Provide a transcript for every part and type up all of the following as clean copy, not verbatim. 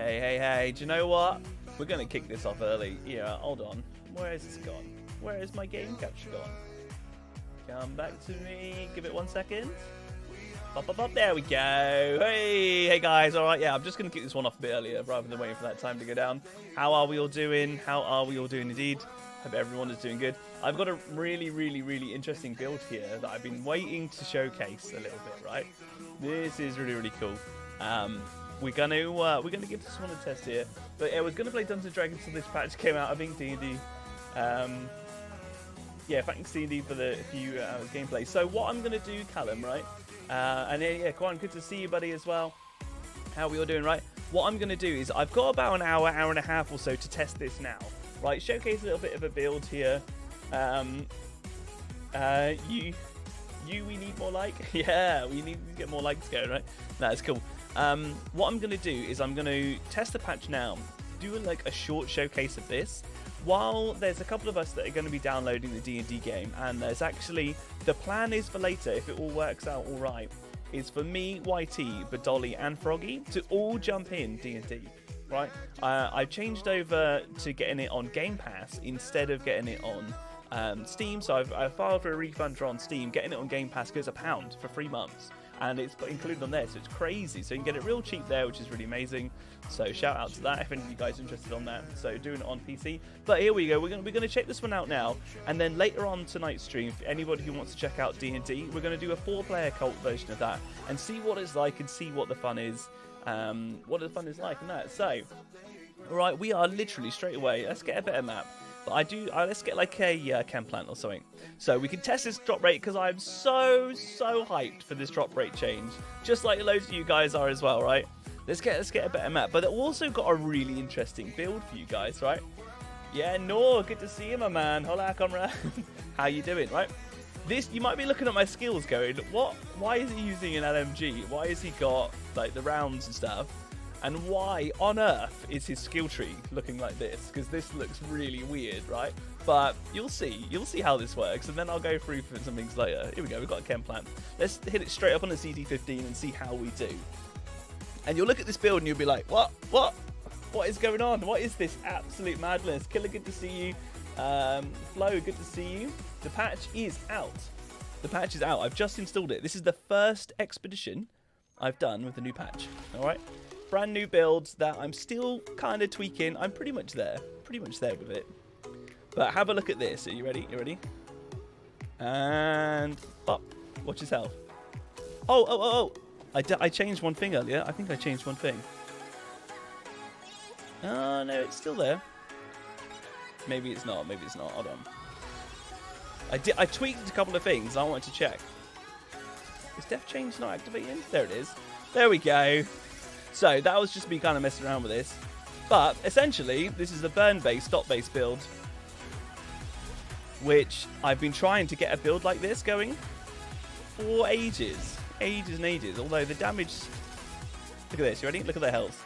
Hey, do you know what? We're going to kick this off early. Yeah, hold on. Where is this gone? Where is my game capture gone? Come back to me. Give it 1 second. Up. There we go. Hey guys. All right, yeah, I'm just going to kick this one off a bit earlier rather than waiting for that time to go down. How are we all doing? How are we all doing indeed? Hope everyone is doing good. I've got a really interesting build here that I've been waiting to showcase a little bit, right? This is really cool. We're gonna give this one a test here. But I was gonna play Dungeons & Dragons until this patch came out. I think D&D. Yeah, thanks D&D for the few hours gameplay. So what I'm gonna do, Callum, right? And yeah, Quan, good to see you, buddy, as well. How are we all doing, right? What I'm gonna do is I've got about an hour and a half or so to test this now, right? Showcase a little bit of a build here. We need more like. Yeah, we need to get more likes going, right? That's cool. What I'm going to do is I'm going to test the patch now, do like a short showcase of this, while there's a couple of us that are going to be downloading the D&D game, and there's actually, the plan is for later, if it all works out all right, is for me, YT, Badolly, and Froggy to all jump in D&D, right? I've changed over to getting it on Game Pass instead of getting it on Steam, so I've filed for a refund on Steam. Getting it on Game Pass goes £1 for 3 months, and it's included on there, so it's crazy. So you can get it real cheap there, which is really amazing. So shout out to that if any of you guys are interested on that. So doing it on PC. But here we go. We're gonna check this one out now, and then later on tonight's stream, for anybody who wants to check out D&D, we're gonna do a 4-player cult version of that and see what it's like and see what the fun is, what the fun is like and that. So, all right, we are literally straight away. Let's get a better map. But let's get like a chem plant or something, so we can test this drop rate, because I'm so hyped for this drop rate change, just like loads of you guys are as well, right? Let's get a better map, but it also got a really interesting build for you guys, right? Yeah, no, good to see you, my man. Hola, comrade. How you doing, right? This, you might be looking at my skills going, what? Why is he using an LMG? Why has he got like the rounds and stuff? And why on earth is his skill tree looking like this? Because this looks really weird, right? But you'll see how this works, and then I'll go through for some things later. Here we go, we've got a chem plant. Let's hit it straight up on the CT15 and see how we do. And you'll look at this build and you'll be like, what is going on? What is this absolute madness? Killer, good to see you. Flo, good to see you. The patch is out. The patch is out. I've just installed it. This is the first expedition I've done with the new patch. All right. Brand new builds that I'm still kind of tweaking. I'm pretty much there with it. But have a look at this. Are you ready? You ready? And up. Watch his health. Oh. I changed one thing earlier. I think I changed one thing. Oh, no, it's still there. Maybe it's not. Hold on. I tweaked a couple of things. I wanted to check. Is Death Change not activating? There it is. There we go. So that was just me kind of messing around with this. But essentially, this is a burn-based, dot-based build, which I've been trying to get a build like this going for ages. Although the damage... Look at this. You ready? Look at their health.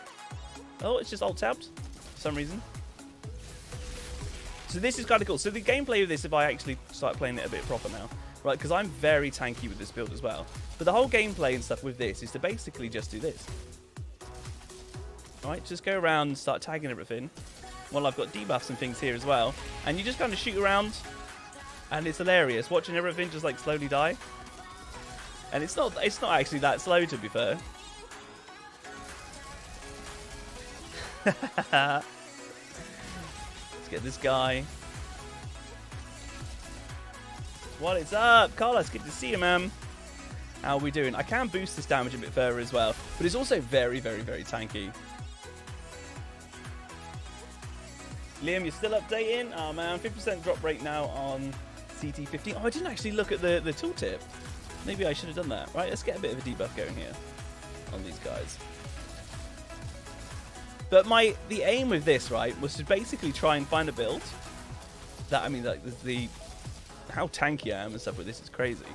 Oh, it's just alt-tabbed for some reason. So this is kind of cool. So the gameplay of this, if I actually start playing it a bit proper now, right, because I'm very tanky with this build as well. But the whole gameplay and stuff with this is to basically just do this. Right, just go around and start tagging everything. Well, I've got debuffs and things here as well. And you just kind of shoot around, and it's hilarious watching everything just like slowly die. And it's not actually that slow, to be fair. Let's get this guy. What is up, Carlos? Good to see you, man. How are we doing? I can boost this damage a bit further as well, but it's also very tanky. Liam, you're still updating? Oh man, 50% drop rate now on CT15. Oh, I didn't actually look at the tooltip. Maybe I should have done that. Right, let's get a bit of a debuff going here on these guys. But the aim with this, right, was to basically try and find a build that, I mean, like how tanky I am and stuff with this is crazy.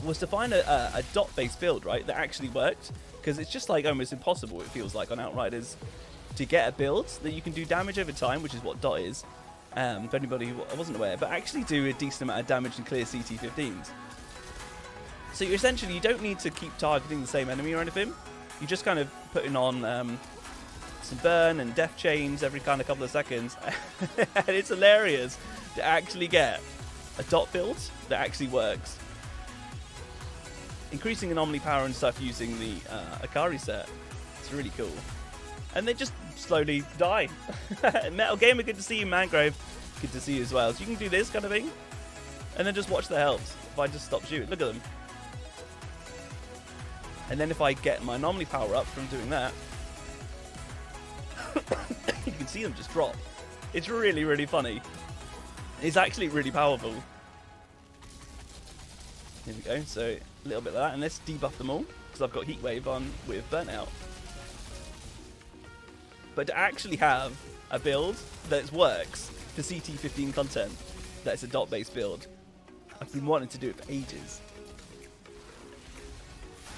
Was to find a dot-based build, right, that actually worked, because it's just like almost impossible, it feels like, on Outriders to get a build that you can do damage over time, which is what dot is, for anybody who wasn't aware, but actually do a decent amount of damage and clear CT15s. So you don't need to keep targeting the same enemy or anything. You're just kind of putting on some burn and death chains every kind of couple of seconds. And it's hilarious to actually get a dot build that actually works. Increasing anomaly power and stuff using the Akari set. It's really cool. And they just slowly die. Metal Gamer, good to see you. Mangrove, good to see you as well. So you can do this kind of thing. And then just watch the health. If I just stop shooting, look at them. And then if I get my anomaly power up from doing that, you can see them just drop. It's really, really funny. It's actually really powerful. Here we go. So a little bit of that, and let's debuff them all because I've got Heat Wave on with Burnout. But to actually have a build that works for CT15 content, that's a dot-based build, I've been wanting to do it for ages.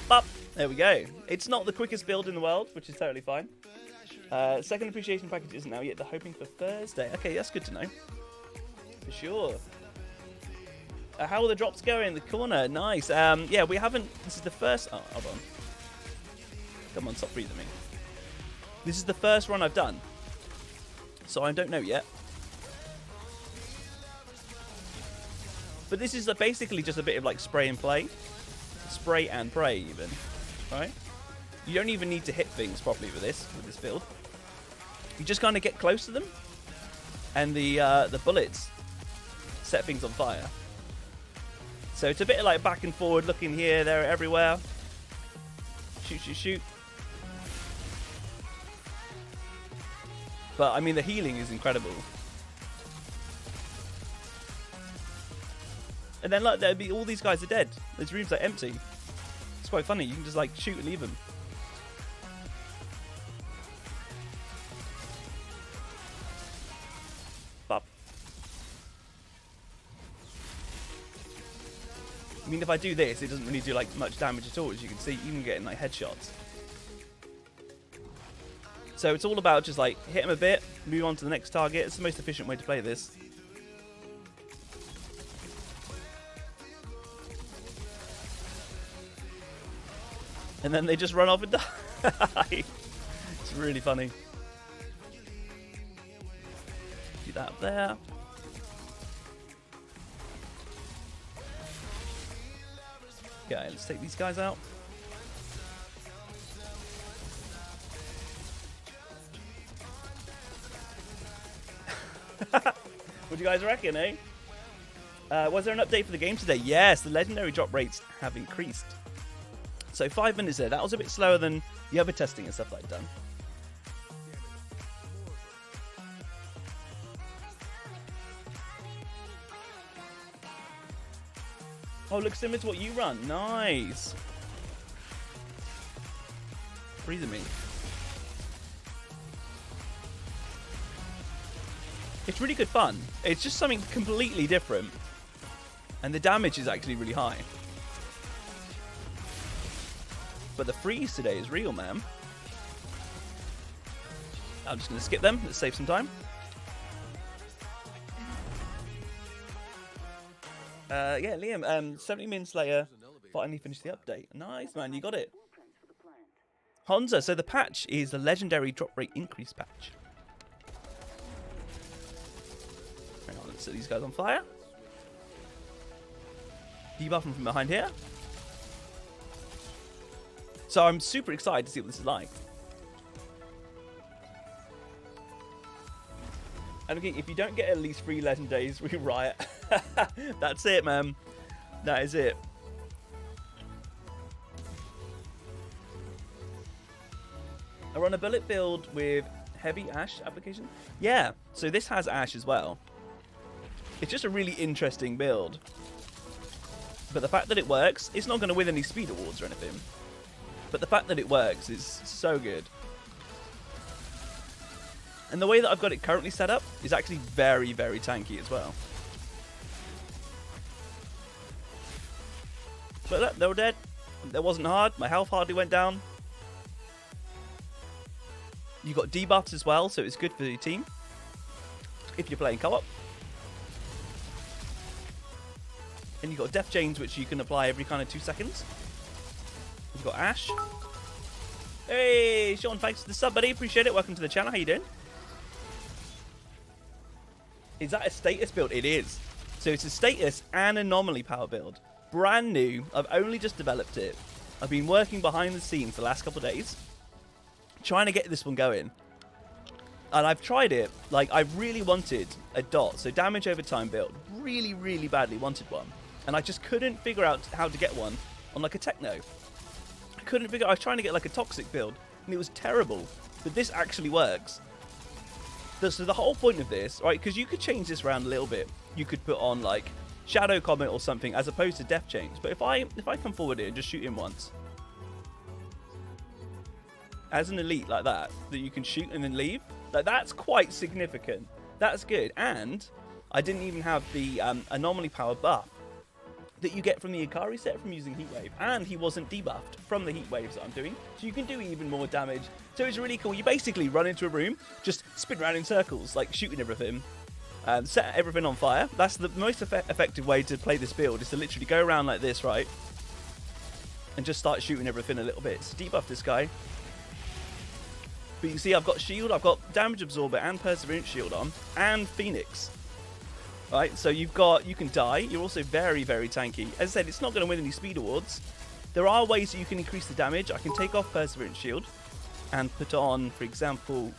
But there we go. It's not the quickest build in the world, which is totally fine. Second appreciation package isn't out yet. They're hoping for Thursday. Okay, that's good to know. For sure. How are the drops going in the corner? Nice. Yeah, we haven't... This is the first... Oh, hold on. Come on, stop breathing me. This is the first run I've done. So I don't know yet. But this is basically just a bit of like spray and play. Spray and pray even. Right? You don't even need to hit things properly with this build. You just kind of get close to them. And the bullets set things on fire. So it's a bit like back and forward looking here, there, everywhere. Shoot, shoot, shoot. But I mean, the healing is incredible. And then like there'd be all these guys are dead. This room's like empty. It's quite funny. You can just like shoot and leave them. Bop. I mean, if I do this, it doesn't really do like much damage at all. As you can see, even getting like headshots. So it's all about just like hit them a bit, move on to the next target. It's the most efficient way to play this. And then they just run off and die. It's really funny. Do that up there. Okay, let's take these guys out. What do you guys reckon, eh? Was there an update for the game today? Yes, the legendary drop rates have increased. So 5 minutes there. That was a bit slower than the other testing and stuff that I've done. Oh, looks similar to what you run. Nice. Breathing me. It's really good fun. It's just something completely different. And the damage is actually really high. But the freeze today is real, man. I'm just going to skip them. Let's save some time. Yeah, Liam, 70 Min Slayer finally finished the update. Nice, man. You got it. Honza, so the patch is the legendary drop rate increase patch. Hang on, let's set these guys on fire. Debuff them from behind here. So I'm super excited to see what this is like. And again, if you don't get at least 3 legendaries, we riot. That's it, man. That is it. I run a bullet build with heavy ash application. Yeah, so this has ash as well. It's just a really interesting build. But the fact that it works, it's not going to win any speed awards or anything. But the fact that it works is so good. And the way that I've got it currently set up is actually very, very tanky as well. But look, they were dead. That wasn't hard. My health hardly went down. You got debuffs as well, so it's good for your team. If you're playing co-op. And you've got death chains, which you can apply every kind of 2 seconds. You've got ash. Hey, Sean, thanks for the sub, buddy. Appreciate it. Welcome to the channel. How you doing? Is that a status build? It is. So it's a status and anomaly power build. Brand new. I've only just developed it. I've been working behind the scenes the last couple of days, trying to get this one going. And I've tried it. Like, I really wanted a DOT, so damage over time build. Really, really badly wanted one. And I just couldn't figure out how to get one on, like, a techno. I was trying to get, like, a toxic build, and it was terrible. But this actually works. So the whole point of this, right, because you could change this around a little bit. You could put on, like, Shadow Comet or something, as opposed to Death Change. But if I come forward here and just shoot him once, as an elite like that you can shoot and then leave, like, that's quite significant. That's good. And I didn't even have the anomaly power buff that you get from the Ikari set from using Heatwave, and he wasn't debuffed from the heat waves that I'm doing, so you can do even more damage. So it's really cool. You basically run into a room, just spin around in circles, like shooting everything, set everything on fire. That's the most effective way to play this build, is to literally go around like this, right, and just start shooting everything a little bit. So debuff this guy. But you see, I've got shield, I've got damage absorber and perseverance shield on, and Phoenix. Right, so you can die. You're also very, very tanky. As I said, it's not going to win any speed awards. There are ways that you can increase the damage. I can take off perseverance shield and put on, for example,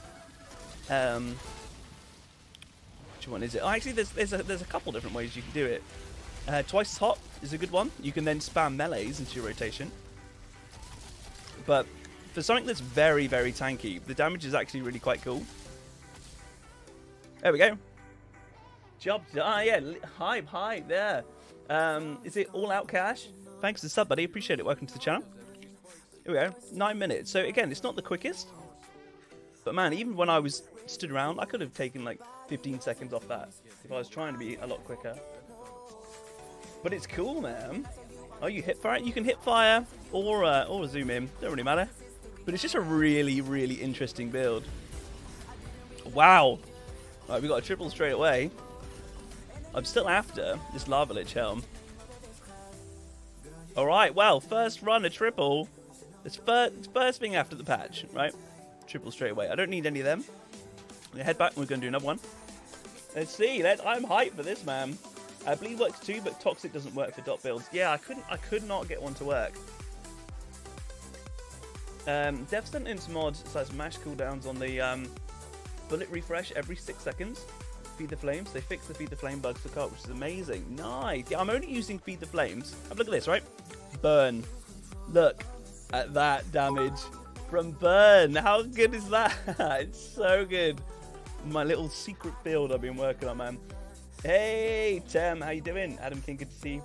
which one is it? Oh, actually, there's a couple different ways you can do it. Twice as hot is a good one. You can then spam melees into your rotation. But for something that's very, very tanky, the damage is actually really quite cool. There we go. Job done. Ah, yeah, hype there. Is it all out cash? Thanks for the sub, buddy. Appreciate it. Welcome to the channel. Here we go. 9 minutes. So again, it's not the quickest, but man, even when I was stood around, I could have taken like 15 seconds off that if I was trying to be a lot quicker. But it's cool, man. Oh, you hip fire? You can hip fire or zoom in. Don't really matter. But it's just a really, really interesting build. Wow. Right, we got a triple straight away. I'm still after this Lava Lich helm. Alright, well, first run a triple. It's first thing after the patch, right? Triple straight away. I don't need any of them. I'm gonna head back and we're going to do another one. Let's see. I'm hyped for this, man. Bleed works too, but Toxic doesn't work for dot builds. Yeah, I could not get one to work. Death Sentence mod says mash cooldowns on the bullet refresh every 6 seconds. Feed the Flames. They fixed the Feed the Flame bugs for cart, which is amazing. Nice. Yeah, I'm only using Feed the Flames. Have a look at this, right? Burn. Look at that damage from Burn. How good is that? It's so good. My little secret build I've been working on, man. Hey, Tem. How you doing? Adam King, good to see you.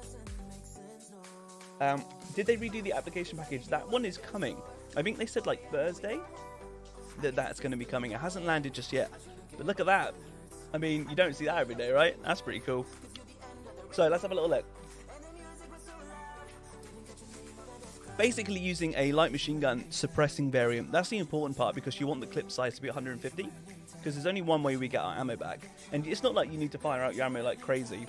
Did they redo the application package? That one is coming. I think they said like Thursday that's going to be coming. It hasn't landed just yet. But look at that. I mean, you don't see that every day, right? That's pretty cool. So let's have a little look. Basically using a light machine gun suppressing variant. That's the important part, because you want the clip size to be 150. Because there's only one way we get our ammo back. And it's not like you need to fire out your ammo like crazy.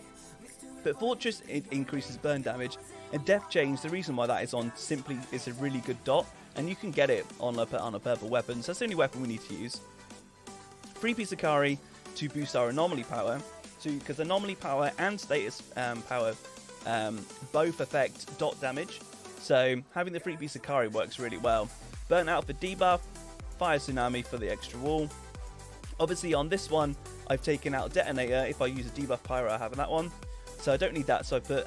But Fortress, it increases burn damage. And Death Change, the reason why that is on, simply is a really good dot. And you can get it on a purple weapon. So that's the only weapon we need to use. 3-piece Ikari to boost our anomaly power. Because anomaly power and status power both affect dot damage. So having the 3-piece Ikari works really well. Burnt Out for debuff. Fire Tsunami for the extra wall. Obviously on this one, I've taken out Detonator. If I use a debuff pyro, I have that one. So I don't need that. So I put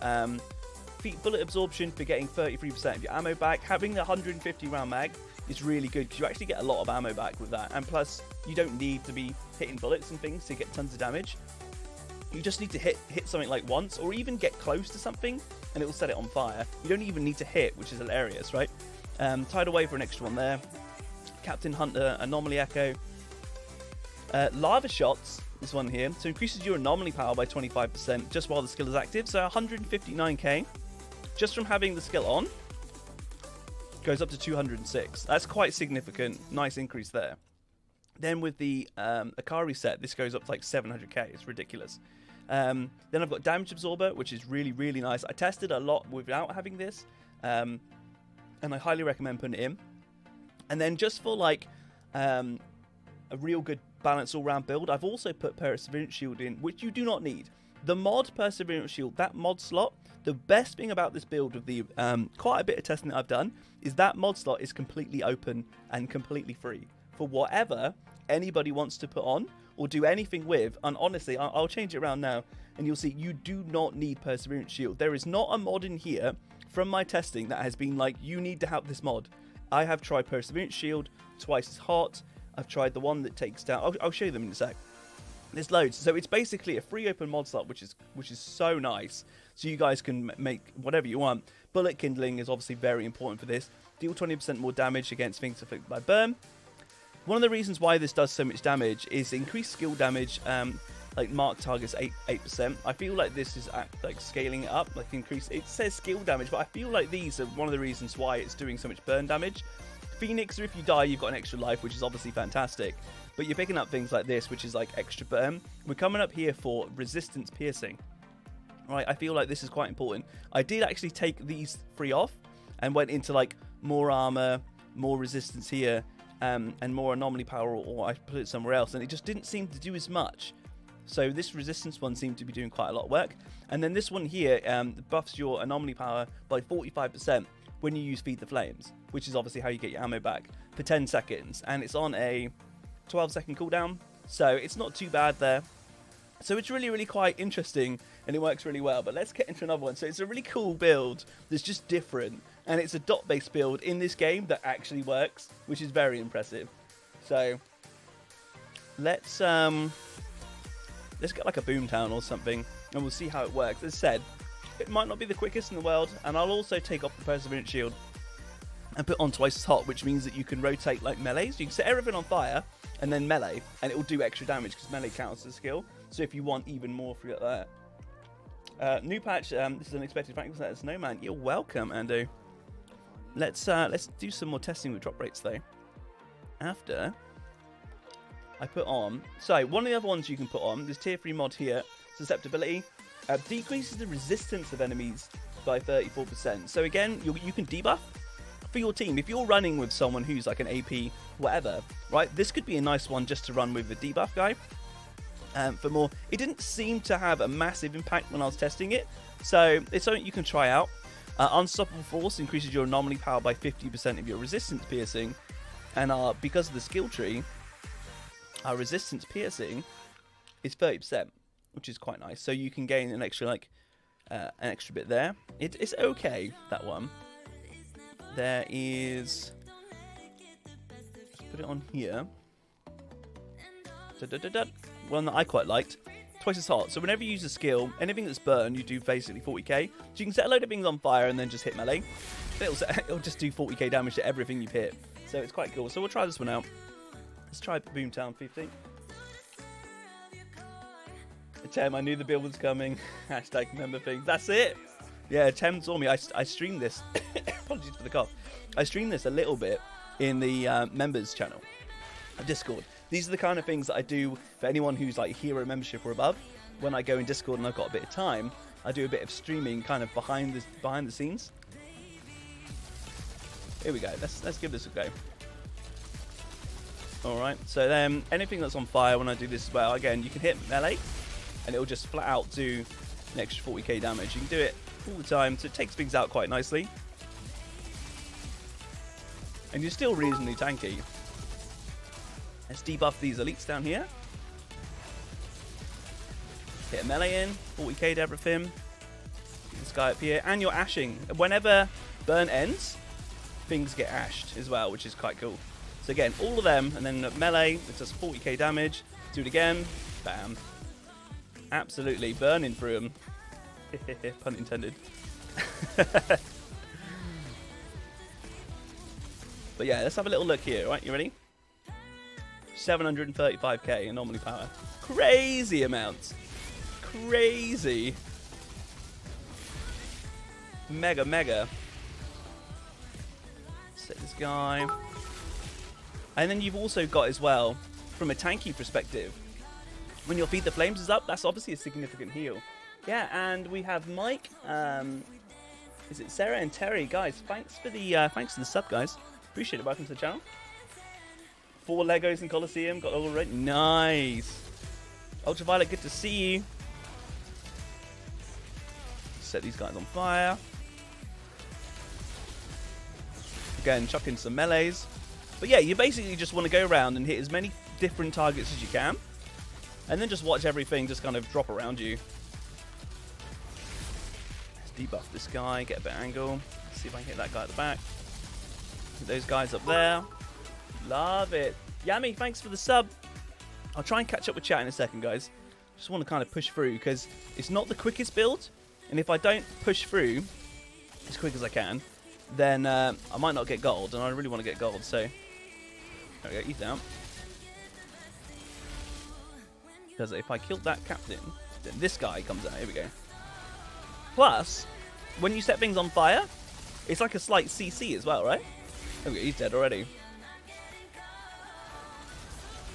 bullet absorption for getting 33% of your ammo back. Having the 150 round mag is really good, because you actually get a lot of ammo back with that. And plus, you don't need to be hitting bullets and things to get tons of damage. You just need to hit something like once, or even get close to something, and it will set it on fire. You don't even need to hit, which is hilarious, right? Tidal Wave for an extra one there. Captain Hunter, Anomaly Echo. Lava Shots, this one here. So increases your anomaly power by 25% just while the skill is active. So 159k just from having the skill on. Goes up to 206. That's quite significant. Nice increase there. Then with the Ikari set, this goes up to like 700k. It's ridiculous. Then I've got Damage Absorber, which is really, really nice. I tested a lot without having this, and I highly recommend putting it in. And then just for like a real good balance all-round build, I've also put Perseverance Shield in, which you do not need. The mod Perseverance Shield, that mod slot, the best thing about this build with the quite a bit of testing that I've done is that mod slot is completely open and completely free for whatever anybody wants to put on or do anything with. And honestly, I'll change it around now and you'll see you do not need Perseverance Shield. There is not a mod in here from my testing that has been like, you need to have this mod. I have tried Perseverance Shield, twice as hot. I've tried the one that takes down... I'll show you them in a sec. There's loads. So it's basically a free open mod slot, which is so nice. So you guys can make whatever you want. Bullet Kindling is obviously very important for this. Deal 20% more damage against things afflicted by burn. One of the reasons why this does so much damage is increased skill damage. Like mark targets 8%. I feel like this is like scaling it up, like increase. It says skill damage, but I feel like these are one of the reasons why it's doing so much burn damage. Phoenix, if you die, you've got an extra life, which is obviously fantastic. But you're picking up things like this, which is like extra burn. We're coming up here for resistance piercing. Right, I feel like this is quite important. I did actually take these 3 off and went into like more armor, more resistance here, and more anomaly power, or I put it somewhere else, and it just didn't seem to do as much. So this resistance one seemed to be doing quite a lot of work. And then this one here buffs your anomaly power by 45% when you use Feed the Flames, which is obviously how you get your ammo back for 10 seconds. And it's on a 12-second cooldown, so it's not too bad there. So it's really, really quite interesting, and it works really well. But let's get into another one. So it's a really cool build that's just different, and it's a dot-based build in this game that actually works, which is very impressive. So let's get like a Boomtown or something, and we'll see how it works. As said, it might not be the quickest in the world, and I'll also take off the Perseverance Shield and put on twice as hot, which means that you can rotate like melee. So you can set everything on fire and then melee, and it will do extra damage because melee counts as a skill. So if you want even more for that. New patch, this is unexpected. Thanks for that, Snowman. You're welcome, Ando. Let's do some more testing with drop rates though. After I put on, so one of the other ones you can put on, this tier 3 mod here, susceptibility, decreases the resistance of enemies by 34%. So again, you can debuff for your team. If you're running with someone who's like an AP, whatever, right, this could be a nice one just to run with the debuff guy. For more, it didn't seem to have a massive impact when I was testing it, so it's something you can try out. Unstoppable Force increases your anomaly power by 50% of your resistance piercing, and because of the skill tree, our resistance piercing is 30%, which is quite nice. So you can gain an extra bit there. It's okay, that one. There is, let's put it on here. One that I quite liked, twice as hot. So whenever you use a skill, anything that's burned, you do basically 40k. So you can set a load of things on fire and then just hit melee. It'll just do 40k damage to everything you've hit. So it's quite cool. So we'll try this one out. Let's try Boomtown 15. Tem, I knew the build was coming. Hashtag remember things. That's it. Yeah, Tem saw me. I streamed this. Apologies for the cough. I streamed this a little bit in the members channel of Discord. These are the kind of things that I do for anyone who's like hero membership or above. When I go in Discord and I've got a bit of time, I do a bit of streaming kind of behind the scenes. Here we go. Let's give this a go. Alright, so then anything that's on fire when I do this as well, again, you can hit melee and it'll just flat out do an extra 40k damage. You can do it all the time, so it takes things out quite nicely. And you're still reasonably tanky. Let's debuff these elites down here. Hit a melee in, 40k to everything. This guy up here, and you're ashing. Whenever burn ends, things get ashed as well, which is quite cool. So again, all of them, and then melee, it does 40k damage. Do it again, bam. Absolutely burning through them. Pun intended. But yeah, let's have a little look here, right? You ready? 735k anomaly power. Crazy amounts. Crazy. Mega. Set this guy. And then you've also got as well, from a tanky perspective, when your Feed the Flames is up, that's obviously a significant heal. Yeah, and we have Mike, is it Sarah and Terry? Guys, thanks for the sub, guys. Appreciate it. Welcome to the channel. 4 Legos in Colosseum. Got all right. Nice. Ultraviolet, good to see you. Set these guys on fire. Again, chuck in some melees. But yeah, you basically just want to go around and hit as many different targets as you can. And then just watch everything just kind of drop around you. Let's debuff this guy, get a bit of angle. Let's see if I can hit that guy at the back. Hit those guys up there. Love it. Yami, thanks for the sub. I'll try and catch up with chat in a second, guys. Just want to kind of push through because it's not the quickest build. And if I don't push through as quick as I can, then I might not get gold. And I really want to get gold, so... There we go, he's down. Because if I killed that captain, then this guy comes out. Here we go. Plus, when you set things on fire, it's like a slight CC as well, right? Okay, he's dead already.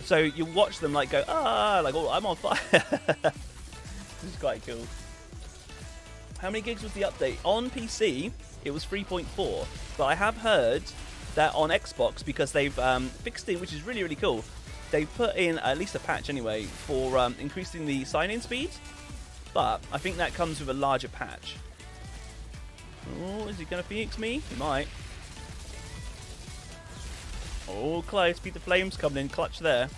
So you watch them like go, ah, like, oh, I'm on fire. This is quite cool. How many gigs was the update? On PC, it was 3.4. But I have heard that on Xbox, because they've fixed it, which is really, really cool, they put in at least a patch anyway for increasing the sign-in speed. But I think that comes with a larger patch. Oh, is he going to Phoenix me? He might. Oh, close. Beat the Flames coming in clutch there.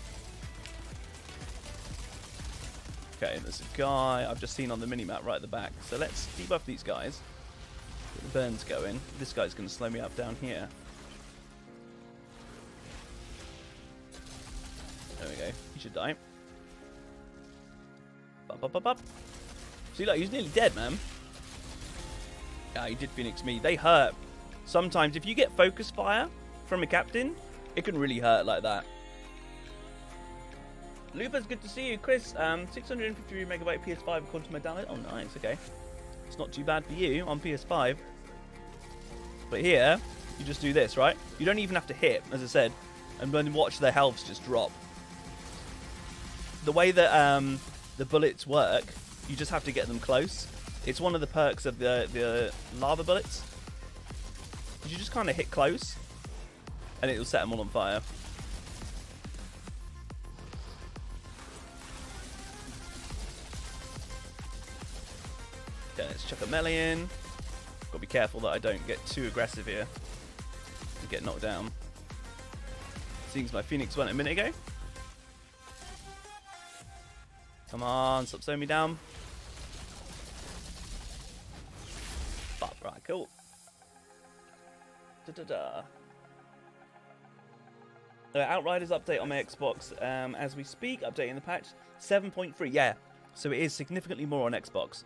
Okay, there's a guy I've just seen on the minimap right at the back. So let's debuff these guys. Get the burns going. This guy's going to slow me up down here. There we go. He should die. Up, up, up, up. See, like, he's nearly dead, man. Yeah, he did Phoenix me. They hurt. Sometimes, if you get focus fire from a captain, it can really hurt like that. Lupa's good to see you. Chris, 653 megabyte PS5 according to my download. Oh, nice. Okay. It's not too bad for you on PS5. But here, you just do this, right? You don't even have to hit, as I said. And then watch their healths just drop. The way that the bullets work, you just have to get them close. It's one of the perks of the lava bullets. You just kind of hit close, and it will set them all on fire. Okay, let's chuck a melee in. Got to be careful that I don't get too aggressive here and get knocked down. Seeing as my Phoenix went a minute ago. Come on, stop slowing me down. Bop, right, cool. Outriders update on my Xbox as we speak. Updating the patch 7.3. Yeah, so it is significantly more on Xbox.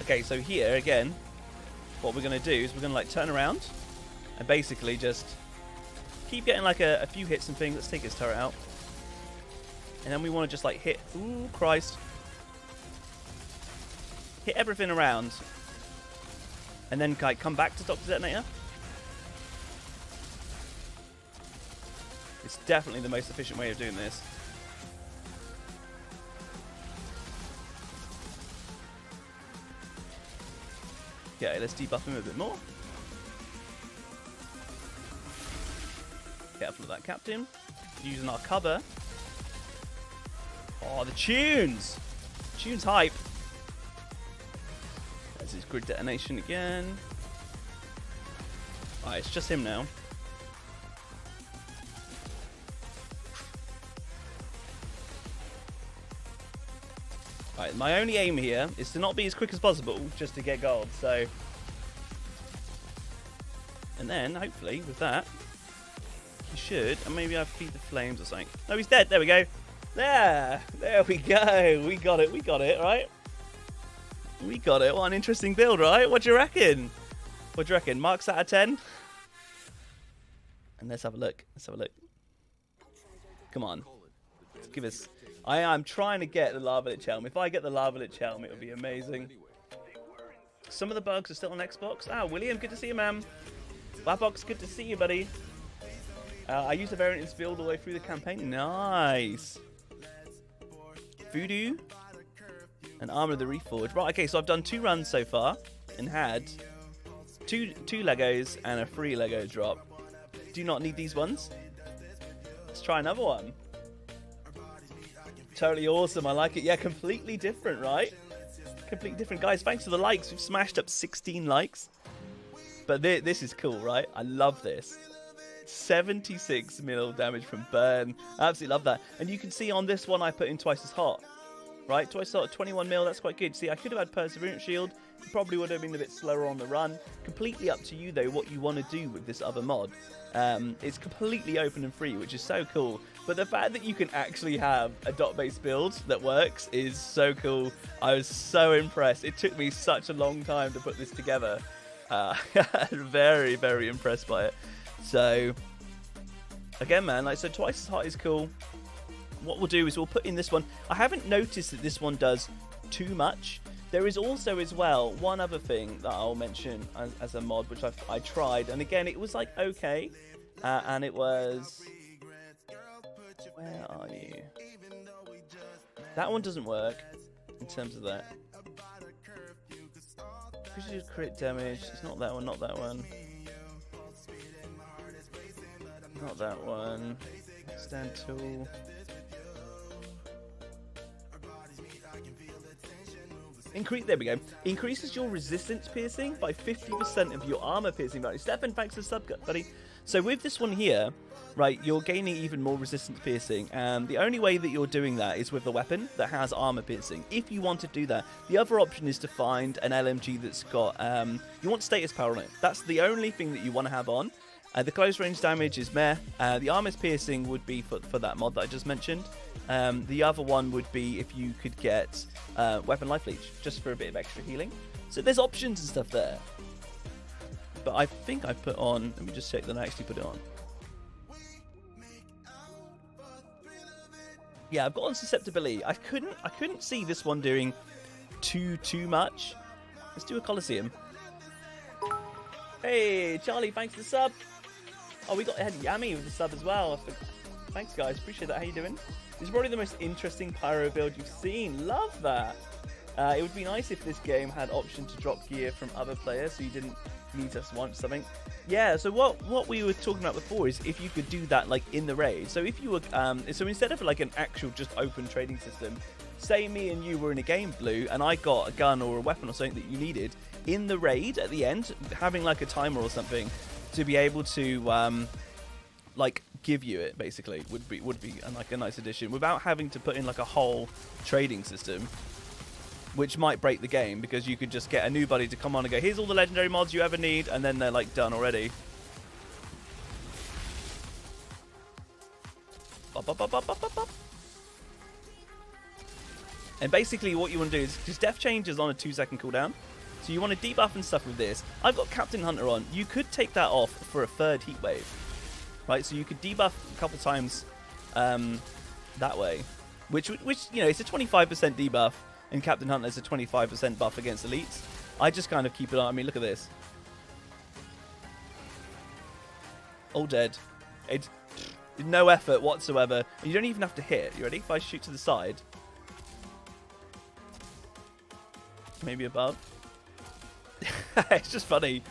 Okay, so here again, what we're going to do is we're going to like turn around and basically just keep getting like a few hits and things. Let's take his turret out. And then we want to just like hit, ooh, Christ. Hit everything around. And then like come back to Dr. Detonator. It's definitely the most efficient way of doing this. Okay, let's debuff him a bit more. Careful of that captain. Using our cover. Oh, the tunes! Tunes hype. There's his grid detonation again. Alright, it's just him now. Alright, my only aim here is to not be as quick as possible, just to get gold, so... And then, hopefully, with that, he should, and maybe I feed the flames or something. No, he's dead, there we go. There we go. We got it, right? We got it. What an interesting build, right? What do you reckon? What do you reckon? Marks out of 10? And let's have a look. Come on. Give us... I'm trying to get the Lava Lich Helm. If I get the Lava Lich Helm, it would be amazing. Some of the bugs are still on Xbox. Ah, William, good to see you, man. Lapbox, good to see you, buddy. I used the variant in this build all the way through the campaign. Nice. Voodoo and Armor of the Reforged. Right, okay, so I've done 2 runs so far. and had two Legos and a free Lego drop. Do not need these ones. Let's try another one. Totally awesome. I like it. Yeah, completely different, right? Completely different. Guys, thanks for the likes. We've smashed up 16 likes. But this is cool, right? I love this. 76 mil damage from burn. I absolutely love that. And you can see on this one I put in twice as hot. Right? Twice as hot, 21 mil. That's quite good. See, I could have had Perseverance Shield. It probably would have been a bit slower on the run. Completely up to you, though, what you want to do with this other mod. It's completely open and free, which is so cool. But the fact that you can actually have a dot-based build that works is so cool. I was so impressed. It took me such a long time to put this together. Very, very impressed by it. So, again, man, like, so twice as hot is cool. What we'll do is we'll put in this one. I haven't noticed that this one does too much. There is also, as well, one other thing that I'll mention as a mod, which I tried. And again, it was like, okay. And it was... Where are you? That one doesn't work in terms of that. Because crit damage. It's not that one, not that one. Not that one. Stand tool. There we go. Increases your resistance piercing by 50% of your armor piercing value. Stefan, thanks for the sub, buddy. So with this one here, right, you're gaining even more resistance piercing. And the only way that you're doing that is with a weapon that has armor piercing. If you want to do that, the other option is to find an LMG that's got, you want status power on it. That's the only thing that you want to have on. The close range damage is meh. The armor's piercing would be for that mod that I just mentioned. The other one would be if you could get weapon life leech, just for a bit of extra healing. So there's options and stuff there. But I think I put on, let me just check that I actually put it on. Yeah, I've got on susceptibility. I couldn't see this one doing too much. Let's do a Coliseum. Hey, Charlie, thanks for the sub. Oh, we had Yami with the sub as well. Thanks, guys. Appreciate that. How you doing? This is probably the most interesting Pyro build you've seen. Love that. It would be nice if this game had option to drop gear from other players, so you didn't need to want something. Yeah, so what we were talking about before is if you could do that like in the raid. So if you were, so instead of like an actual just open trading system, say me and you were in a game, Blue, and I got a gun or a weapon or something that you needed, in the raid at the end, having like a timer or something to be able to like give you it basically would be like a nice addition without having to put in like a whole trading system, which might break the game because you could just get a new buddy to come on and go, here's all the legendary mods you ever need, and then they're like done already. And basically what you want to do is, because death change is on a 2-second cooldown, so you want to debuff and stuff with this. I've got Captain Hunter on. You could take that off for a third heat wave, right? So you could debuff a couple times that way, which you know, it's a 25% debuff, and Captain Hunter's a 25% buff against elites. I just kind of keep it on. I mean, look at this. All dead. It's no effort whatsoever. You don't even have to hit. You ready? If I shoot to the side, maybe above. It's just funny.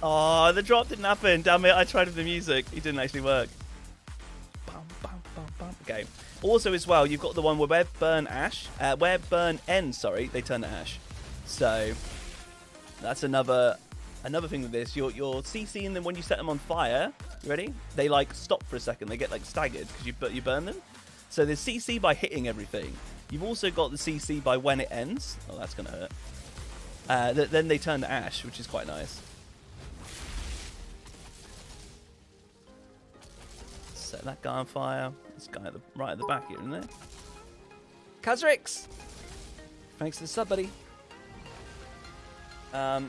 Oh, the drop didn't happen. Damn it, I tried with the music. It didn't actually work. Okay. Also, as well, you've got the one where burn ends, sorry, they turn to ash. So, that's another thing with this. You're CCing them when you set them on fire. You ready? They like stop for a second. They get like staggered because you burn them. So there's CC by hitting everything. You've also got the CC by when it ends. Oh, that's gonna hurt. Then they turn to ash, which is quite nice. Set that guy on fire. This guy right at the back here, isn't it? Kazrix! Thanks for the sub, buddy.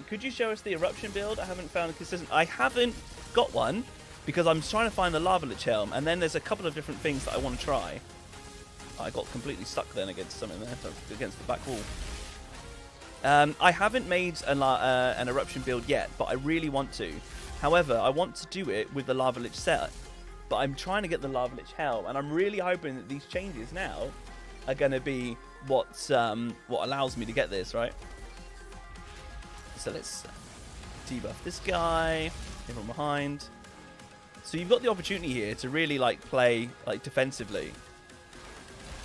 Could you show us the eruption build? I haven't found a consistent. I haven't got one because I'm trying to find the lava lich helm, and then there's a couple of different things that I want to try. I got completely stuck then against something there, against the back wall. I haven't made an eruption build yet, but I really want to. However, I want to do it with the lava lich set. but I'm trying to get the Lava Lich helm, and I'm really hoping that these changes now are going to be what allows me to get this, right? So let's debuff this guy, everyone behind. So you've got the opportunity here to really like play like defensively.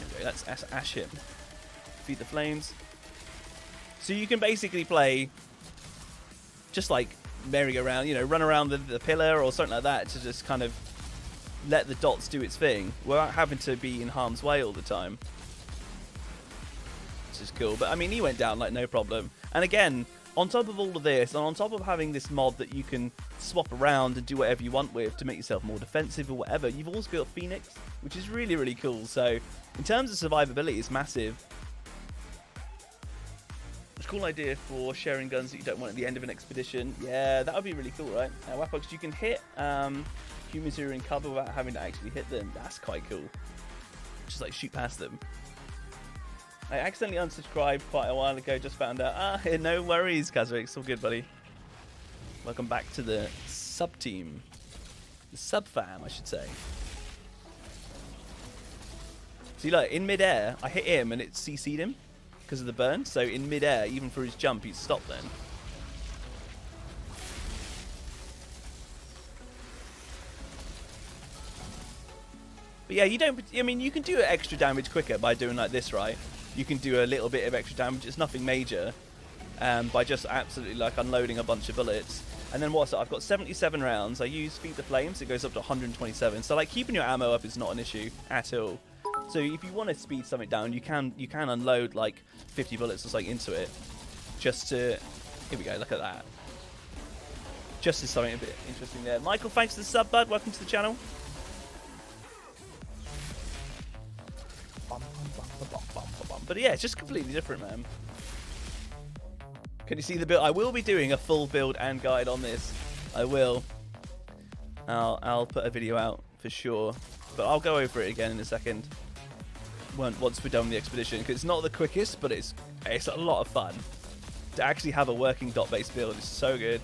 Anyway, let's ash him. Feed the flames. So you can basically play just like merry-go-round, you know, run around the pillar or something like that to just kind of let the dots do its thing without having to be in harm's way all the time. Which is cool. But I mean, he went down like no problem. And again, on top of all of this, and on top of having this mod that you can swap around and do whatever you want with to make yourself more defensive or whatever, you've also got Phoenix, which is really, really cool. So in terms of survivability, it's massive. It's a cool idea for sharing guns that you don't want at the end of an expedition. Yeah, that would be really cool, right? Wapox, you can hit humans who are in cover without having to actually hit them. That's quite cool. Just like shoot past them. I accidentally unsubscribed quite a while ago, just found out. No worries, Kazric. It's all good, buddy. Welcome back to the sub-team. The sub-fam, I should say. See, look, in mid-air, I hit him and it CC'd him because of the burn. So in mid-air, even for his jump, he's stopped then. But yeah, you don't... I mean, you can do extra damage quicker by doing like this, right? You can do a little bit of extra damage. It's nothing major. By just absolutely like unloading a bunch of bullets. And then what's that? I've got 77 rounds. I use Feed the Flames. It goes up to 127. So like keeping your ammo up is not an issue at all. So if you want to speed something down, you can unload like 50 bullets or something into it. Just to... Here we go. Look at that. Just as something a bit interesting there. Michael, thanks for the sub, bud. Welcome to the channel. But yeah, it's just completely different, man. Can you see the build? I will be doing a full build and guide on this. I will. I'll put a video out for sure. But I'll go over it again in a second. Once we're done with the expedition. Because it's not the quickest, but it's a lot of fun. To actually have a working dot-based build is so good.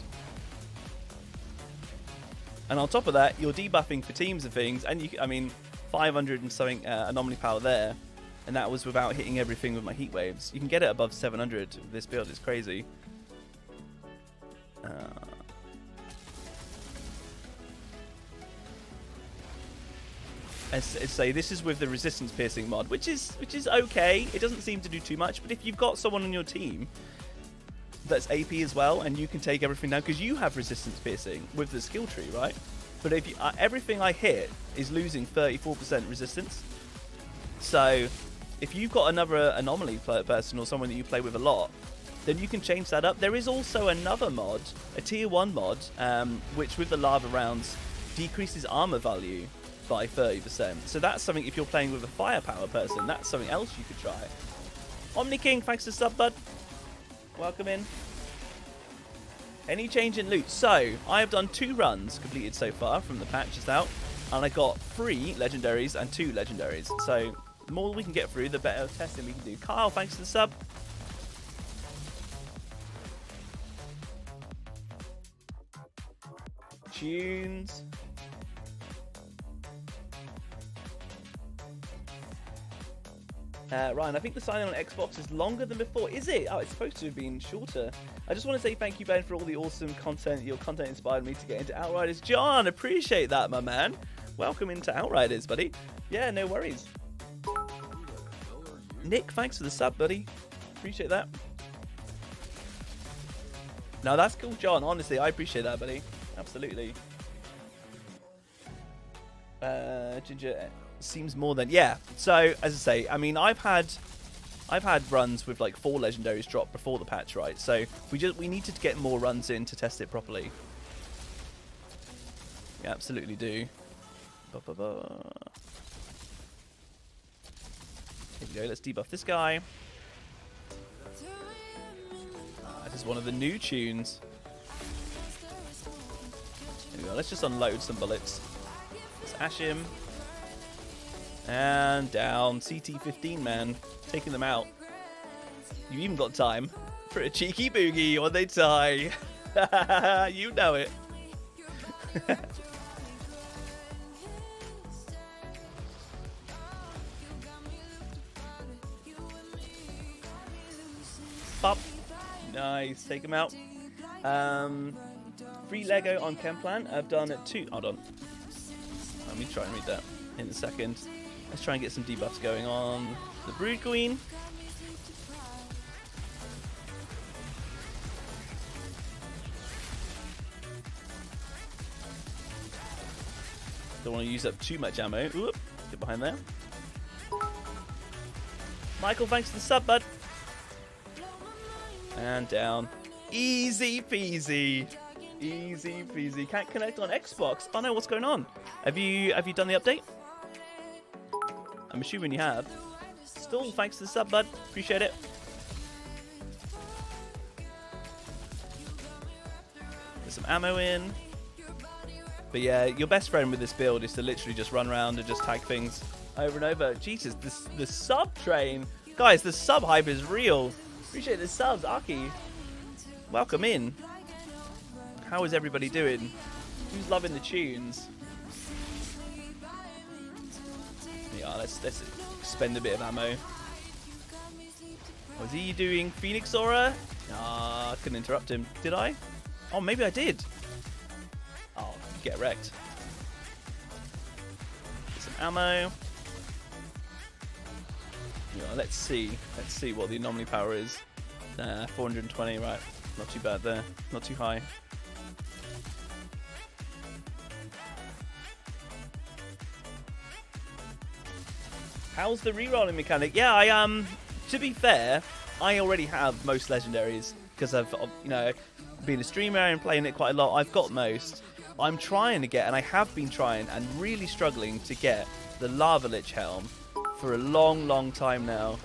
And on top of that, you're debuffing for teams and things. And I mean, 500 and something anomaly power there. And that was without hitting everything with my heat waves. You can get it above 700 with this build. It's crazy. And say this is with the resistance piercing mod, which is okay. It doesn't seem to do too much, but if you've got someone on your team that's AP as well, and you can take everything down because you have resistance piercing with the skill tree, right? But if you, everything I hit is losing 34% resistance, so if you've got another anomaly person or someone that you play with a lot, then you can change that up. There is also another mod, a tier 1 mod, which with the lava rounds decreases armor value by 30%. So that's something, if you're playing with a firepower person, that's something else you could try. Omni King, thanks for the sub, bud. Welcome in. Any change in loot? So, I have done 2 runs completed so far from the patch just out, and I got 3 legendaries and 2 legendaries. So, the more we can get through, the better testing we can do. Kyle, thanks for the sub. Tunes. Ryan, I think the sign-in on Xbox is longer than before. Is it? Oh, it's supposed to have been shorter. I just want to say thank you, Ben, for all the awesome content. Your content inspired me to get into Outriders. John, appreciate that, my man. Welcome into Outriders, buddy. Yeah, no worries. Nick, thanks for the sub, buddy. Appreciate that. No, that's cool, John. Honestly, I appreciate that, buddy. Absolutely. Ginger seems more than... Yeah, so, as I say, I mean, I've had runs with, like, 4 legendaries drop before the patch, right? So, we needed to get more runs in to test it properly. We absolutely do. Here we go, let's debuff this guy. This is one of the new tunes. Here we go, let's just unload some bullets. Let's ash him. And down. CT15, man. Taking them out. You even got time for a cheeky boogie when they die. You know it. Bop. Nice. Take him out. Free Lego on Chemplan. I've done 2. Hold on. Let me try and read that in a second. Let's try and get some debuffs going on the Brood Queen. Don't want to use up too much ammo. Oop, get behind there. Michael, thanks for the sub, bud. And down. Easy peasy. Easy peasy. Can't connect on Xbox. Oh no, what's going on? Have you done the update? I'm assuming you have. Still, thanks for the sub, bud. Appreciate it. Get some ammo in. But yeah, your best friend with this build is to literally just run around and just tag things over and over. Jesus, the sub train. Guys, the sub hype is real. Appreciate the subs, Aki. Welcome in. How is everybody doing? Who's loving the tunes? Yeah, let's spend a bit of ammo. Was he doing Phoenix Aura? Ah, I couldn't interrupt him. Did I? Oh, maybe I did. Oh, get wrecked. Get some ammo. Yeah, let's see. Let's see what the anomaly power is. 420, right. Not too bad there. Not too high. How's the rerolling mechanic? Yeah, to be fair, I already have most legendaries because I've, been a streamer and playing it quite a lot. I've got most. I'm trying to get, and I have been trying and really struggling to get the Lava Lich helm for a long, long time now.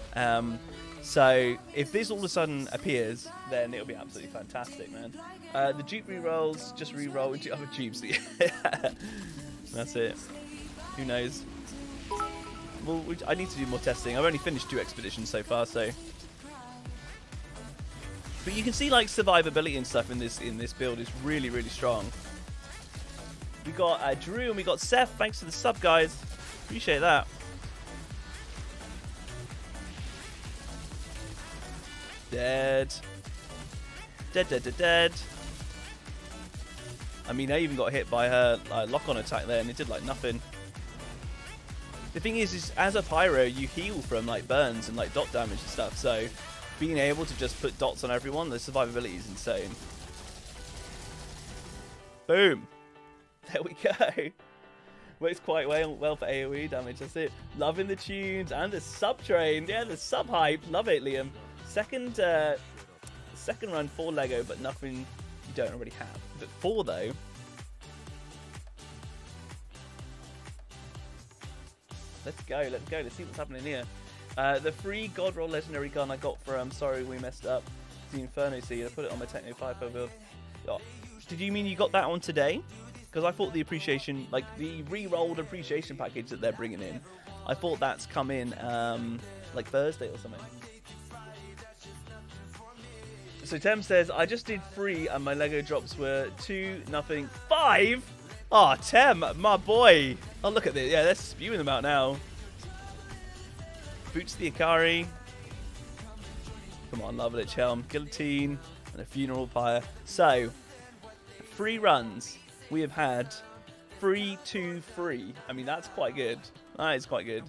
So if this all of a sudden appears, then it'll be absolutely fantastic, man. The dupe rerolls, just reroll into other dupes. That's it. Who knows? Well, I need to do more testing. I've only finished 2 expeditions so far, so. But you can see like survivability and stuff in this build is really, really strong. We got Drew and we got Seth. Thanks for the sub, guys. Appreciate that. Dead. Dead. I mean, I even got hit by her lock-on attack there, and it did like nothing. The thing is as a pyro, you heal from like burns and like dot damage and stuff. So being able to just put dots on everyone, the survivability is insane. Boom. There we go. Works quite well for AoE damage. That's it. Loving the tunes and the sub train. Yeah, the sub hype. Love it, Liam. Second run 4 Lego, but nothing you don't already have. But 4 though. Let's go. Let's see what's happening here. The free God Roll Legendary gun I got from, sorry we messed up, the Inferno Seed. I put it on my Techno 5 build. Oh. Did you mean you got that on today? Because I thought the appreciation, like the re-rolled appreciation package that they're bringing in, I thought that's come in like Thursday or something. So Tem says, I just did 3 and my Lego drops were 2, nothing, 5? Oh, Tem, my boy. Oh, look at this. Yeah, they're spewing them out now. Boots the Ikari. Come on, Lava Lich Helm, Guillotine, and a Funeral Pyre. So, 3 runs. We have had 3, 2, 3. I mean, that's quite good. That is quite good.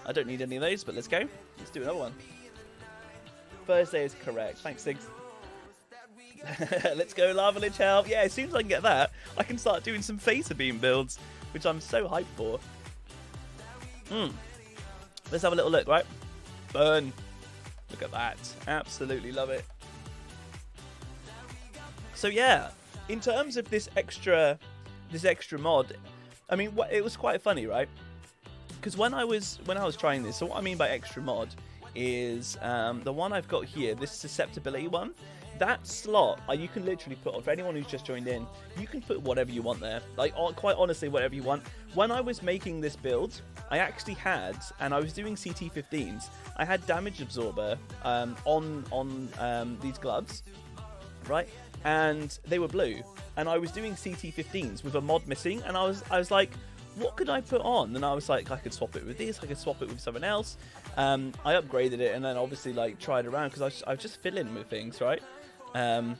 I don't need any of those, but let's go. Let's do another one. Thursday is correct. Thanks, Sigs. Let's go, Lava Lich Helm. Yeah, as soon as I can get that, I can start doing some Phaser Beam builds, which I'm so hyped for. Let's have a little look, right? Burn. Look at that. Absolutely love it. So yeah, in terms of this extra mod, I mean, it was quite funny, right? Because when I was trying this, so what I mean by extra mod is the one I've got here, this susceptibility one. That slot, you can literally put, for anyone who's just joined in, you can put whatever you want there. Like, quite honestly, whatever you want. When I was making this build, I actually had, and I was doing CT15s, I had damage absorber on these gloves, right? And they were blue. And I was doing CT15s with a mod missing, and I was like, what could I put on? And I was like, I could swap it with this, I could swap it with something else. I upgraded it and then obviously like tried around because I was just fiddling with things, right? And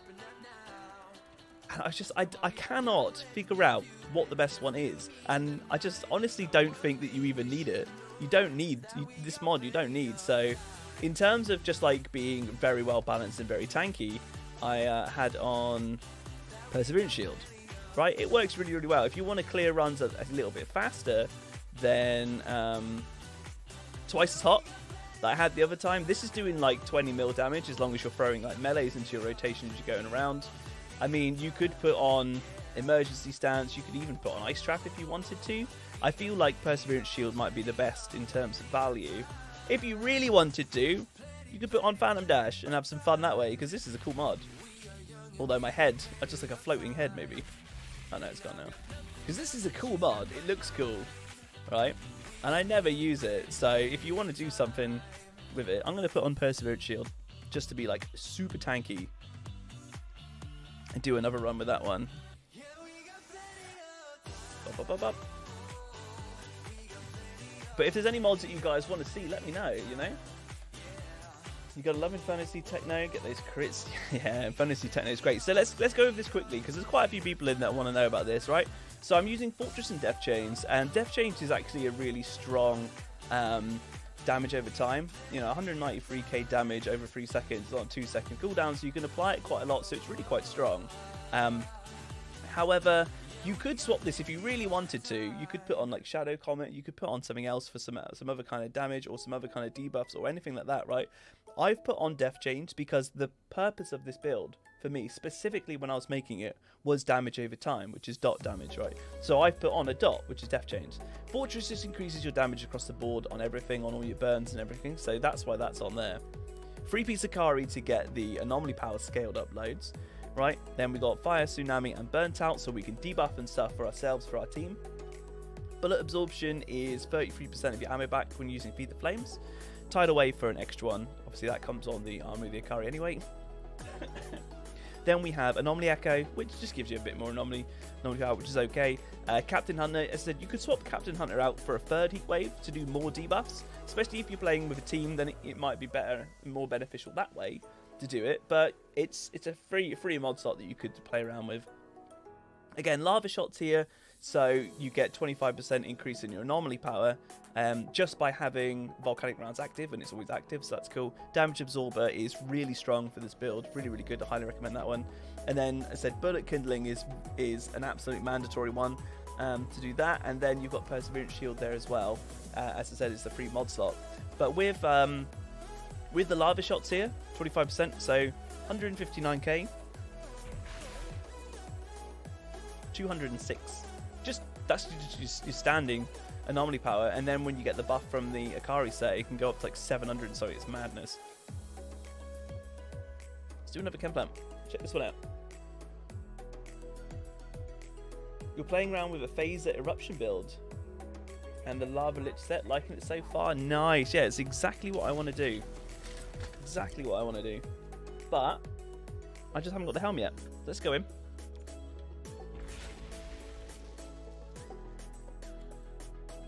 I cannot figure out what the best one is, and I just honestly don't think that you even need it. You don't need this mod. You don't need. So, in terms of just like being very well balanced and very tanky, I had on Perseverance Shield. Right, it works really, really well. If you want to clear runs a little bit faster, then twice as hot that I had the other time. This is doing like 20 mil damage as long as you're throwing like melees into your rotation as you're going around. I mean, you could put on Emergency Stance, you could even put on Ice Trap if you wanted to. I feel like Perseverance Shield might be the best in terms of value. If you really wanted to, you could put on Phantom Dash and have some fun that way, because this is a cool mod. Although my head, just like a floating head maybe. Oh no, it's gone now. Because this is a cool mod, it looks cool, right? And I never use it, so if you want to do something with it, I'm going to put on Perseverance Shield, just to be like super tanky. And do another run with that one. But if there's any mods that you guys want to see, let me know, you know? You gotta love Inferno Sea Techno, get those crits. Yeah, Inferno Sea Techno is great. So let's go over this quickly, because there's quite a few people in that want to know about this, right? So I'm using Fortress and Death Chains, and Death Chains is actually a really strong damage over time. You know, 193k damage over 3 seconds on 2 second cooldown, so you can apply it quite a lot, so it's really quite strong. However, you could swap this if you really wanted to. You could put on like Shadow Comet, you could put on something else for some other kind of damage or some other kind of debuffs or anything like that, right? I've put on Death Chains because the purpose of this build, for me, specifically when I was making it, was damage over time, which is dot damage, right? So I've put on a dot, which is Death Chains. Fortress just increases your damage across the board on everything, on all your burns and everything, so that's why that's on there. Free piece of Kari to get the Anomaly power scaled up loads, right? Then we got Fire, Tsunami and Burnt Out, so we can debuff and stuff for ourselves, for our team. Bullet Absorption is 33% of your ammo back when using Feed the Flames. Tidal Wave for an extra one. Obviously that comes on the armor of the Akari anyway. Then we have Anomaly Echo, which just gives you a bit more anomaly power, which is okay. Captain Hunter, as I said, you could swap Captain Hunter out for a third heat wave to do more debuffs, especially if you're playing with a team. Then it might be better and more beneficial that way to do it. But it's a free mod slot that you could play around with. Again, Lava Shots here, so you get 25% increase in your anomaly power just by having volcanic rounds active, and it's always active, so that's cool. Damage Absorber is really strong for this build, really, really good. I highly recommend that one. And then, as I said, Bullet Kindling is an absolute mandatory one to do that. And then you've got Perseverance Shield there as well. As I said, it's the free mod slot. But with the Lava Shots here, 25%, so 159k. 206. That's just your standing anomaly power, and then when you get the buff from the Akari set, it can go up to like 700. So it's madness. Let's do another chem plant. Check this one out. You're playing around with a Phaser Eruption build and the Lava Lich set. Liking it so far. Nice. Yeah, it's exactly what I want to do. Exactly what I want to do. But I just haven't got the helm yet. Let's go in.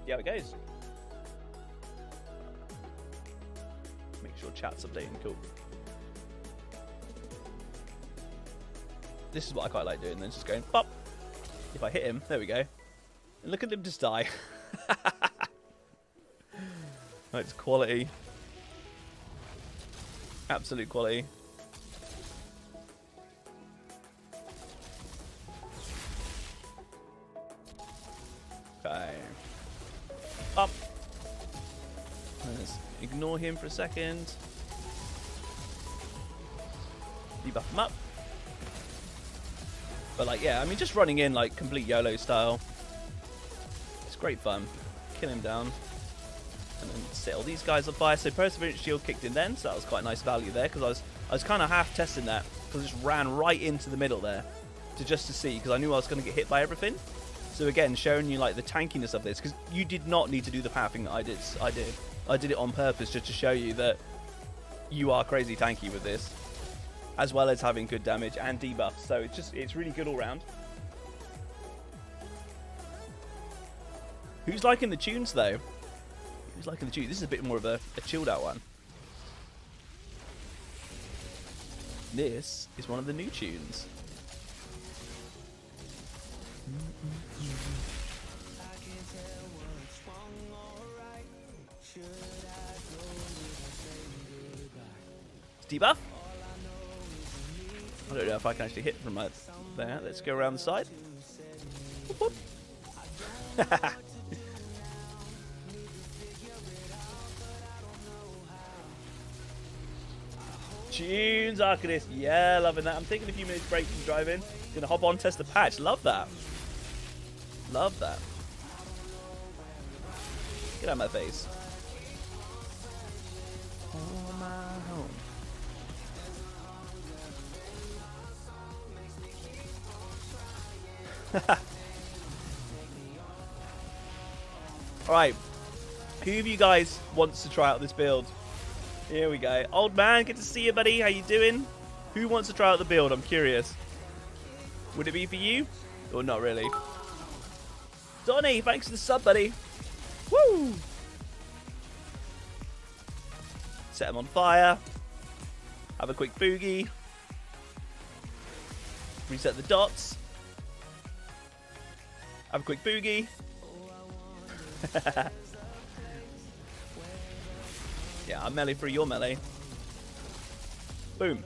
See how it goes. Make sure chat's updating. Cool. This is what I quite like doing. Then just going pop. If I hit him, there we go. And look at him just die. It's quality. Absolute quality. Okay. Up. Let's ignore him for a second. Debuff him up. But like, yeah, I mean, just running in like complete YOLO style. It's great fun. Kill him down. And then set all these guys on fire. So Perseverance Shield kicked in then, so that was quite a nice value there, because I was kind of half testing that, because I just ran right into the middle there to see, because I knew I was going to get hit by everything. So again, showing you like the tankiness of this, because you did not need to do the pathing that I did. I did it on purpose just to show you that you are crazy tanky with this, as well as having good damage and debuffs. So it's really good all round. Who's liking the tunes, though? Who's liking the tunes? This is a bit more of a chilled out one. This is one of the new tunes. Debuff. I don't know if I can actually hit from right there. Let's go around the side. Whoop, whoop. Tunes, Arcanist. Yeah, loving that. I'm taking a few minutes break from driving. Gonna hop on, test the patch. Love that. Love that. Get out of my face. Oh, my home. Alright, who of you guys wants to try out this build? Here we go. Old man, good to see you, buddy. How you doing? Who wants to try out the build? I'm curious. Would it be for you? Or not really? Donnie, thanks for the sub, buddy. Woo! Set him on fire. Have a quick boogie. Reset the dots. Have a quick boogie. Yeah, I'm melee for your melee. Boom.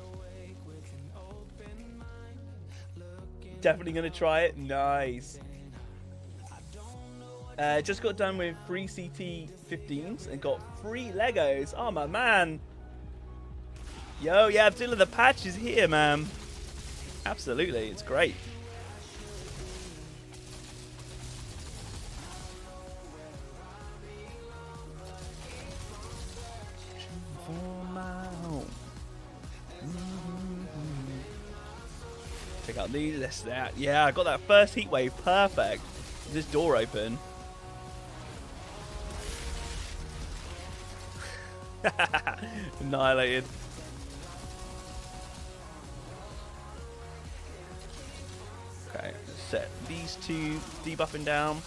Definitely going to try it. Nice. Just got done with 3 CT15s and got 3 Legos. Oh, my man. Yo, yeah, Abdullah, the patch is here, man. Absolutely. It's great. Check out these. That. Yeah, I got that first heat wave. Perfect. Is this door open? Annihilated. Okay, set these two debuffing down.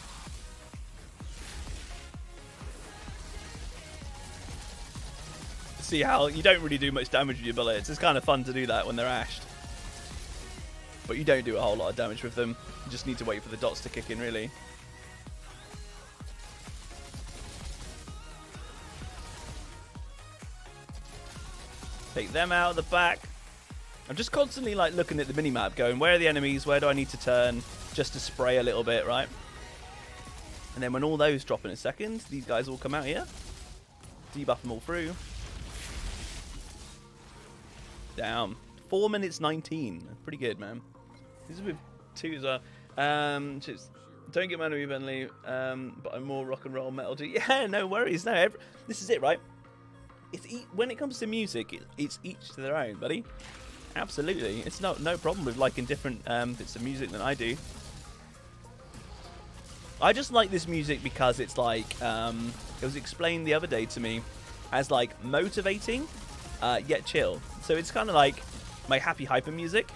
See how you don't really do much damage with your bullets. It's kind of fun to do that when they're ashed. But you don't do a whole lot of damage with them. You just need to wait for the dots to kick in, really. Take them out of the back. I'm just constantly like looking at the minimap going, where are the enemies? Where do I need to turn? Just to spray a little bit, right? And then when all those drop in a second, these guys all come out here. Debuff them all through. Down. 4 minutes 19. Pretty good, man. This is with 2 as well. Just don't get mad at me, Bentley, but I'm more rock and roll metal. Yeah, no worries. No, this is it, right? When it comes to music, it's each to their own, buddy. Absolutely. It's no problem with liking different bits of music than I do. I just like this music because it's like, it was explained the other day to me as like motivating, yet chill. So it's kind of like my happy hyper music,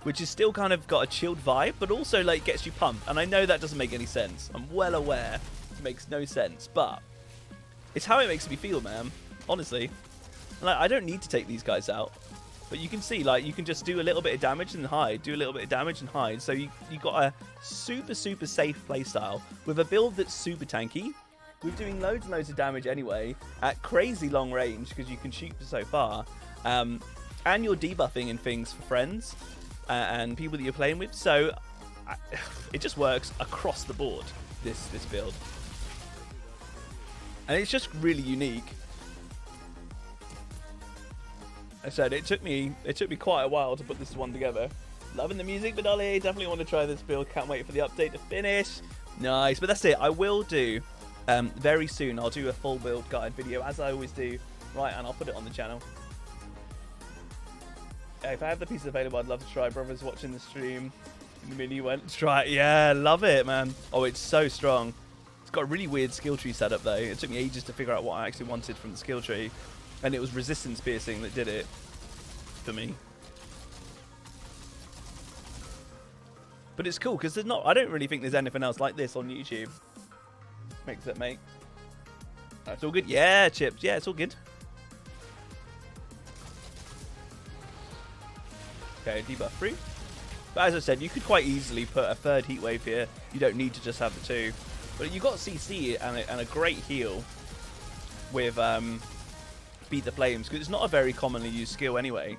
which is still kind of got a chilled vibe, but also like gets you pumped. And I know that doesn't make any sense. I'm well aware it makes no sense, but it's how it makes me feel, man. Honestly, like I don't need to take these guys out, but you can see like you can just do a little bit of damage and hide, do a little bit of damage and hide. So you got a super safe playstyle with a build that's super tanky. We're doing loads and loads of damage anyway at crazy long range because you can shoot for so far, and you're debuffing and things for friends and people that you're playing with. So it just works across the board. This build, and it's just really unique. I said it took me quite a while to put this one together. Loving the music, but Ollie, definitely want to try this build. Can't wait for the update to finish. Nice, but that's it. I will do very soon. I'll do a full build guide video as I always do. Right, and I'll put it on the channel. If I have the piece available, I'd love to try. Brothers watching the stream in the mini went try it. Yeah, love it, man. Oh, it's so strong. It's got a really weird skill tree setup though. It took me ages to figure out what I actually wanted from the skill tree, and it was resistance piercing that did it for me. But it's cool because there's not. I don't really think there's anything else like this on YouTube. Makes it, mate. That's all good. Yeah, chips. Yeah, it's all good. Okay, debuff free. But as I said, you could quite easily put a third heat wave here. You don't need to just have the two. But you've got CC and a great heal with Beat the Flames, because it's not a very commonly used skill anyway.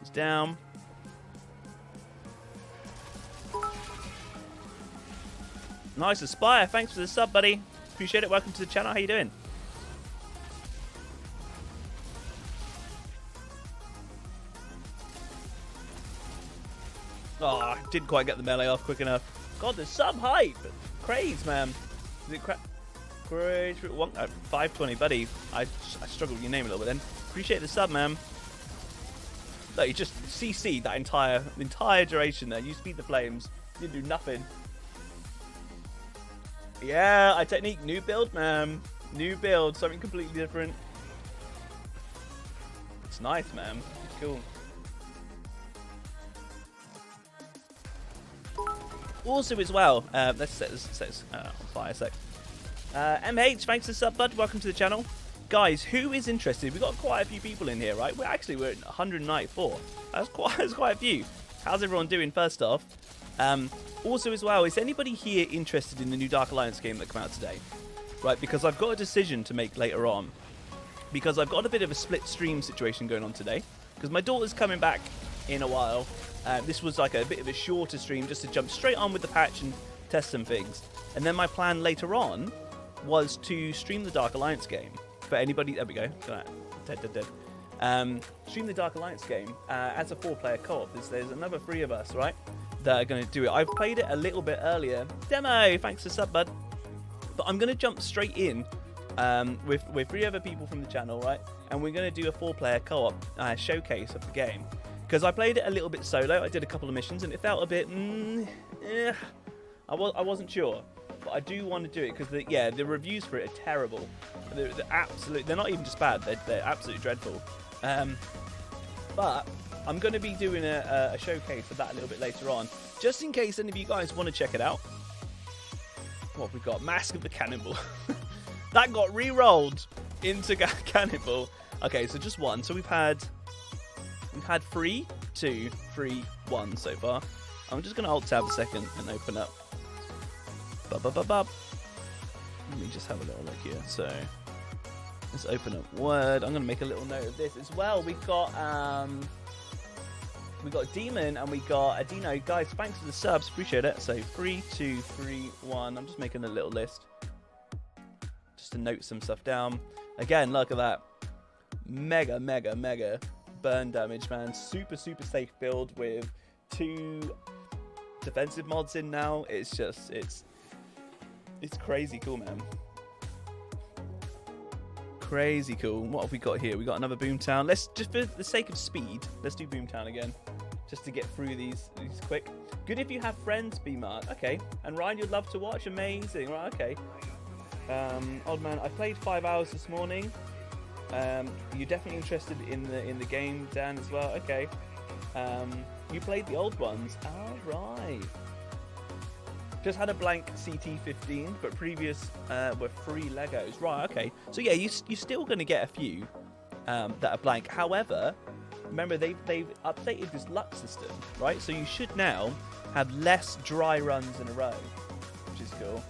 It's down. Nice Aspire, thanks for the sub, buddy. Appreciate it. Welcome to the channel. How you doing? Oh, I didn't quite get the melee off quick enough. God, the sub hype. Craze, man. Is it Craze? 520, buddy. I struggled with your name a little bit then. Appreciate the sub, man. Look, you just CC'd that entire duration there. You speed the flames. You didn't do nothing. Yeah, I technique. New build, man. New build. Something completely different. It's nice, man. It's cool. Also, as well, let's set this on fire a sec. MH, thanks for the sub, bud. Welcome to the channel. Guys, who is interested? We've got quite a few people in here, right? We're at 194. That's quite a few. How's everyone doing, first off? Also, as well, is anybody here interested in the new Dark Alliance game that came out today? Right, because I've got a decision to make later on. Because I've got a bit of a split stream situation going on today. Because my daughter's coming back in a while. This was like a bit of a shorter stream just to jump straight on with the patch and test some things. And then my plan later on was to stream the Dark Alliance game. For anybody, there we go. Dead. Stream the Dark Alliance game as a 4-player co-op. There's another 3 of us, right, that are going to do it. I've played it a little bit earlier. Demo, thanks for sub, bud. But I'm going to jump straight in with 3 other people from the channel, right? And we're going to do a 4-player co-op showcase of the game. Because I played it a little bit solo. I did a couple of missions and it felt a bit, I wasn't sure. But I do want to do it because the reviews for it are terrible. They're not even just bad. They're absolutely dreadful. But I'm going to be doing a showcase of that a little bit later on, just in case any of you guys want to check it out. What have we got? Mask of the Cannibal. That got re-rolled into Cannibal. Okay, so just one. So we've had 3, 2, 3, 1 so far. I'm just going to alt tab a second and open up. Let me just have a little look here. So let's open up Word. I'm going to make a little note of this as well. We got Demon and we got Adino. Guys, thanks for the subs. Appreciate it. So 3, 2, 3, 1. I'm just making a little list just to note some stuff down. Again, look at that. Mega burn damage, man. Super safe build with 2 defensive mods in now. It's just it's crazy cool, man. Crazy cool. What have we got here? We got another Boomtown. Let's just, for the sake of speed, let's do Boomtown again, just to get through these quick. Good if you have friends, B-Mark. Okay. And Ryan, you'd love to watch. Amazing. Right. Okay. Odd man, I played 5 hours this morning. You're definitely interested in the game, Dan, as well. Okay. You played the old ones. All right. Just had a blank CT15, but previous were free Legos. Right. Okay. So yeah, you're still going to get a few that are blank. However, remember they've updated this luck system, right? So you should now have less dry runs in a row, which is cool.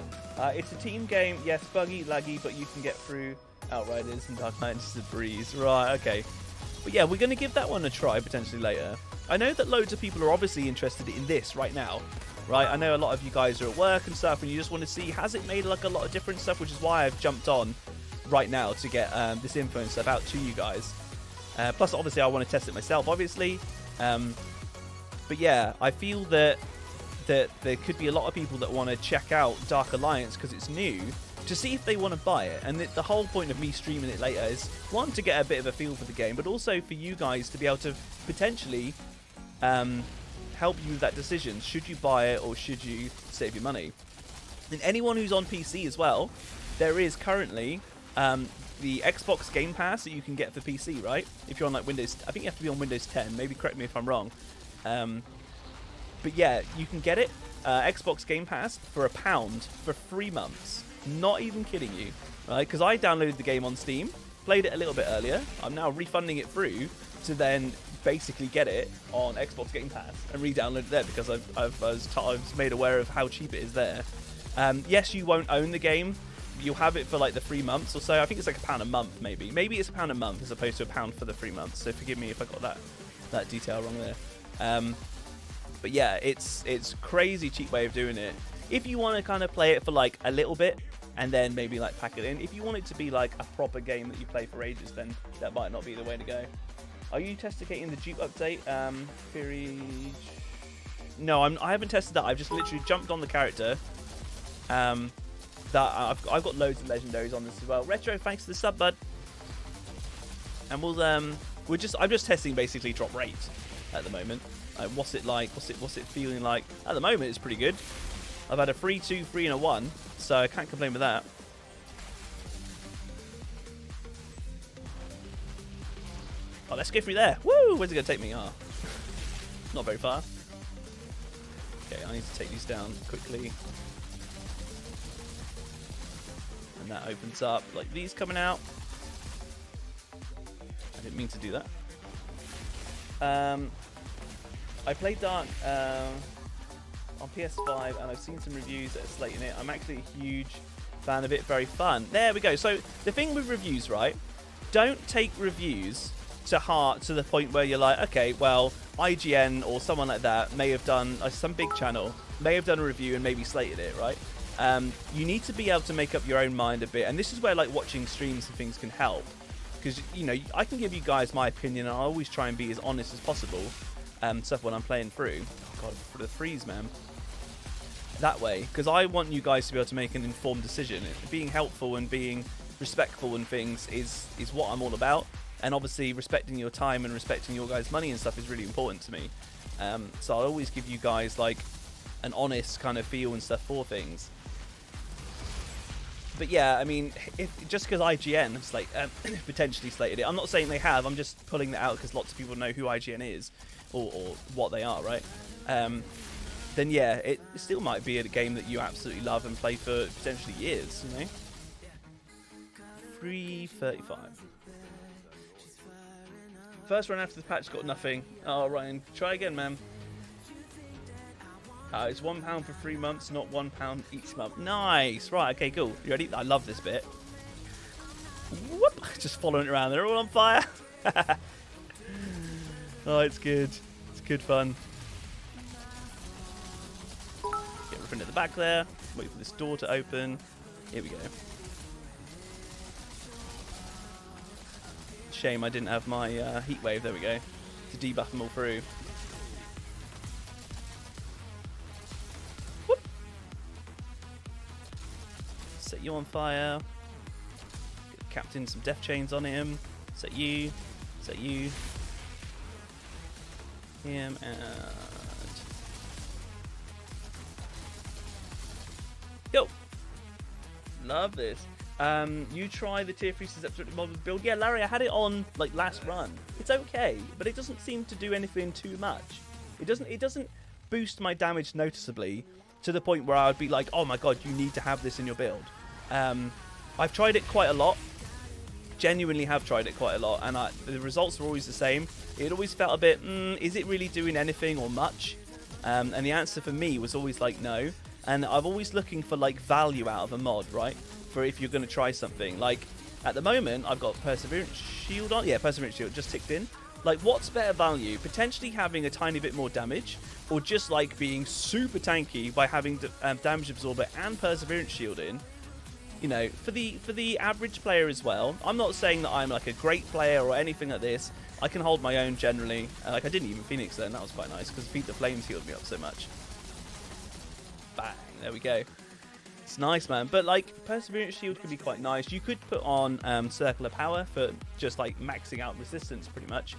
It's a team game. Yes, buggy, laggy, but you can get through. Outriders and Dark Alliance is a breeze. Right, okay. But yeah, we're going to give that one a try potentially later. I know that loads of people are obviously interested in this right now, right? I know a lot of you guys are at work and stuff and you just want to see, has it made like a lot of different stuff, which is why I've jumped on right now to get this info and stuff out to you guys. Plus, obviously, I want to test it myself, obviously. But yeah, I feel that there could be a lot of people that want to check out Dark Alliance because it's new, to see if they want to buy it. And the whole point of me streaming it later is, one, to get a bit of a feel for the game, but also for you guys to be able to potentially help you with that decision. Should you buy it or should you save your money? And anyone who's on PC as well, there is currently the Xbox Game Pass that you can get for PC, right? If you're on like Windows, I think you have to be on Windows 10. Maybe correct me if I'm wrong. But yeah, you can get it Xbox Game Pass for £1 for 3 months. Not even kidding you, right? Because I downloaded the game on Steam, played it a little bit earlier. I'm now refunding it through to then basically get it on Xbox Game Pass and re-download it there because I was made aware of how cheap it is there. Yes, you won't own the game. You'll have it for like the 3 months or so. I think it's like £1 a month, maybe. Maybe it's £1 a month as opposed to £1 for the 3 months. So forgive me if I got that detail wrong there. But yeah, it's crazy cheap way of doing it. If you want to kind of play it for like a little bit and then maybe like pack it in. If you want it to be like a proper game that you play for ages, then that might not be the way to go. Are you testicating the Dupe update? Theory... No, I haven't tested that. I've just literally jumped on the character. That I've got loads of legendaries on this as well. Retro, thanks to the sub, bud. And I'm just testing basically drop rate at the moment. What's it like? What's it feeling like? At the moment, it's pretty good. I've had a 3, 2, 3, and a 1, so I can't complain with that. Oh, let's go through there. Woo! Where's it going to take me? Ah, not very far. Okay, I need to take these down quickly. And that opens up like these coming out. I didn't mean to do that. I played Dark on PS5 and I've seen some reviews that are slating it. I'm actually a huge fan of it. Very fun. There we go. So the thing with reviews, right? Don't take reviews to heart to the point where you're like, okay, well, IGN or someone like that may have done, some big channel may have done a review and maybe slated it, right? You need to be able to make up your own mind a bit, and this is where like watching streams and things can help, because you know I can give you guys my opinion and I always try and be as honest as possible, stuff when I'm playing through. Oh god, for the freeze, man. That way, because I want you guys to be able to make an informed decision. Being helpful and being respectful and things is what I'm all about, and obviously respecting your time and respecting your guys' money and stuff is really important to me. So I always give you guys like an honest kind of feel and stuff for things. But yeah, I mean, just because IGN has like potentially slated it, I'm not saying they have. I'm just pulling that out because lots of people know who IGN is or what they are, right? Then yeah, it still might be a game that you absolutely love and play for potentially years, you know. 335. First run after the patch got nothing. Oh, Ryan, try again, man. It's £1 for 3 months, not £1 each month. Nice. Right, okay, cool. You ready? I love this bit. Whoop. Just following it around. They're all on fire. Oh, it's good. It's good fun. Get everything at the back there. Wait for this door to open. Here we go. Shame I didn't have my heat wave. There we go. To debuff them all through. Set you on fire. Get the captain some death chains on him. Set you. Set you. Him and yo. Love this. You try the tier 3 susceptibility model build. Yeah, Larry, I had it on like last run. It's okay, but it doesn't seem to do anything too much. It doesn't boost my damage noticeably to the point where I would be like, oh my god, you need to have this in your build. I've tried it quite a lot. Genuinely have tried it quite a lot, and the results are always the same. It always felt a bit, is it really doing anything or much? And the answer for me was always like no. And I'm always looking for like value out of a mod, right? For if you're going to try something. Like at the moment, I've got Perseverance Shield on. Yeah, Perseverance Shield just ticked in. Like, what's better value? Potentially having a tiny bit more damage, or just like being super tanky by having damage absorber and Perseverance Shield in. You know, for the average player as well. I'm not saying that I'm like a great player or anything like this. I can hold my own generally. Like I didn't even Phoenix then. That was quite nice because Feed the Flames healed me up so much. Bang! There we go. It's nice, man. But like Perseverance Shield could be quite nice. You could put on Circle of Power for just like maxing out resistance, pretty much.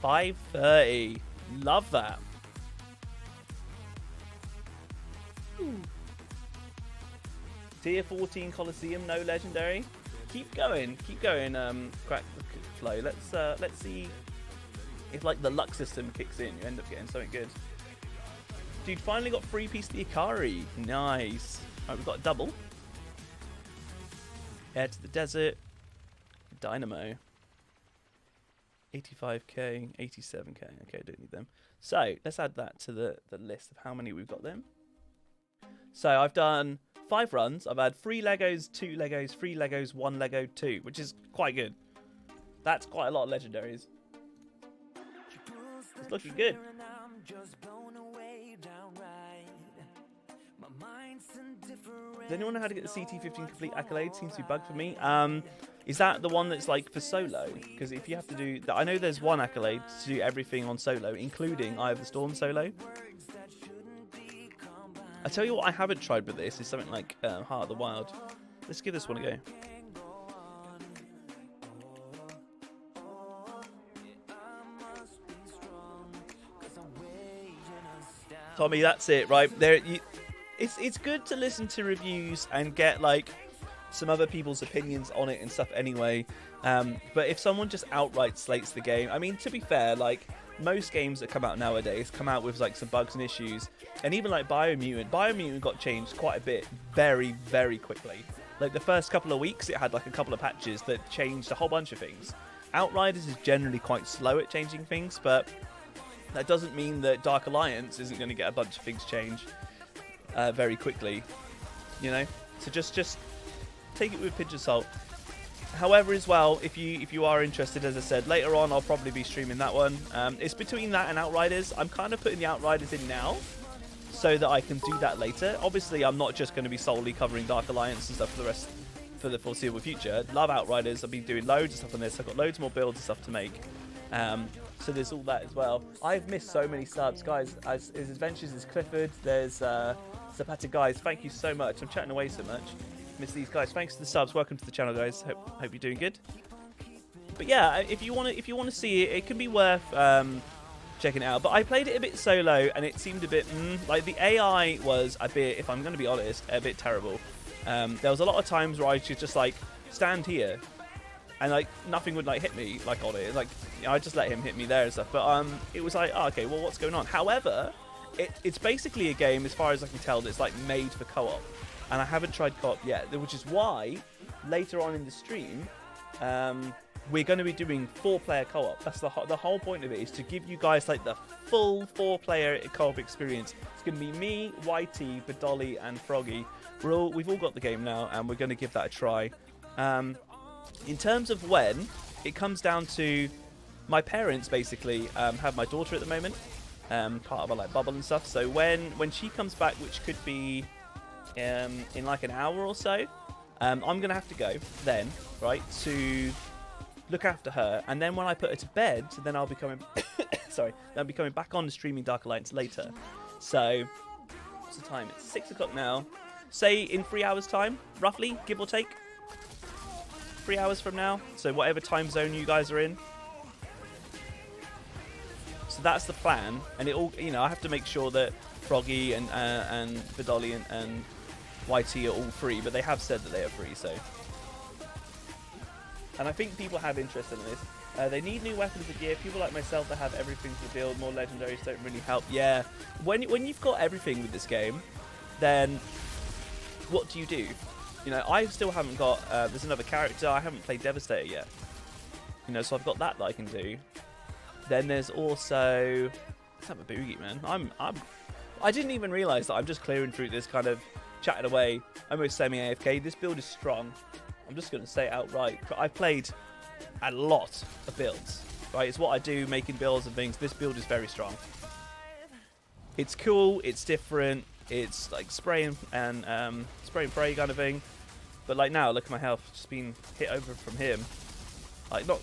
530. Love that. Ooh. Tier 14 Coliseum, no legendary. Keep going, crack the flow. Let's see if like the luck system kicks in, you end up getting something good. Dude, finally got free piece of the Ikari. Nice. Alright, we've got a double. Head to the desert. Dynamo. 85k, 87k. Okay, don't need them. So let's add that to the list of how many we've got then. So I've done 5 runs. I've had 3 Legos, 2 Legos, 3 Legos, 1 Lego, 2, which is quite good. That's quite a lot of legendaries. It's looking good. Does anyone know how to get the CT15 complete accolade? Seems to be bugged for me. Is that the one that's like for solo? Because if you have to do, I know there's one accolade to do everything on solo, including Eye of the Storm solo. I tell you what, I haven't tried with this is something like Heart of the Wild. Let's give this one a go. Tommy, that's it, right there. It's good to listen to reviews and get like some other people's opinions on it and stuff anyway. But if someone just outright slates the game, I mean, to be fair, like most games that come out nowadays come out with like some bugs and issues, and even like Biomutant got changed quite a bit very, very quickly. Like the first couple of weeks, it had like a couple of patches that changed a whole bunch of things. Outriders is generally quite slow at changing things, but that doesn't mean that Dark Alliance isn't going to get a bunch of things changed very quickly, you know. So just take it with a pinch of salt. However, as well, if you are interested, as I said, later on I'll probably be streaming that one. It's between that and Outriders. I'm kind of putting the Outriders in now so that I can do that later. Obviously, I'm not just going to be solely covering Dark Alliance and stuff for the foreseeable future. Love Outriders. I've been doing loads of stuff on this. I've got loads more builds and stuff to make. So there's all that as well. I've missed so many subs, guys. As Adventures is Clifford. There's Zapata guys. Thank you so much. I'm chatting away so much. Miss these guys. Thanks for the subs. Welcome to the channel, guys. Hope you're doing good. But yeah, if you want to see it, it can be worth checking it out. But I played it a bit solo, and it seemed a bit like the AI was a bit, if I'm going to be honest, a bit terrible. There was a lot of times where I should just like stand here, and like nothing would like hit me like on it. Like I just let him hit me there and stuff. But it was like, oh, okay, well, what's going on? However, it's basically a game, as far as I can tell, that's like made for co-op. And I haven't tried co-op yet, which is why later on in the stream, we're going to be doing 4-player co-op. That's the whole point of it, is to give you guys like the full 4-player co-op experience. It's going to be me, YT, Badolly, and Froggy. We've all got the game now, and we're going to give that a try. In terms of when, it comes down to my parents basically have my daughter at the moment, part of a like bubble and stuff. So when she comes back, which could be in like an hour or so, I'm gonna have to go then, right, to look after her, and then when I put her to bed, then I'll be coming sorry, then I'll be coming back on to streaming Dark Alliance later. So what's the time? It's 6 o'clock now. Say in 3 hours time, roughly, give or take. 3 hours from now, so whatever time zone you guys are in. So that's the plan, and it all, you know, I have to make sure that Froggy and Badolly and YT are all free, but they have said that they are free, so. And I think people have interest in this. They need new weapons and gear. People like myself that have everything to build, more legendaries don't really help. Yeah, when you've got everything with this game, then what do you do? You know, I still haven't got, there's another character, I haven't played Devastator yet. You know, so I've got that I can do. Then there's also, let's have a boogie, man. I didn't even realise that I'm just clearing through this, kind of chatting away, almost semi-AFK. This build is strong. I'm just going to say it outright. I've played a lot of builds, right? It's what I do, making builds and things. This build is very strong. It's cool, it's different, it's like spray and pray kind of thing. But like now, look at my health, just been hit over from him. Like not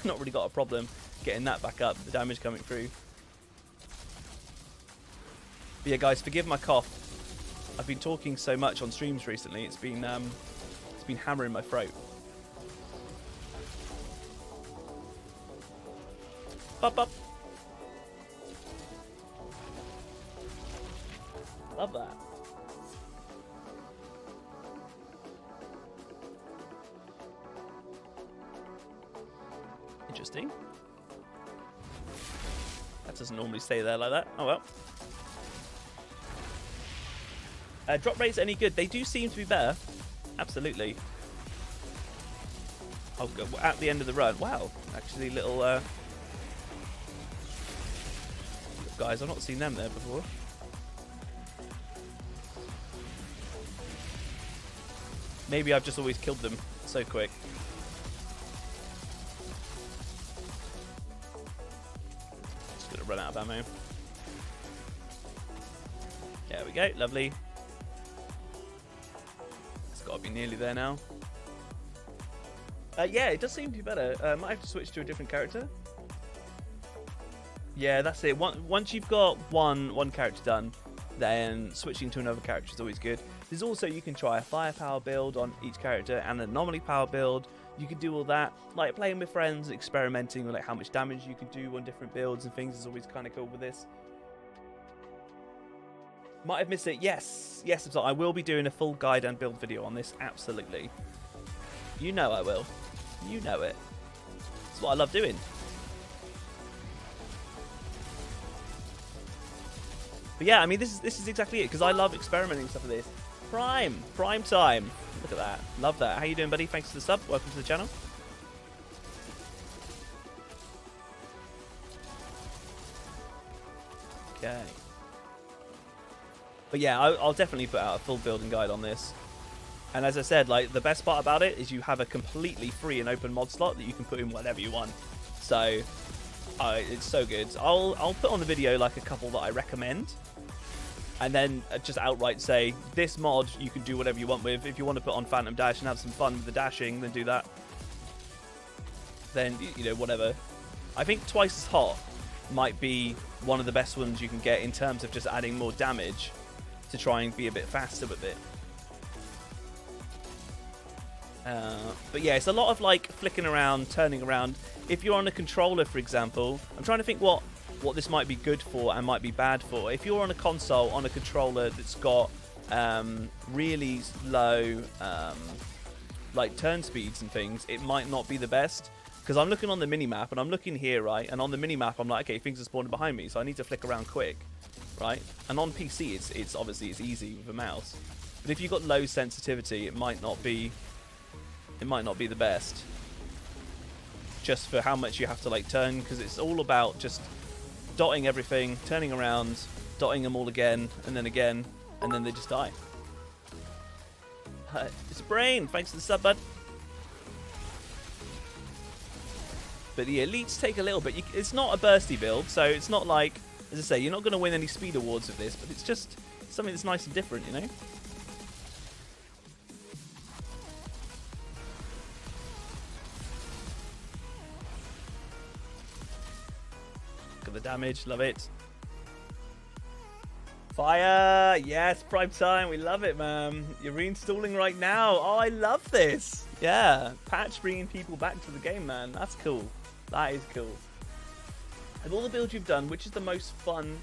really got a problem getting that back up, the damage coming through. But yeah, guys, forgive my cough. I've been talking so much on streams recently. It's been hammering my throat. Bop bop. Love that. Interesting. That doesn't normally stay there like that. Oh well. Drop rates any good? They do seem to be better. Absolutely. Oh, at the end of the run. Wow. Actually, little guys, I've not seen them there before. Maybe I've just always killed them so quick. Just gonna run out of ammo. There we go. Lovely. Got to be nearly there now. Yeah, it does seem to be better. Might have to switch to a different character. Yeah, that's it. Once you've got one character done, then switching to another character is always good. There's also, you can try a firepower build on each character and an anomaly power build. You can do all that, like playing with friends, experimenting with like how much damage you can do on different builds and things is always kind of cool with this. Might have missed it. Yes, I will be doing a full guide and build video on this. Absolutely. You know I will. You know it. It's what I love doing. But yeah, I mean, this is exactly it, because I love experimenting stuff with this. Prime time. Look at that. Love that. How you doing, buddy? Thanks for the sub. Welcome to the channel. Okay. But yeah, I'll definitely put out a full building guide on this. And as I said, like, the best part about it is you have a completely free and open mod slot that you can put in whatever you want. So, it's so good. I'll put on the video like a couple that I recommend. And then just outright say, this mod you can do whatever you want with. If you want to put on Phantom Dash and have some fun with the dashing, then do that. Then, you know, whatever. I think Twice as Hot might be one of the best ones you can get in terms of just adding more damage to try and be a bit faster with it. But yeah, it's a lot of like flicking around, turning around. If you're on a controller, for example, I'm trying to think what this might be good for and might be bad for. If you're on a console, on a controller that's got really low like turn speeds and things, it might not be the best. Because I'm looking on the minimap, and I'm looking here, right? And on the minimap, I'm like, okay, things are spawning behind me, so I need to flick around quick, right? And on PC, it's obviously it's easy with a mouse. But if you've got low sensitivity, it might not be the best. Just for how much you have to like turn, because it's all about just dotting everything, turning around, dotting them all again, and then they just die. It's Brain, thanks for the sub, bud. But the elites take a little bit. It's not a bursty build, so it's not like, as I say, you're not going to win any speed awards with this, but it's just something that's nice and different, you know? Look at the damage, love it. Fire! Yes, prime time, we love it, man. You're reinstalling right now. Oh, I love this. Yeah, patch bringing people back to the game, man. That's cool. That is cool. Of all the builds you've done, which is the most fun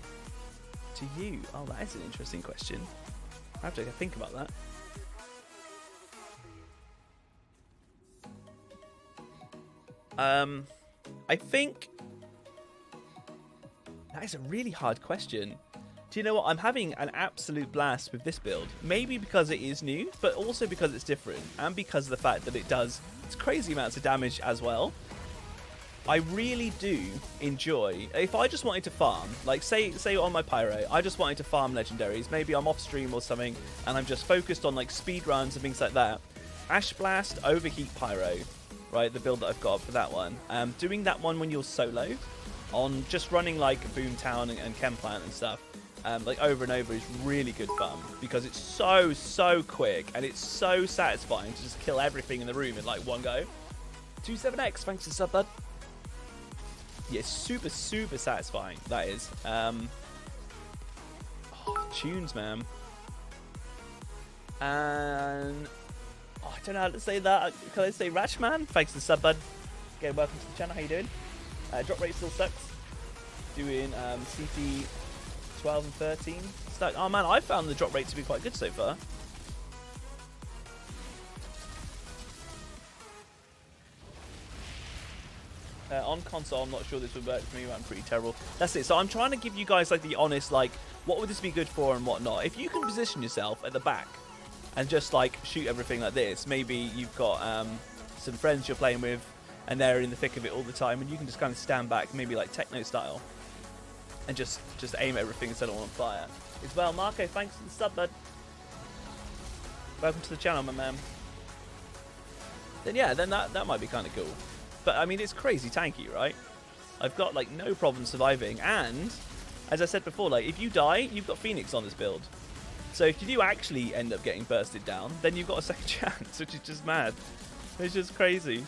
to you? Oh, that is an interesting question. I have to think about that. I think that is a really hard question. Do you know what? I'm having an absolute blast with this build. Maybe because it is new, but also because it's different, and because of the fact that it does crazy amounts of damage as well. I really do enjoy, if I just wanted to farm, like say on my Pyro, I just wanted to farm legendaries, maybe I'm off stream or something, and I'm just focused on like speed runs and things like that. Ash Blast, Overheat Pyro, right, the build that I've got for that one. Doing that one when you're solo, on just running like Boomtown and Chemplant and stuff, like over and over is really good fun, because it's so quick, and it's so satisfying to just kill everything in the room in like one go. 27X, thanks for the sub, bud. Yeah, super satisfying, that is. Tunes, man. And I don't know how to say that. Can I say Rashman? Thanks for the sub, bud. Okay, welcome to the channel. How you doing? Drop rate still sucks. Doing CT 12 and 13. Stuck. Oh man, I found the drop rate to be quite good so far. On console, I'm not sure this would work for me, but I'm pretty terrible. That's it. So I'm trying to give you guys like the honest, like, what would this be good for and what not. If you can position yourself at the back and just like shoot everything like this, maybe you've got some friends you're playing with and they're in the thick of it all the time, and you can just kind of stand back, maybe like techno style, and just aim at everything and set it on fire. As well, Marco, thanks for the sub, bud. Welcome to the channel, my man. Then yeah, then that might be kind of cool. But I mean, it's crazy tanky, right? I've got like no problem surviving, and as I said before, like if you die, you've got Phoenix on this build. So if you do actually end up getting bursted down, then you've got a second chance, which is just mad. It's just crazy.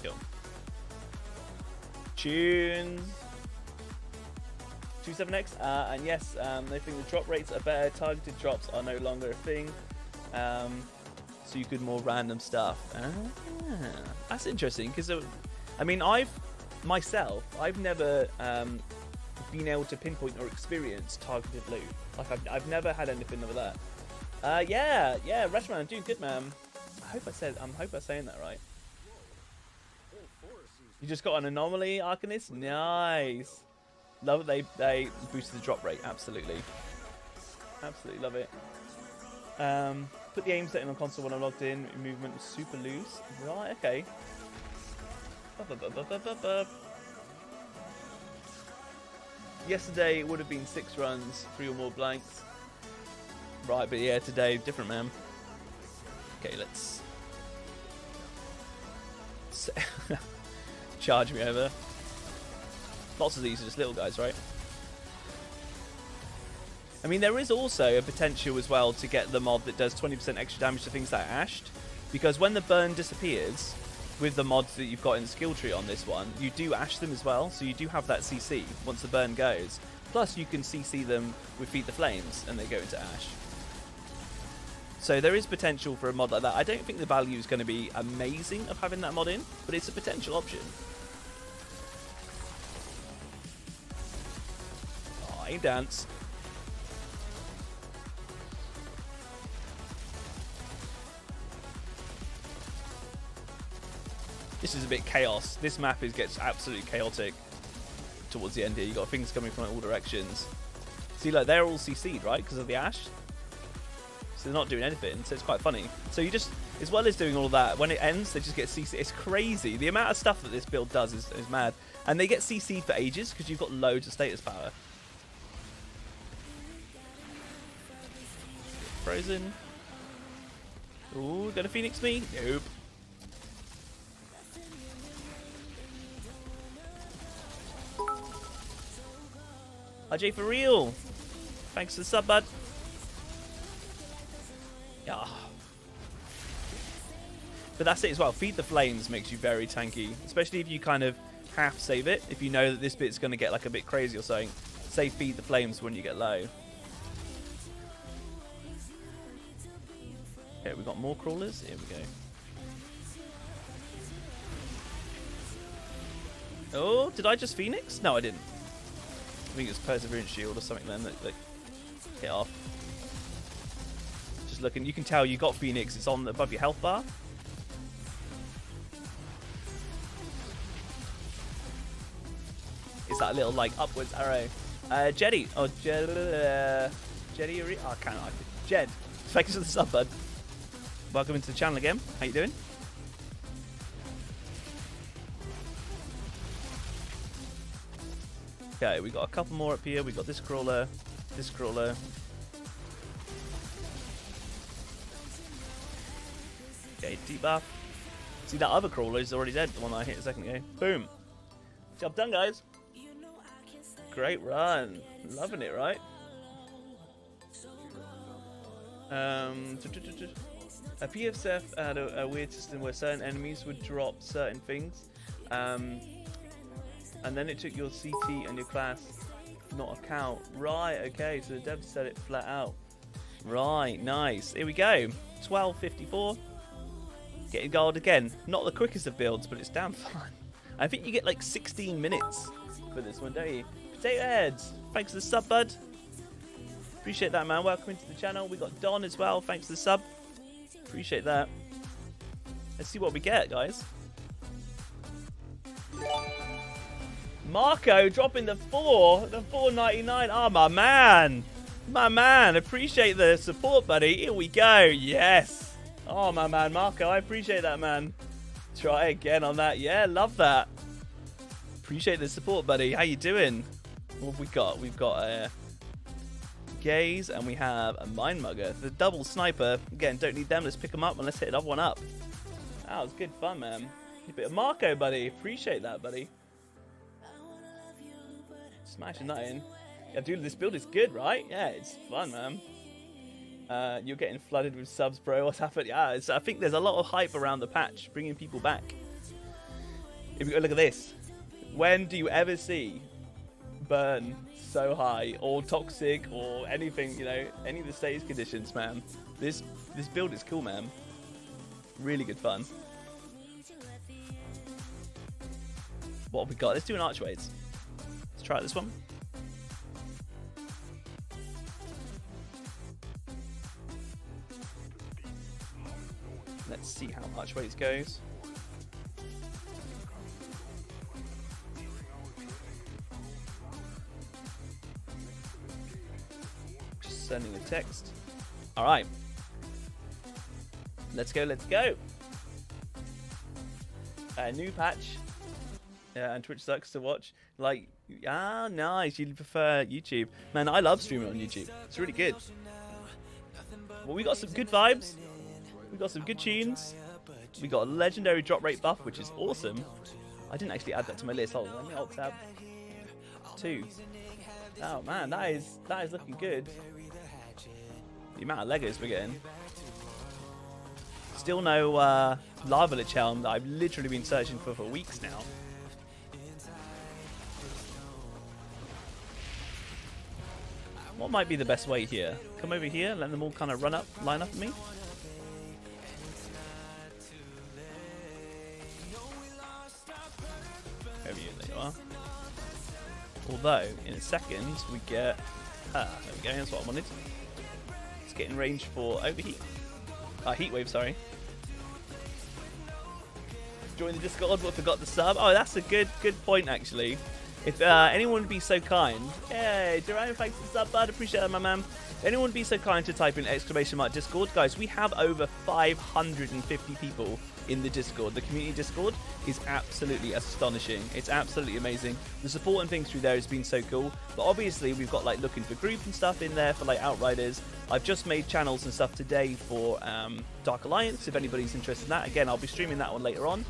Cool. Tunes. 27x, and yes, they think the drop rates are better. Targeted drops are no longer a thing, so you could more random stuff. That's interesting, because I mean, I've never been able to pinpoint or experience targeted loot. Like I've never had anything of that. Yeah, Rashman, I'm doing good, man. I hope I'm saying that right. You just got an anomaly, Arcanist. Nice. Love it, they boosted the drop rate, absolutely. Absolutely love it. Put the aim setting on console when I'm logged in. Movement was super loose. Right, okay. Yesterday it would have been 6 runs, 3 or more blanks. Right, but yeah, today, different, man. Okay, let's... Charge me over. Lots of these are just little guys, right? I mean, there is also a potential as well to get the mod that does 20% extra damage to things like Ashed, because when the burn disappears, with the mods that you've got in the skill tree on this one, you do Ash them as well, so you do have that CC once the burn goes. Plus, you can CC them with Feed the Flames, and they go into Ash. So there is potential for a mod like that. I don't think the value is going to be amazing of having that mod in, but it's a potential option. Dance. This is a bit chaos. This map gets absolutely chaotic towards the end here. You got things coming from all directions. See, like they're all CC'd, right, because of the Ash. So they're not doing anything. So it's quite funny. So you just, as well as doing all of that, when it ends, they just get CC'd. It's crazy. The amount of stuff that this build does is mad, and they get CC'd for ages because you've got loads of status power. Frozen. Ooh, gonna Phoenix me? Nope. RJ for real. Thanks for the sub, bud. Yeah. But that's it as well. Feed the Flames makes you very tanky, especially if you kind of half save it. If you know that this bit's gonna get like a bit crazy or something, say Feed the Flames when you get low. Okay, we got more crawlers. Here we go. Oh, did I just Phoenix? No, I didn't. I think it was Perseverance Shield or something then that hit off. Just looking, you can tell you got Phoenix. It's on above your health bar. It's that little like upwards arrow. Jetty. Oh, Jetty. Oh, I can't. Jed. Thanks for the sub, bud. Welcome into the channel again. How you doing? Okay, we got a couple more up here. We got this crawler, this crawler. Okay, debuff. See, that other crawler is already dead, the one I hit a second ago. Boom. Job done, guys. Great run. Loving it, right? A PFSF had a weird system where certain enemies would drop certain things, and then it took your CT and your class not account. Right, okay, so the devs said it flat out. Right, nice. Here we go. 12:54. Getting gold again. Not the quickest of builds, but it's damn fun. I think you get like 16 minutes for this one, don't you? Potato Heads, thanks for the sub, bud. Appreciate that, man. Welcome into the channel. We got Don as well. Thanks for the sub. Appreciate that. Let's see what we get, guys. Marco dropping the 4.99. Oh, my man. My man. Appreciate the support, buddy. Here we go. Yes. Oh, my man, Marco. I appreciate that, man. Try again on that. Yeah, love that. Appreciate the support, buddy. How you doing? What have we got? We've got a gaze and we have a mind mugger. The double sniper. Again, don't need them. Let's pick them up and let's hit another one up. That was good fun, man. A bit of Marco, buddy. Appreciate that, buddy. Smashing that in. Yeah, dude, this build is good, right? Yeah, it's fun, man. You're getting flooded with subs, bro. What's happened? Yeah, I think there's a lot of hype around the patch, bringing people back. If you go look at this. When do you ever see burn so high or toxic or anything, you know, any of the status conditions, man? This build is cool, man. Really good fun. What have we got? Let's do an archways. Let's try this one. Let's see how archways goes. Just sending a text. All right. Let's go, let's go. New patch. And Twitch sucks to watch. Like, nice. You prefer YouTube. Man, I love streaming on YouTube. It's really good. Well, we got some good vibes. We got some good tunes. We got a legendary drop rate buff, which is awesome. I didn't actually add that to my list. Hold on, let me alt tab 2. Oh man, that is looking good. The amount of Legos we're getting. Still no Lava Lich Helm that I've literally been searching for weeks now. What might be the best way here? Come over here, let them all kind of line up at me. Over here, there you are. Although, in a second, we get... there we go, that's what I wanted. Let's get in range for overheat. Heat wave, sorry. Join the Discord, but forgot the sub. Oh, that's a good point, actually. If anyone would be so kind... Hey, Jerome, thanks for the sub, bud. Appreciate that, my man. If anyone would be so kind to type in !mark Discord. Guys, we have over 550 people in the Discord. The community Discord is absolutely astonishing. It's absolutely amazing. The support and things through there has been so cool. But obviously, we've got like looking for group and stuff in there for like Outriders. I've just made channels and stuff today for Dark Alliance. If anybody's interested in that, again, I'll be streaming that one later on.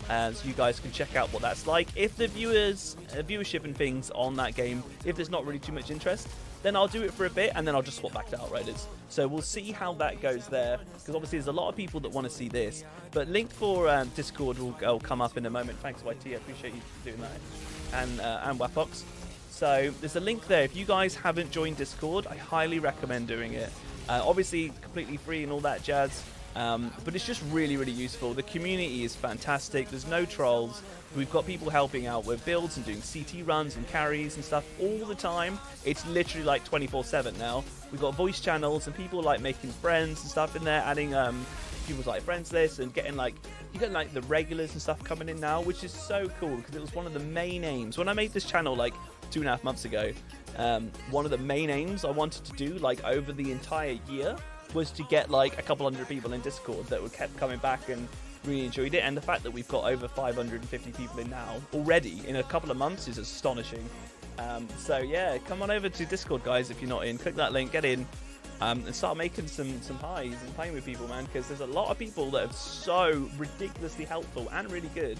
So you guys can check out what that's like. If the viewership and things on that game, if there's not really too much interest, then I'll do it for a bit and then I'll just swap back to Outriders. So we'll see how that goes there, because obviously there's a lot of people that want to see this. But link for Discord will come up in a moment. Thanks, YT. I appreciate you doing that. And Wapox. So there's a link there. If you guys haven't joined Discord, I highly recommend doing it. Obviously completely free and all that jazz. But it's just really, really useful. The community is fantastic. There's no trolls. We've got people helping out with builds and doing CT runs and carries and stuff all the time. It's literally like 24/7 now. We've got voice channels and people like making friends and stuff in there, adding people's like friends list and getting like, you got like the regulars and stuff coming in now, which is so cool because it was one of the main aims. When I made this channel like 2.5 months ago, one of the main aims I wanted to do like over the entire year was to get like a couple hundred people in Discord that were kept coming back and really enjoyed it. And the fact that we've got over 550 people in now already in a couple of months is astonishing. So yeah, come on over to Discord, guys, if you're not in. Click that link, get in, and start making some highs and playing with people, man, because there's a lot of people that are so ridiculously helpful and really good.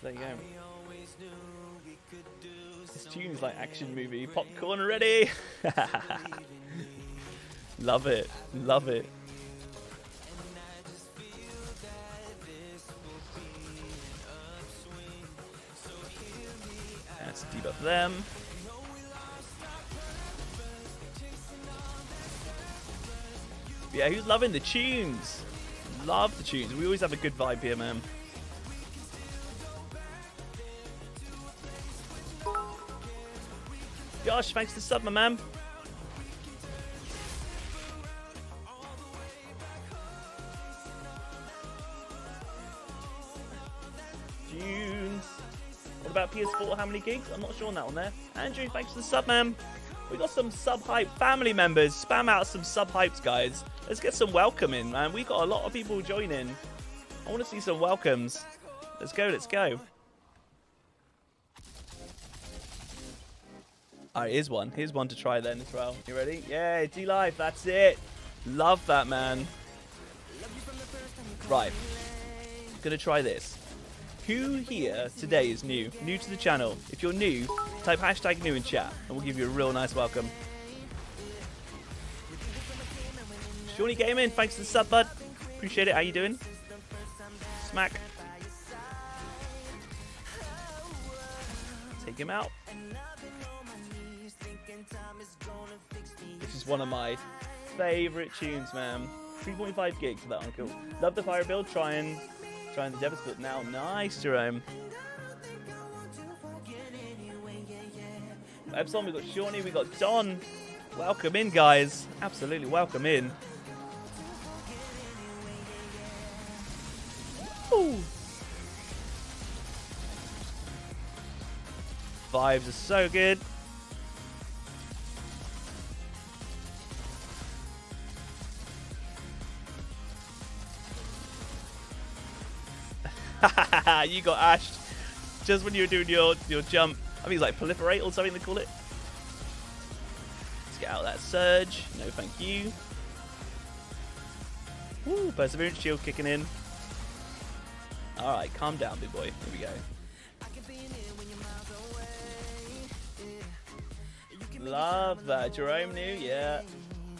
So there you go. This tune is like action movie. Popcorn ready? Love it. Love it. Let's debuff them. Yeah, who's loving the tunes? Love the tunes. We always have a good vibe here, man. Josh, thanks for the sub, my man. tunes. What about PS4? How many gigs? I'm not sure on that one there. Andrew, thanks for the sub, man. We got some sub-hype family members. Spam out some sub-hypes, guys. Let's get some welcome in, man. We got a lot of people joining. I want to see some welcomes. Let's go, let's go. Alright, here's one. Here's one to try then as well. You ready? Yeah, D-Live, that's it. Love that, man. Right. Gonna try this. Who here today is new to the channel? If you're new, type hashtag new in chat and we'll give you a real nice welcome. Shawnee Gaming, thanks for the sub, bud. Appreciate it. How you doing? Smack. Take him out. This is one of my favorite tunes, man. 3.5 gigs for that one. Cool. Love the Pyro build. Trying the debuff split now. Nice, Jerome. Epsilon, we got Shawnee, we got Don. Welcome in, guys. Absolutely welcome in. Woo. Vibes are so good. You got ashed just when you were doing your jump. I think it's like proliferate or something they call it. Let's get out of that surge. No, thank you. Woo, perseverance shield kicking in. All right, calm down, big boy. Here we go. Love that. Jerome new, yeah.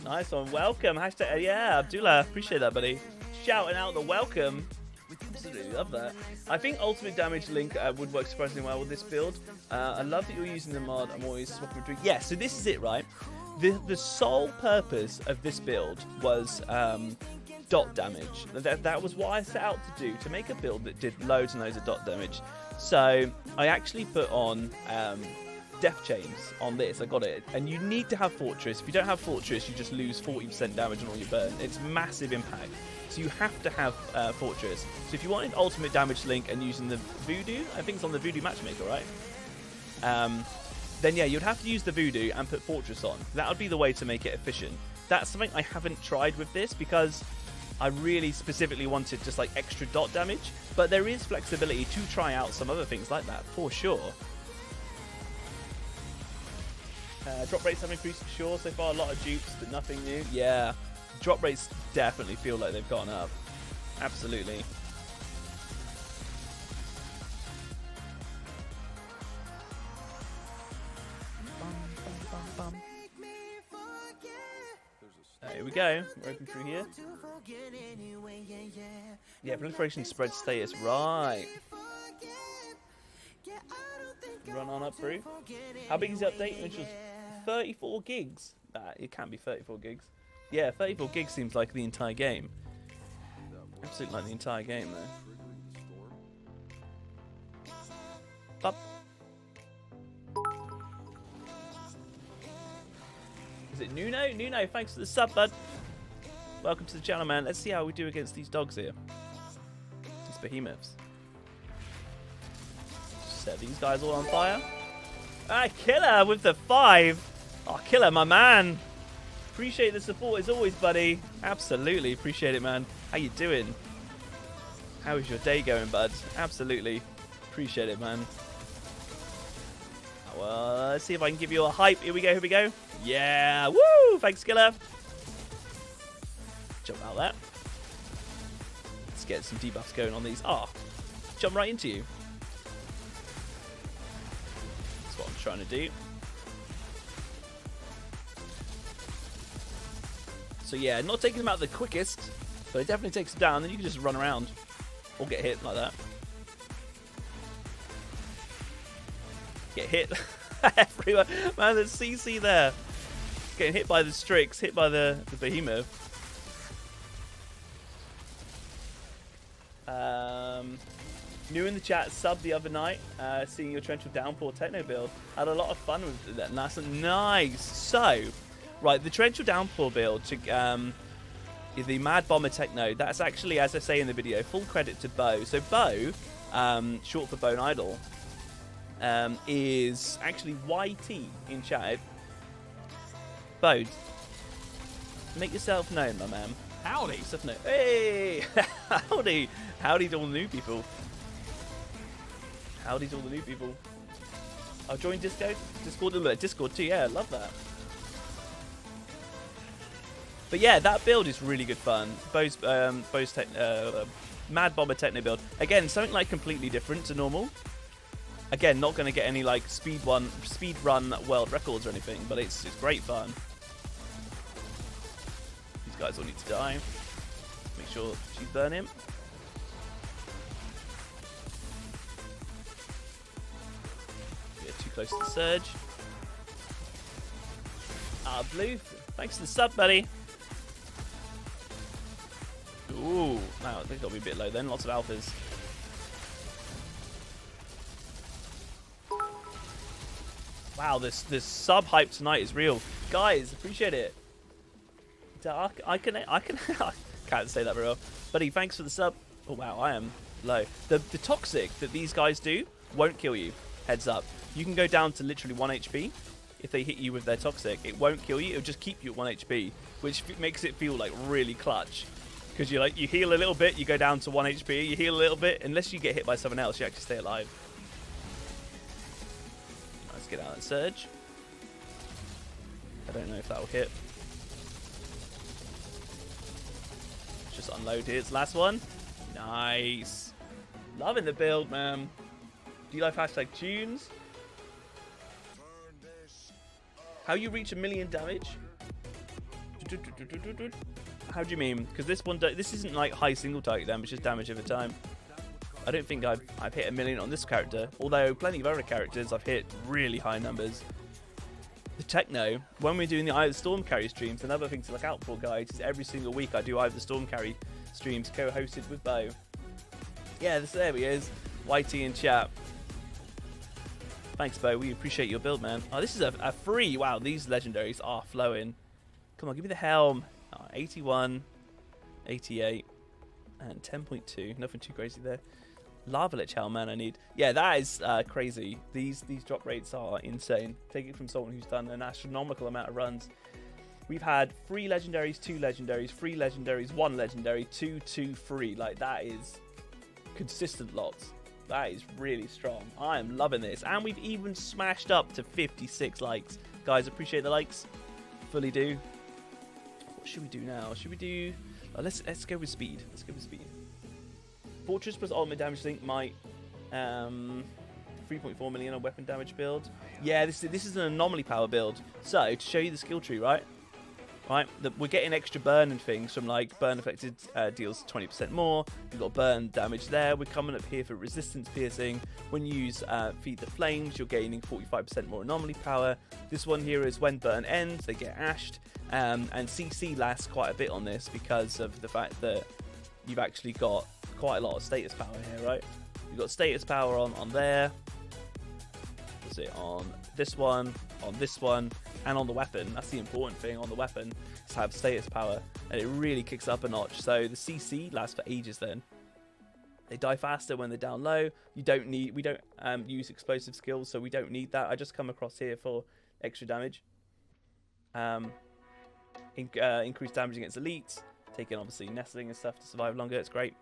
Nice one. Welcome. Hashtag, yeah, Abdullah. Appreciate that, buddy. Shouting out the welcome. Absolutely love that. I think ultimate damage link would work surprisingly well with this build. I love that you're using the mod. I'm always swapping between. Yeah, so this is it, right? The sole purpose of this build was dot damage. That was what I set out to do, to make a build that did loads and loads of dot damage. So I actually put on death chains on this. I got it. And you need to have Fortress. If you don't have Fortress, you just lose 40% damage on all your burn. It's massive impact. So you have to have Fortress. So if you wanted ultimate damage link and using the Voodoo, I think it's on the Voodoo Matchmaker, right? Then yeah, you'd have to use the Voodoo and put Fortress on. That would be the way to make it efficient. That's something I haven't tried with this because I really specifically wanted just like extra dot damage. But there is flexibility to try out some other things like that, for sure. Drop rates have increased for sure so far. A lot of dupes, but nothing new. Yeah. Drop rates definitely feel like they've gone up. Absolutely. Here we go. We're open through here. Yeah, proliferation spread status. Right. Run on up through. How big is the update? Which was 34 gigs. It can't be 34 gigs. Yeah, 34 gigs seems like the entire game. Absolutely like the entire game, though. Up. Is it Nuno? Nuno, thanks for the sub, bud. Welcome to the channel, man. Let's see how we do against these dogs here. These behemoths. Set these guys all on fire. Ah, Killer with the 5. Oh, Killer, my man. Appreciate the support as always, buddy. Absolutely appreciate it, man. How you doing? How is your day going, bud? Absolutely appreciate it, man. Well, let's see if I can give you a hype. Here we go, here we go. Yeah, woo! Thanks, Killer. Jump out there. Let's get some debuffs going on these. Ah, jump right into you. That's what I'm trying to do. So yeah, not taking them out the quickest, but it definitely takes them down. Then you can just run around or get hit like that. Get hit everywhere. Man, there's CC there. Getting hit by the Strix, hit by the behemoth. New in the chat, sub the other night, seeing your torrential downpour techno build. Had a lot of fun with that. Nice. So, right, the torrential downpour build to the Mad Bomber techno. That's actually, as I say in the video, full credit to Bo. So Bo short for Bone Idol, is actually YT in chat. Bode, make yourself known, my man. Howdy. Make yourself known. Hey! Howdy! Howdy to all the new people. Howdy to all the new people. I'll join Discord. Discord too, yeah, I love that. But yeah, that build is really good fun. Mad Bomber Techno build. Again, something like completely different to normal. Again, not going to get any like speed run world records or anything, but it's great fun. These guys all need to die. Make sure she's burn him. Get too close to the surge. Ah, Blue. Thanks for the sub, buddy. Ooh, wow, they've got to be a bit low then. Lots of alphas. Wow, this sub hype tonight is real, guys. Appreciate it. I can't say that very well, buddy. Thanks for the sub. Oh wow, I am low. The toxic that these guys do won't kill you. Heads up. You can go down to literally 1 HP if they hit you with their toxic. It won't kill you. It'll just keep you at 1 HP, which makes it feel like really clutch. Because you heal a little bit, you go down to 1 HP. You heal a little bit, unless you get hit by someone else, you actually stay alive. Let's get out that surge. I don't know if that will hit. Just unload here. It's the last one. Nice. Loving the build, man. Do you like #tunes? How you reach 1 million damage? How do you mean? Because this isn't like high single target damage, just damage over time. I don't think I've hit 1 million on this character, although plenty of other characters I've hit really high numbers. The Techno, when we're doing the Eye of the Storm Carry streams, another thing to look out for, guys, is every single week I do Eye of the Storm Carry streams co-hosted with Bo. Yeah, there he is. YT in chat. Thanks, Bo. We appreciate your build, man. Oh, this is a free. Wow, these legendaries are flowing. Come on, give me the helm. 81, 88, and 10.2. Nothing too crazy there. Lava Lich helm, man, I need. Yeah, that is crazy. These drop rates are insane. Take it from someone who's done an astronomical amount of runs. We've had 3 legendaries, 2 legendaries, 3 legendaries, 1 legendary, 2, 2, 3. Like, that is consistent lots. That is really strong. I am loving this. And we've even smashed up to 56 likes. Guys, appreciate the likes. Fully do. What should we do now? Should we do... let's go with speed. Let's go with speed. Fortress plus ultimate damage, I think, might... 3.4 million on weapon damage build. Yeah, this is an anomaly power build. So, to show you the skill tree, right? We're getting extra burn and things from, like, burn affected deals 20% more. We've got burn damage there. We're coming up here for resistance piercing. When you use Feed the Flames, you're gaining 45% more anomaly power. This one here is when burn ends, they get ashed. And CC lasts quite a bit on this because of the fact that you've actually got quite a lot of status power here, right? You've got status power on there. What's it on this one, and on the weapon. That's the important thing on the weapon, is to have status power, and it really kicks up a notch. So the CC lasts for ages then. They die faster when they're down low. We don't use explosive skills, so we don't need that. I just come across here for extra damage. Increased damage against elites, taking obviously nestling and stuff to survive longer. It's great.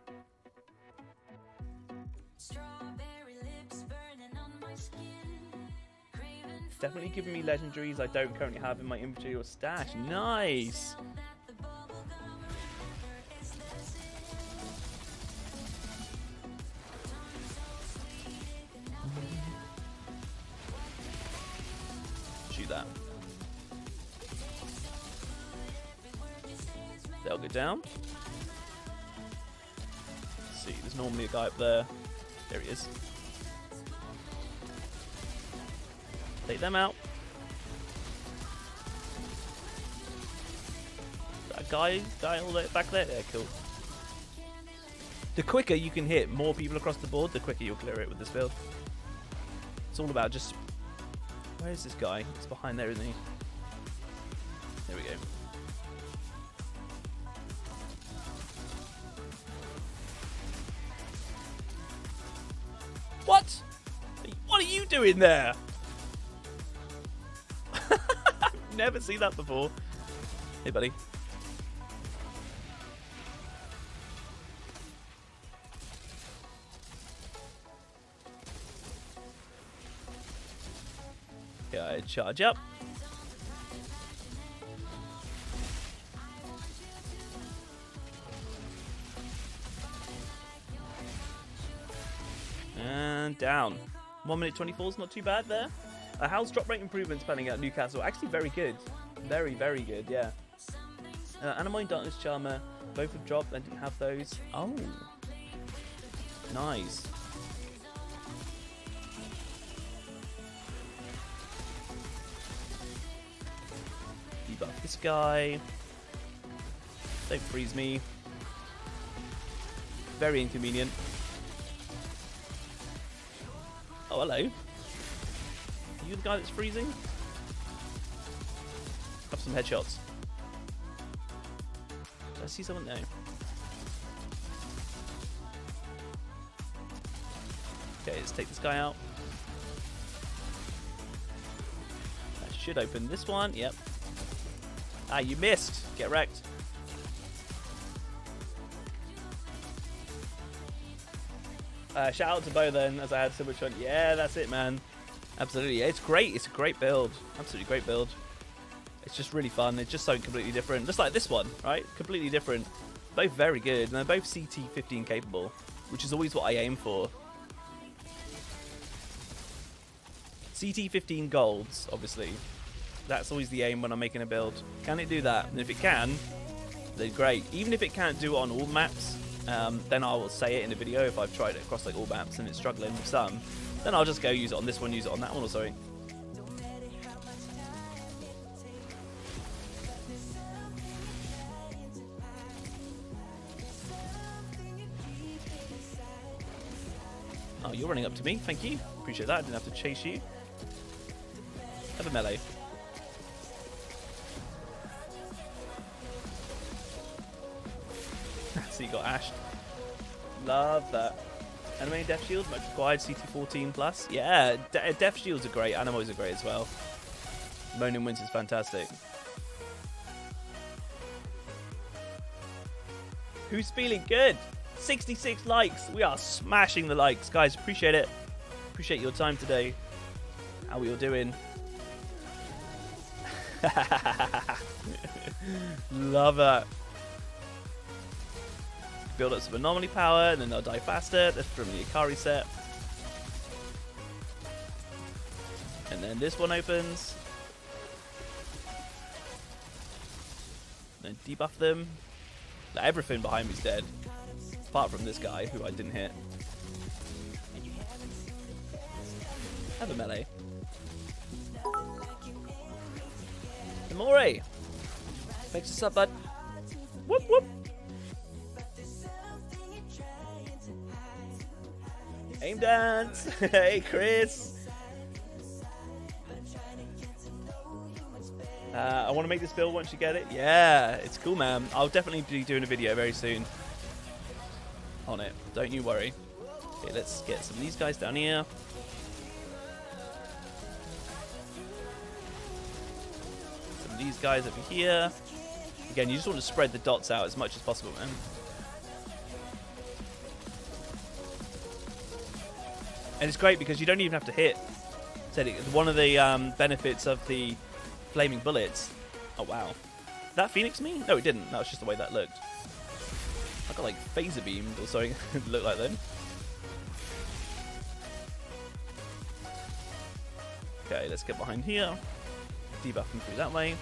Definitely giving me legendaries I don't currently have in my inventory or stash. Nice. Shoot that. They'll go down. Let's see, there's normally a guy up there. There he is. Take them out. That guy all the way back there? Yeah, cool. The quicker you can hit more people across the board, the quicker you'll clear it with this build. It's all about just... Where is this guy? He's behind there, isn't he? There we go. What? What are you doing there? Never seen that before. Hey, buddy. Okay, charge up. And down. 1 minute 24 is not too bad there. How's drop rate improvements panning out Newcastle? Actually, very good. Very, very good, yeah. Anomaly and Darkness Charmer, both have dropped. I didn't have those. Oh. Nice. Debuff this guy. Don't freeze me. Very inconvenient. Oh, hello. Are you the guy that's freezing? Have some headshots. Did I see someone? No. Okay, let's take this guy out. That should open this one. Yep. Ah, you missed. Get wrecked. Shout out to Bo then, as I had so much fun. Yeah, that's it, man. Absolutely. It's great. It's a great build. Absolutely great build. It's just really fun. It's just something completely different. Just like this one, right? Completely different. Both very good. And they're both CT15 capable, which is always what I aim for. CT15 golds, obviously. That's always the aim when I'm making a build. Can it do that? And if it can, then great. Even if it can't do it on all maps, then I will say it in the video if I've tried it across like all maps and it's struggling with some. Then I'll just go use it on this one, use it on that one, or sorry. Oh, you're running up to me. Thank you. Appreciate that. I didn't have to chase you. Have a melee. So you got Ashed. Love that. Anime Death Shield, much required, CT14 plus. Yeah, Death Shields are great. Anomalies are great as well. Moaning Winds is fantastic. Who's feeling good? 66 likes. We are smashing the likes. Guys, appreciate it. Appreciate your time today. How we all doing? Love that. Build up some anomaly power, and then they'll die faster. That's from the Ikari set. And then this one opens. Then debuff them. Like, everything behind me is dead. Apart from this guy, who I didn't hit. Have a melee. Amore! Thanks for sub, bud. Whoop whoop! Aim dance! Hey, Chris! I want to make this build once you get it. Yeah, it's cool, man. I'll definitely be doing a video very soon on it. Don't you worry. Okay, let's get some of these guys down here. Some of these guys over here. Again, you just want to spread the dots out as much as possible, man. And it's great because you don't even have to hit. One of the benefits of the flaming bullets. Oh, wow. Did that Phoenix me? No, it didn't. That was just the way that looked. I got like phaser beamed or something. It looked like then. Okay, let's get behind here. Debuff him through that way.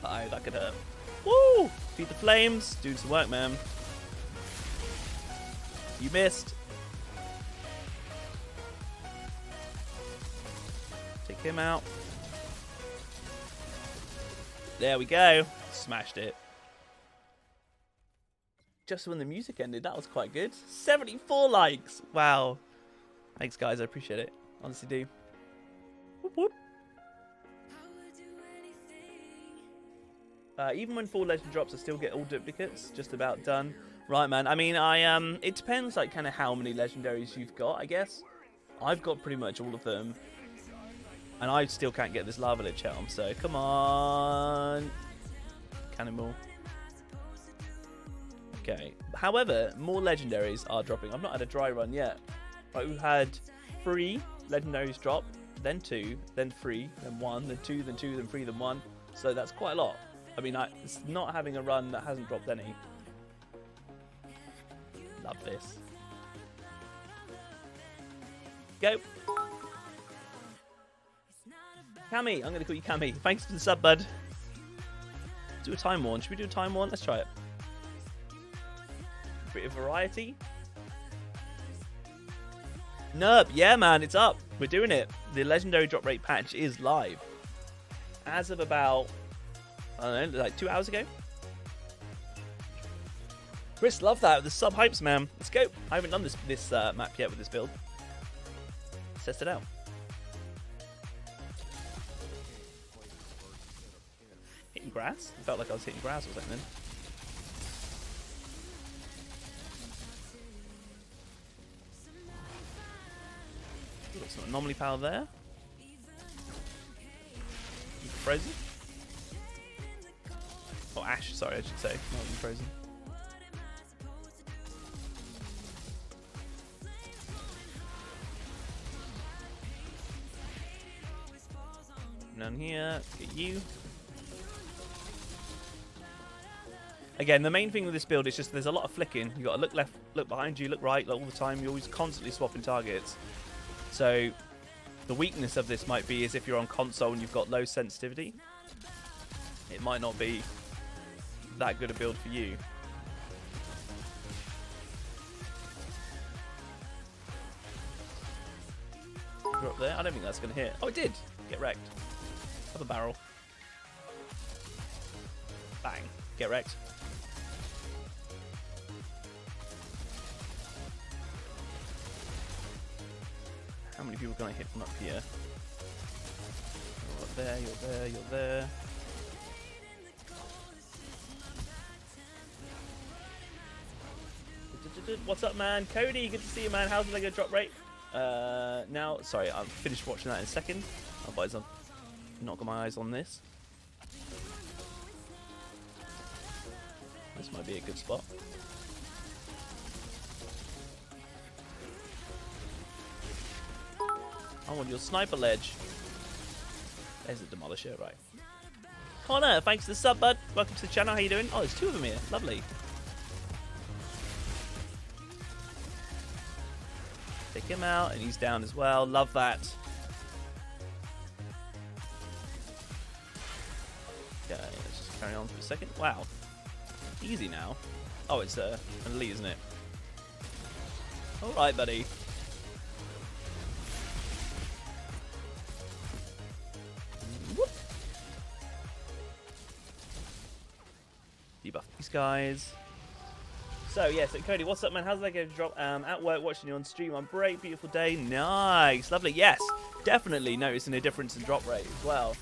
Uh-oh, that could hurt. Woo! Feed the flames. Doing some work, man. You missed. Take him out. There we go. Smashed it. Just when the music ended, that was quite good. 74 likes. Wow. Thanks, guys. I appreciate it. Honestly do. Whoop, whoop. Even when 4 legend drops, I still get all duplicates. Just about done. Right, man. I mean, it depends, like, kind of how many legendaries you've got, I guess. I've got pretty much all of them. And I still can't get this lava lich helm, so come on. Cannonball. Okay. However, more legendaries are dropping. I've not had a dry run yet. Right, we've had 3 legendaries drop, then 2, then 3, then 1, then 2, then 2, then 3, then 1. So that's quite a lot. I mean, it's not having a run that hasn't dropped any. Love this. Go. Cammy, I'm going to call you Cammy. Thanks for the sub, bud. Do a time one. Should we do a time one? Let's try it. Bit of variety. Nerp, yeah, man, it's up. We're doing it. The legendary drop rate patch is live. As of about, I don't know, like 2 hours ago. Chris, love that. The sub hypes, man. Let's go. I haven't done this map yet with this build. Let's test it out. Hitting grass? I felt like I was hitting grass or something. Got some anomaly power there. Frozen? Oh, Ash, sorry, I should say. Not even frozen. Down here, get you. Again, the main thing with this build is just there's a lot of flicking. You got to look left, look behind you, look right, like all the time. You're always constantly swapping targets. So the weakness of this might be is if you're on console and you've got low sensitivity, it might not be that good a build for you. You're up there. I don't think that's going to hit. Oh, it did. Get wrecked. Have a barrel. Bang. Get wrecked. How many people can I hit from up here? You're up there, you're there, you're there. What's up, man? Cody, good to see you, man. How's the Lego drop rate? Now, sorry, I'll finish watching that in a second. Otherwise, I've not got my eyes on this. This might be a good spot. I want your sniper ledge. There's a demolisher, right. Connor, thanks for the sub, bud. Welcome to the channel. How you doing? Oh, there's 2 of them here. Lovely. Take him out, and he's down as well. Love that. Okay, let's just carry on for a second. Wow. Easy now. Oh, it's an elite, isn't it? Alright, buddy. Whoop. Debuff these guys. So, yeah, so Cody, what's up, man? How's that going to drop? At work, watching you on stream on break. Beautiful day. Nice. Lovely. Yes, definitely noticing a difference in drop rate as well.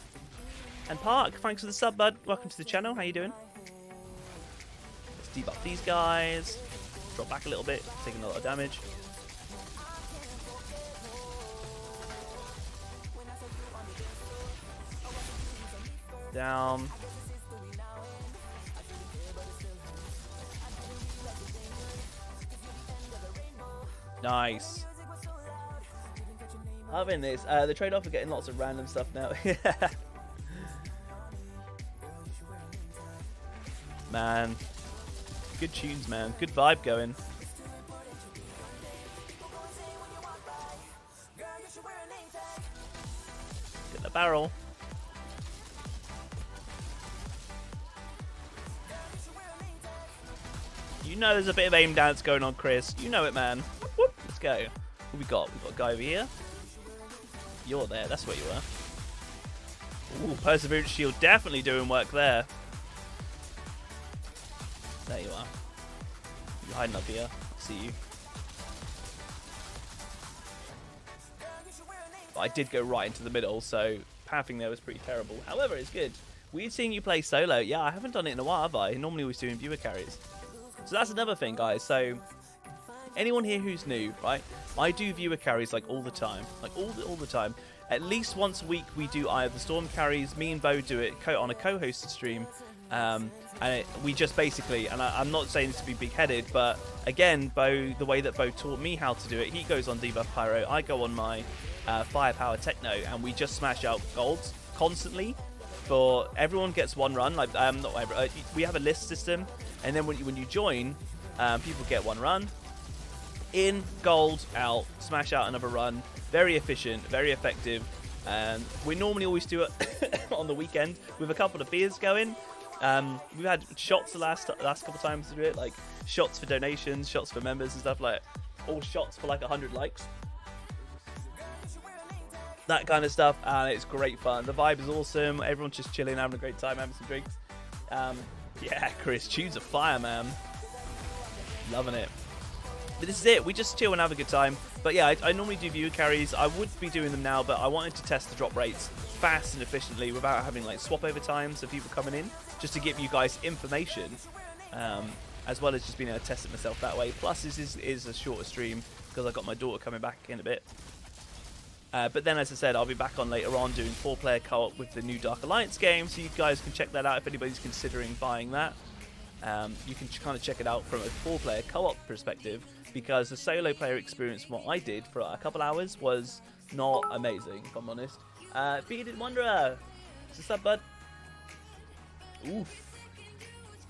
And Park, thanks for the sub, bud. Welcome to the channel. How you doing? Let's debuff these guys. Drop back a little bit. Taking a lot of damage. Down. Nice. Loving this. The trade-off of getting lots of random stuff now. Man. Good tunes, man. Good vibe going. Get the barrel. You know there's a bit of aim dance going on, Chris. You know it, man. Whoop, let's go. What we got? We've got a guy over here. You're there. That's where you are. Ooh, Perseverance Shield definitely doing work there. There you are. You're hiding up here. I see you. But I did go right into the middle, so pathing there was pretty terrible. However, it's good. Weird seeing you play solo. Yeah, I haven't done it in a while, have I? Normally always doing viewer carries. So that's another thing, guys. So anyone here who's new, right? I do viewer carries like all the time. Like all the time. At least once a week we do either storm carries. Me and Bo do it on a co-hosted stream. We just basically, and I'm not saying this to be big-headed, but again, Bo, the way that Bo taught me how to do it, he goes on Debuff Pyro, I go on my Firepower Techno, and we just smash out golds constantly. For everyone gets one run. Like we have a list system, and then when you join, people get one run. In, gold, out, smash out another run. Very efficient, very effective. And we normally always do it on the weekend with a couple of beers going. We've had shots the last couple of times to do it, like shots for donations, shots for members and stuff, like all shots for like 100 likes. That kind of stuff, and it's great fun. The vibe is awesome. Everyone's just chilling, having a great time, having some drinks. Yeah, Chris, choose a fire, man. Loving it. But this is it. We just chill and have a good time. But yeah, I normally do viewer carries. I would be doing them now, but I wanted to test the drop rates fast and efficiently without having like swap over times of people coming in, just to give you guys information, as well as just being able to test it myself that way. Plus, this is a shorter stream because I got my daughter coming back in a bit. But then, as I said, I'll be back on later on doing 4-player co-op with the new Dark Alliance game, so you guys can check that out if anybody's considering buying that. You can kind of check it out from a 4-player co-op perspective, because the solo player experience from what I did for a couple hours was not amazing, if I'm honest. Bearded Wanderer, what's up, bud? Oof.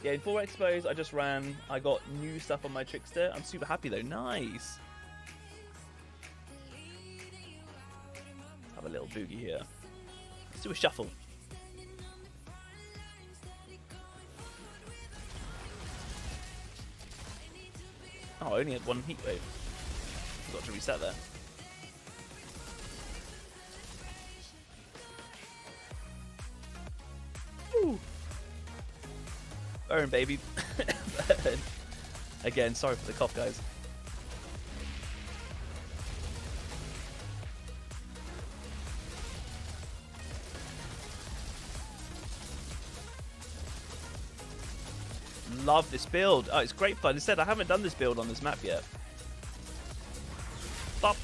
Yeah, in 4 expos I just ran. I got new stuff on my trickster. I'm super happy though. Nice. Have a little boogie here. Let's do a shuffle. Oh, I only had one heat wave. Forgot to reset there. Woo. Burn, baby. Burn. Again, sorry for the cough, guys. Love this build. Oh, it's great fun. Instead, I haven't done this build on this map yet. Bop.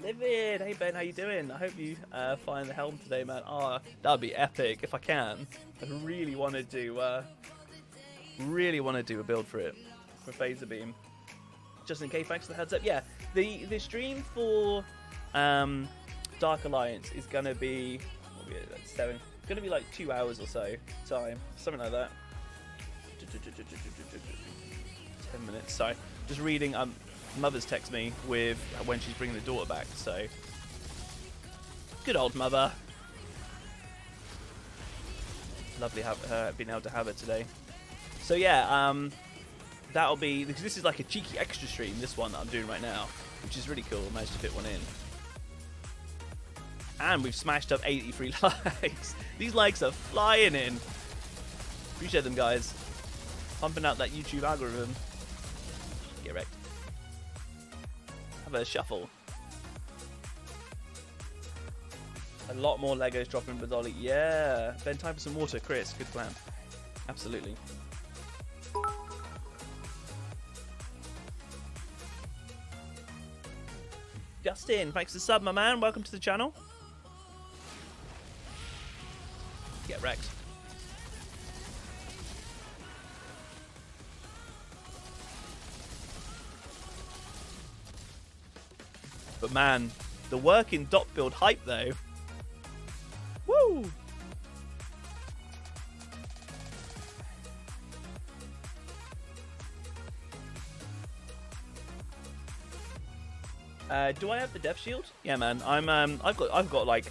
Livid. Hey Ben, how you doing? I hope you find the helm today, man. Oh, that'd be epic if I can. I really want to do a build for it, for Phaser Beam. Just in case, thanks for the heads up. Yeah, the stream for Dark Alliance is gonna be, what will be like 7. It's gonna be like 2 hours or so time, something like that. 10 minutes. Sorry, just reading. Mother's text me with when she's bringing the daughter back. So good old mother. Lovely being able to have her today. So yeah, that'll be, because this is like a cheeky extra stream. This one that I'm doing right now, which is really cool. I managed to fit one in. And we've smashed up 83 likes. These likes are flying in. Appreciate them, guys. Pumping out that YouTube algorithm. Get wrecked. Have a shuffle. A lot more Legos dropping with Ollie. Yeah. Ben, time for some water. Chris, good plan. Absolutely. Justin, thanks for the sub, my man. Welcome to the channel. Get wrecked. But man, the work in dot build hype though. Woo! Do I have the death shield? Yeah, man. I've got like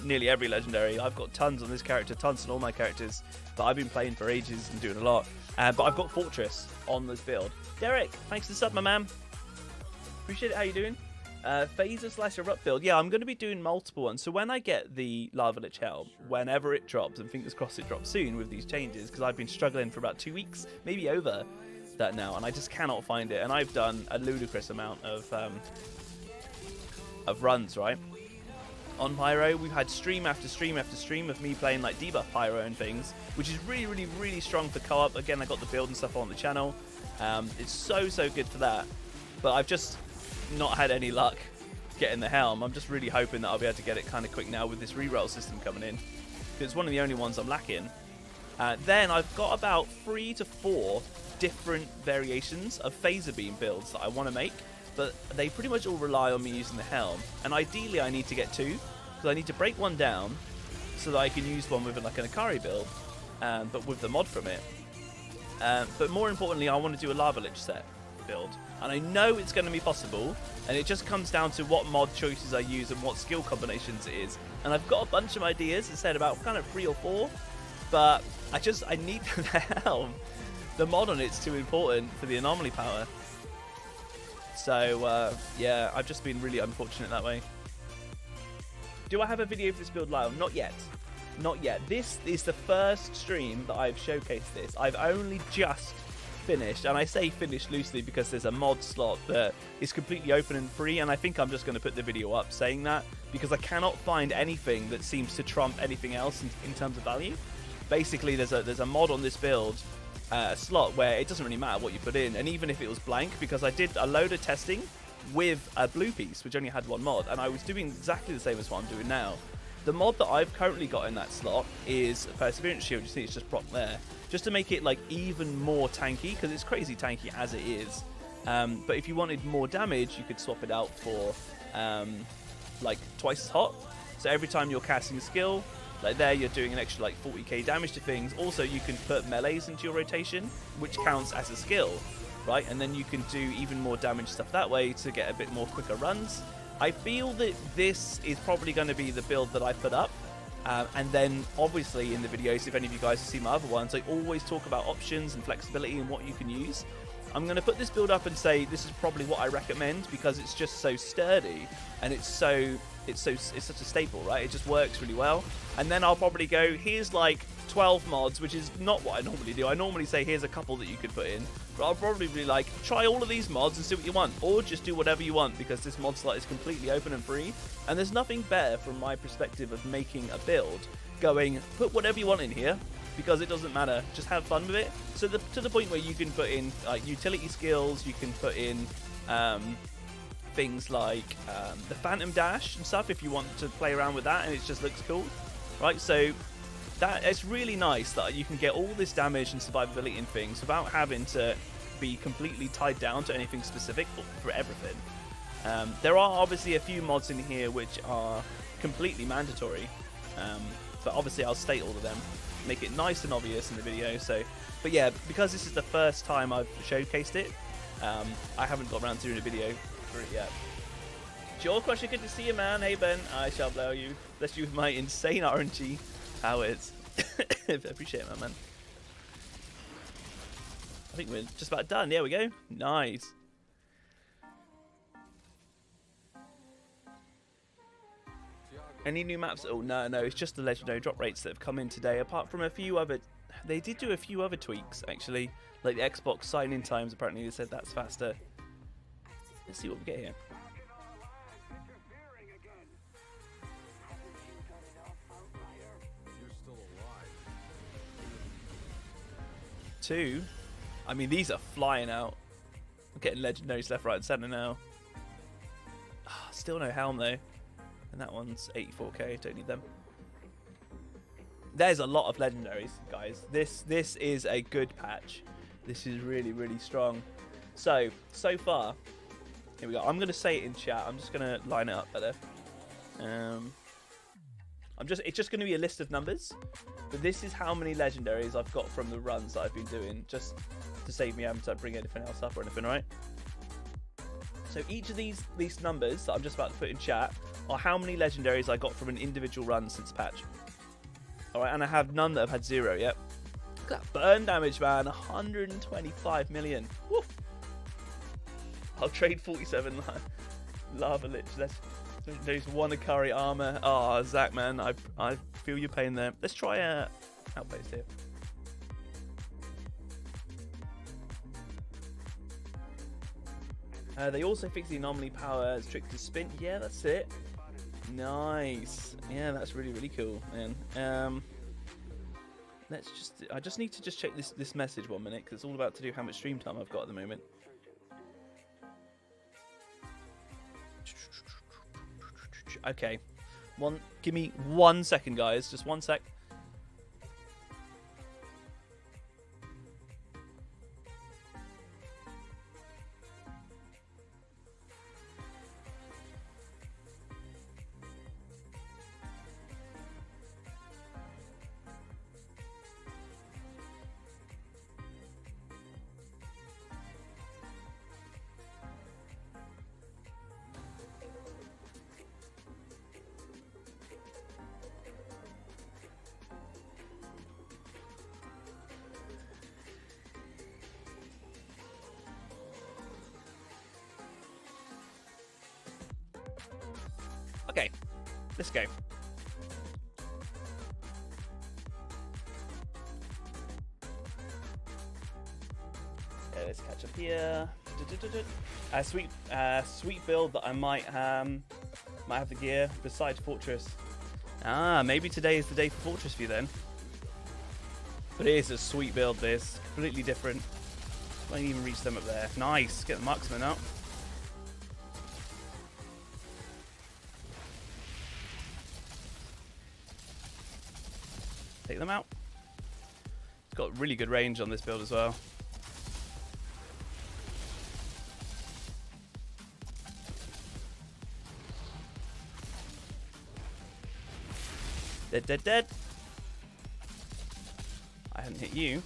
nearly every legendary. I've got tons on this character, tons on all my characters. But I've been playing for ages and doing a lot. But I've got Fortress on this build. Derek, thanks for the sub, my man. Appreciate it. How you doing? Phaser / erupt build. Yeah, I'm going to be doing multiple ones. So when I get the Lava Lich Helm, whenever it drops, and fingers crossed it drops soon with these changes, because I've been struggling for about 2 weeks, maybe over, that now, and I just cannot find it. And I've done a ludicrous amount of runs, right? On Pyro, we've had stream after stream after stream of me playing like debuff Pyro and things, which is really, really, really strong for co-op. Again, I got the build and stuff on the channel. It's so good for that. But I've just not had any luck getting the helm. I'm just really hoping that I'll be able to get it kind of quick now with this reroll system coming in. It's one of the only ones I'm lacking. Then I've got about 3 to 4 different variations of phaser beam builds that I want to make, but they pretty much all rely on me using the helm. And ideally I need to get 2, because I need to break one down so that I can use one with like an Akari build, but with the mod from it. But more importantly, I want to do a Lava Lich set build. And I know it's going to be possible, and it just comes down to what mod choices I use and what skill combinations it is. And I've got a bunch of ideas, instead about kind of 3 or 4, but I need the helm. The mod on it's too important for the anomaly power. So yeah, I've just been really unfortunate that way. Do I have a video for this build live? Not yet. Not yet. This is the first stream that I've showcased this. I've only just finished, and I say finished loosely because there's a mod slot that is completely open and free, and I think I'm just going to put the video up saying that because I cannot find anything that seems to trump anything else in terms of value. Basically, there's a mod on this build slot where it doesn't really matter what you put in, and even if it was blank, because I did a load of testing with a blue piece which only had one mod, and I was doing exactly the same as what I'm doing now. The mod that I've currently got in that slot is Perseverance Shield. You see it's just propped there, just to make it like even more tanky, because it's crazy tanky as it is. But if you wanted more damage, you could swap it out for like twice as hot. So every time you're casting a skill, like there, you're doing an extra like 40k damage to things. Also, you can put melees into your rotation, which counts as a skill, right? And then you can do even more damage stuff that way to get a bit more quicker runs. I feel that this is probably going to be the build that I put up. And then, obviously, in the videos, if any of you guys have seen my other ones, I always talk about options and flexibility and what you can use. I'm going to put this build up and say this is probably what I recommend because it's just so sturdy and it's such a staple, right? It just works really well. And then I'll probably go, here's like 12 mods, which is not what I normally do. I normally say here's a couple that you could put in, but I'll probably be like, try all of these mods and see what you want, or just do whatever you want because this mod slot is completely open and free. And there's nothing better from my perspective of making a build going, put whatever you want in here, because it doesn't matter, just have fun with it. So to the point where you can put in like utility skills, you can put in things like the Phantom Dash and stuff if you want to play around with that, and it just looks cool, right? So that it's really nice that you can get all this damage and survivability in things without having to be completely tied down to anything specific for everything. There are obviously a few mods in here which are completely mandatory, but obviously I'll state all of them, make it nice and obvious in the video. So, but yeah, because this is the first time I've showcased it, I haven't got around to doing a video for it yet. Joel Crusher, good to see you, man. Hey Ben, I shall blow you. Bless you with my insane RNG powers. I appreciate it, man. I think we're just about done. There we go. Nice. Any new maps? Oh, no, it's just the legendary drop rates that have come in today, apart from a few other... They did do a few other tweaks, actually. Like the Xbox sign-in times, apparently they said that's faster. Let's see what we get here. Two. I mean, these are flying out. I'm getting legendaries left, right, and centre now. Still no helm, though. And that one's 84k, don't need them. There's a lot of legendaries, guys. This is a good patch. This is really, really strong. So far, here we go. I'm going to say it in chat. I'm just going to line it up better. It's just going to be a list of numbers. But this is how many legendaries I've got from the runs that I've been doing, just to save me having to bring anything else up or anything, right? So each of these numbers that I'm just about to put in chat are how many legendaries I got from an individual run since patch. Alright, and I have none that have had 0 yet. Look at that burn damage, man. 125 million. Woo! I'll trade 47 Lava Lich. There's one Akari armor. Oh, Zach, man, I feel your pain there. Let's try Outpost here. They also fixed the anomaly power trickster spin. Yeah, that's it. Nice. Yeah, that's really, really cool, man. Let's just. I just need to just check this message 1 minute, because it's all about to do how much stream time I've got at the moment. Okay. Give me 1 second, guys. Just 1 sec. Okay, let's go. Okay, let's catch up here. Sweet build that I might have the gear besides Fortress. Ah, maybe today is the day for Fortress for you then. But it is a sweet build. This completely different. Might even reach them up there. Nice. Get the marksman out. Take them out. It's got really good range on this build as well. Dead, dead, dead. I haven't hit you.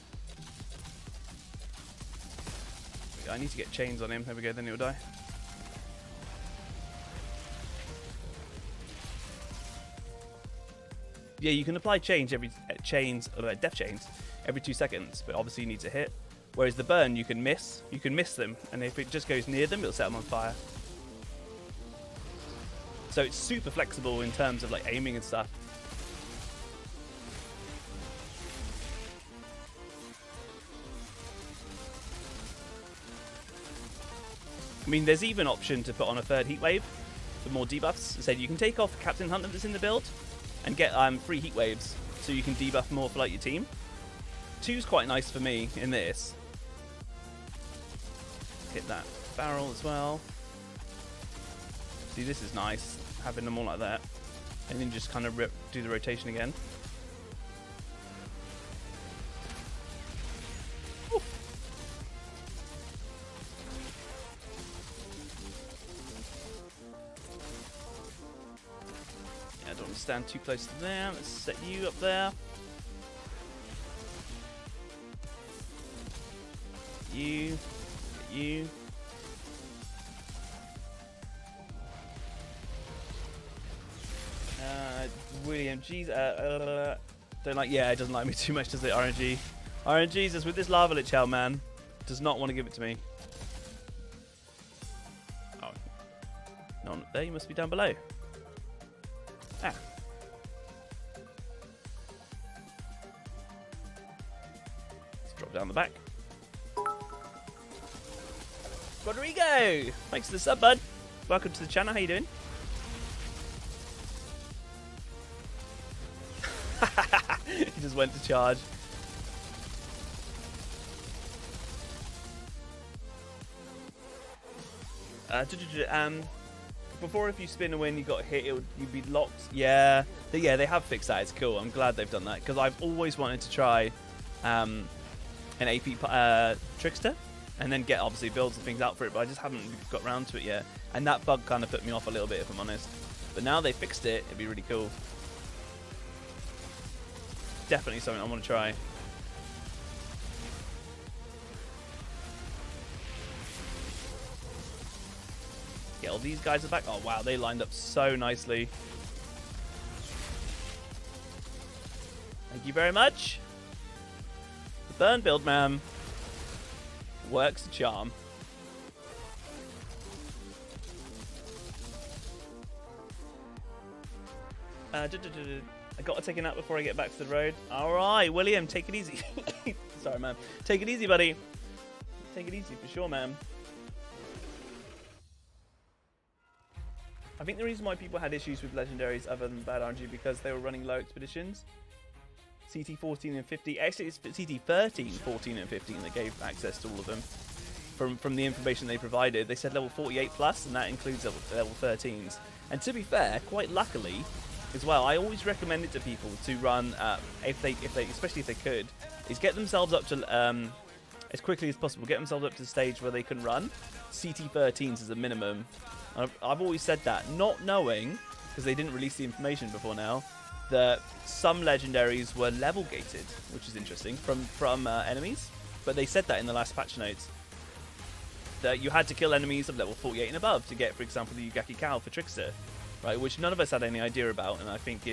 I need to get chains on him. There we go, then he'll die. Yeah, you can apply death chains every 2 seconds, but obviously you need to hit. Whereas the burn, you can miss them, and if it just goes near them, it'll set them on fire. So it's super flexible in terms of like aiming and stuff. I mean, there's even option to put on a third heat wave for more debuffs. So you can take off Captain Hunter that's in the build and get 3 heat waves, so you can debuff more for like your team. 2's quite nice for me in this. Hit that barrel as well. See, this is nice, having them all like that, and then just kind of do the rotation again. Oof. Yeah, I don't want to stand too close to them. Let's set you up there. You. William, jeez, don't like. Yeah, it doesn't like me too much, does it? RNG, Jesus, with this lava lich hell, man, does not want to give it to me. Oh, no, there. You must be down below. Ah. Let's drop down the back. Rodrigo, thanks for the sub, bud. Welcome to the channel. How you doing? He just went to charge. Before, if you spin a win, you got hit, you'd be locked. Yeah, they have fixed that. It's cool. I'm glad they've done that, because I've always wanted to try an AP trickster, and then get obviously builds and things out for it, but I just haven't got around to it yet. And that bug kind of put me off a little bit, if I'm honest. But now they fixed it, it'd be really cool. Definitely something I want to try. Yeah, all these guys are back. Oh wow, they lined up so nicely. Thank you very much. The burn build, man, works a charm. I got to take a nap before I get back to the road. All right, William, take it easy. Sorry, man. Take it easy, buddy. Take it easy for sure, man. I think the reason why people had issues with legendaries other than bad RNG because they were running low expeditions. CT 14 and 15. Actually, it's CT 13, 14 and 15 that gave access to all of them. From the information they provided, they said level 48 plus, and that includes level 13s. And to be fair, quite luckily, as well, I always recommend it to people to run, especially if they could, is get themselves up to as quickly as possible. Get themselves up to the stage where they can run CT 13s as a minimum. I've always said that, not knowing, because they didn't release the information before now, that some legendaries were level gated, which is interesting, from enemies. But they said that in the last patch notes, that you had to kill enemies of level 48 and above to get, for example, the Yugaki Cow for Trickster, right? Which none of us had any idea about, and I think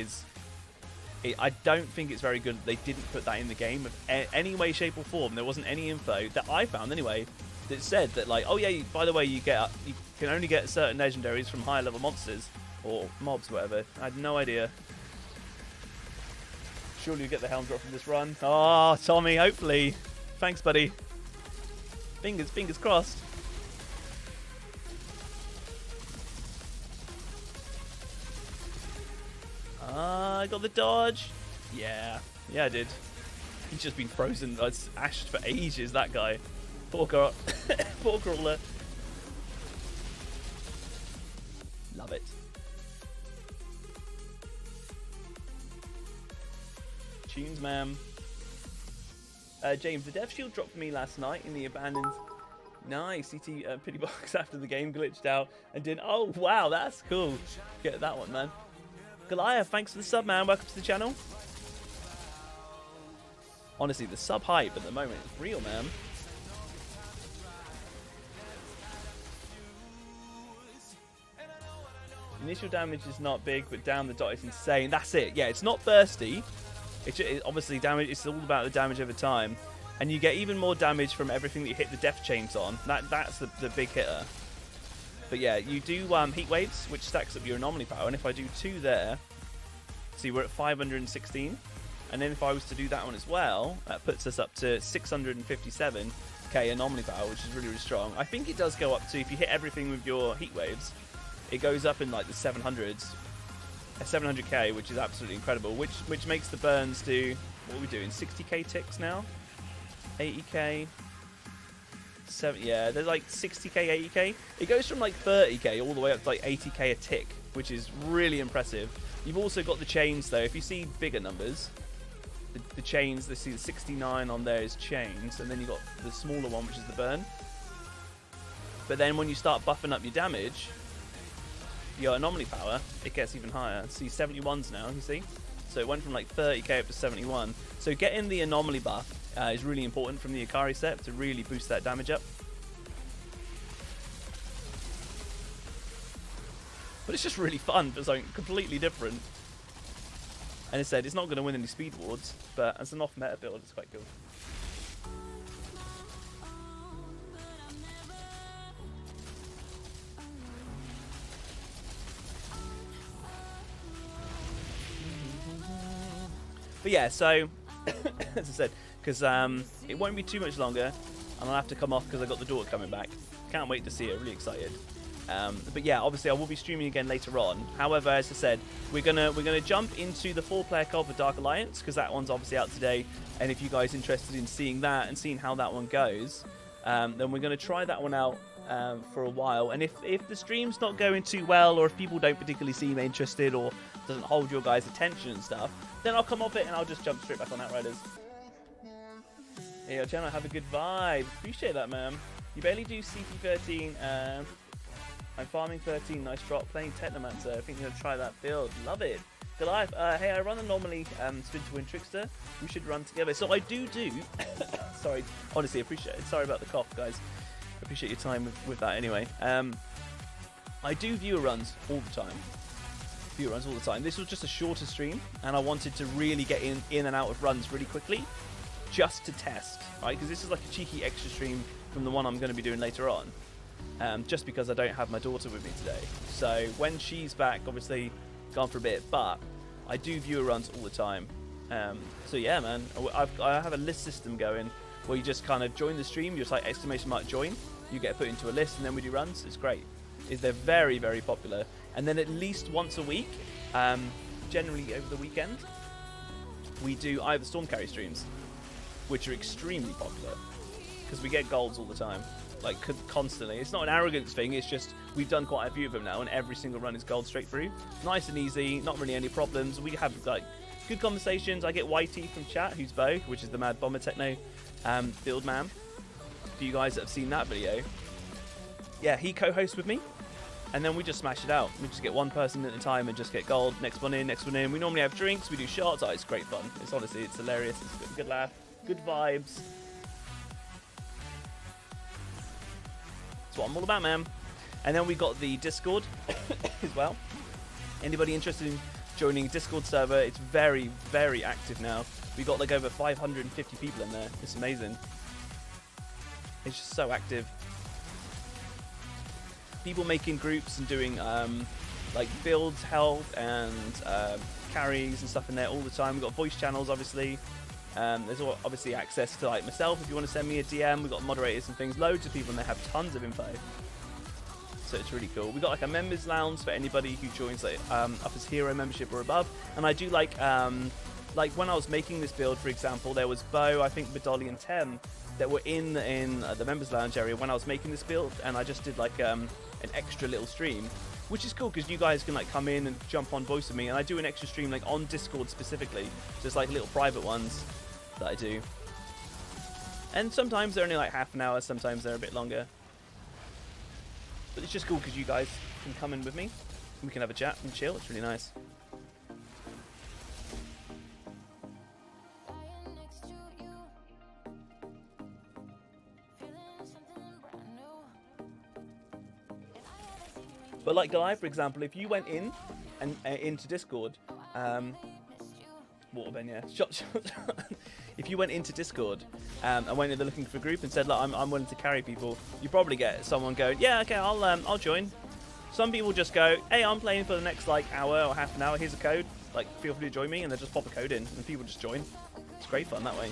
I don't think it's very good that they didn't put that in the game in any way, shape, or form. There wasn't any info that I found anyway that said that, like, oh yeah, by the way, you can only get certain legendaries from higher level monsters or mobs, whatever. I had no idea. Surely you get the helm drop from this run. Oh, Tommy, hopefully. Thanks, buddy. Fingers crossed. I got the dodge. Yeah, I did. He's just been frozen. It's ashed for ages, that guy. Poor girl. Poor crawler. Love it. Tunes, ma'am. James, the dev shield dropped for me last night in the abandoned. Nice. CT pity box after the game glitched out and did. Oh, wow, that's cool. Get that one, man. Goliath, thanks for the sub, man. Welcome to the channel. Honestly, the sub hype at the moment is real, man. Initial damage is not big, but down the dot is insane. That's it. Yeah, it's not bursty. Obviously, damage. It's all about the damage over time, and you get even more damage from everything that you hit the death chains on. That's the big hitter. But yeah, you do heat waves, which stacks up your anomaly power. And if I do 2 there, see, we're at 516. And then if I was to do that one as well, that puts us up to 657k anomaly power, which is really, really strong. I think it does go up to, if you hit everything with your heat waves, it goes up in like the 700s. 700k, which is absolutely incredible, which makes the burns do, what are we doing, 60k ticks now? 80k? Yeah, they're like 60k, 80k. It goes from like 30k all the way up to like 80k a tick, which is really impressive. You've also got the chains though. If you see bigger numbers, the chains, they see the 69 on there is chains, and then you've got the smaller one, which is the burn. But then when you start buffing up your damage, your anomaly power, it gets even higher. See, 71s now, you see? So it went from like 30k up to 71. So getting the anomaly buff is really important from the Ikari set to really boost that damage up. But it's just really fun for something completely different. And as I said, it's not going to win any speed awards, but as an off-meta build, it's quite cool. But yeah, so, as I said, because it won't be too much longer, and I'll have to come off because I've got the daughter coming back. Can't wait to see her, really excited. But yeah, obviously I will be streaming again later on. However, as I said, we're gonna jump into the 4-player co-op of Dark Alliance, because that one's obviously out today. And if you guys are interested in seeing that and seeing how that one goes, then we're gonna try that one out for a while. And if the stream's not going too well, or if people don't particularly seem interested, or doesn't hold your guys' attention and stuff, then I'll come off it and I'll just jump straight back on Outriders. Hey, channel, have a good vibe. Appreciate that, man. You barely do CT13. I'm farming 13. Nice drop. Playing Technomancer. I think you're gonna try that build. Love it. Goliath. Hey, I run Anomaly Spin to Win Trickster. We should run together. So I do. Sorry, honestly, appreciate it. Sorry about the cough, guys. Appreciate your time with that anyway. I do viewer runs all the time. This was just a shorter stream, and I wanted to really get in and out of runs really quickly, just to test, right? Because this is like a cheeky extra stream from the one I'm going to be doing later on, just because I don't have my daughter with me today. So when she's back, obviously gone for a bit, but I do viewer runs all the time. So yeah, man, I have a list system going where you just kind of join the stream, you just like exclamation mark join, you get put into a list, and then we do runs. It's great. They're very, very popular. And then at least once a week, generally over the weekend, we do either Storm Carry streams, which are extremely popular because we get golds all the time, like constantly. It's not an arrogance thing, it's just we've done quite a few of them now and every single run is gold straight through. Nice and easy, not really any problems. We have like good conversations. I get YT from chat, who's Bo, which is the Mad Bomber Techno build man. For you guys that have seen that video, yeah, he co-hosts with me, and then we just smash it out. We just get one person at a time and just get gold. Next one in, next one in. We normally have drinks, we do shots. Oh, it's great fun. It's honestly, it's hilarious. It's a good laugh, good vibes. That's what I'm all about, man. And then we got the Discord as well. Anybody interested in joining Discord server? It's very, very active now. We got like over 550 people in there. It's amazing. It's just so active. People making groups and doing like builds, health, and carries and stuff in there all the time. We've got voice channels, obviously. There's obviously access to like myself if you want to send me a DM. We've got moderators and things. Loads of people, and they have tons of info. So it's really cool. We've got like a members lounge for anybody who joins like up as hero membership or above. And I do like when I was making this build, for example, there was Bo, I think Badolly and Tem that were in the members lounge area when I was making this build, and I just did like an extra little stream, which is cool because you guys can like come in and jump on voice with me, and I do an extra stream like on Discord specifically, just like little private ones that I do. And sometimes they're only like half an hour, sometimes they're a bit longer. But it's just cool because you guys can come in with me, and we can have a chat and chill. It's really nice. But like Goliath, for example, if you went in and into Discord, Waterben, yeah. Shot. If you went into Discord and went in there looking for a group and said, "Look, I'm willing to carry people," you probably get someone going, "Yeah, okay, I'll join." Some people just go, "Hey, I'm playing for the next like hour or half an hour. Here's a code. Like, feel free to join me," and they just pop a code in, and people just join. It's great fun that way.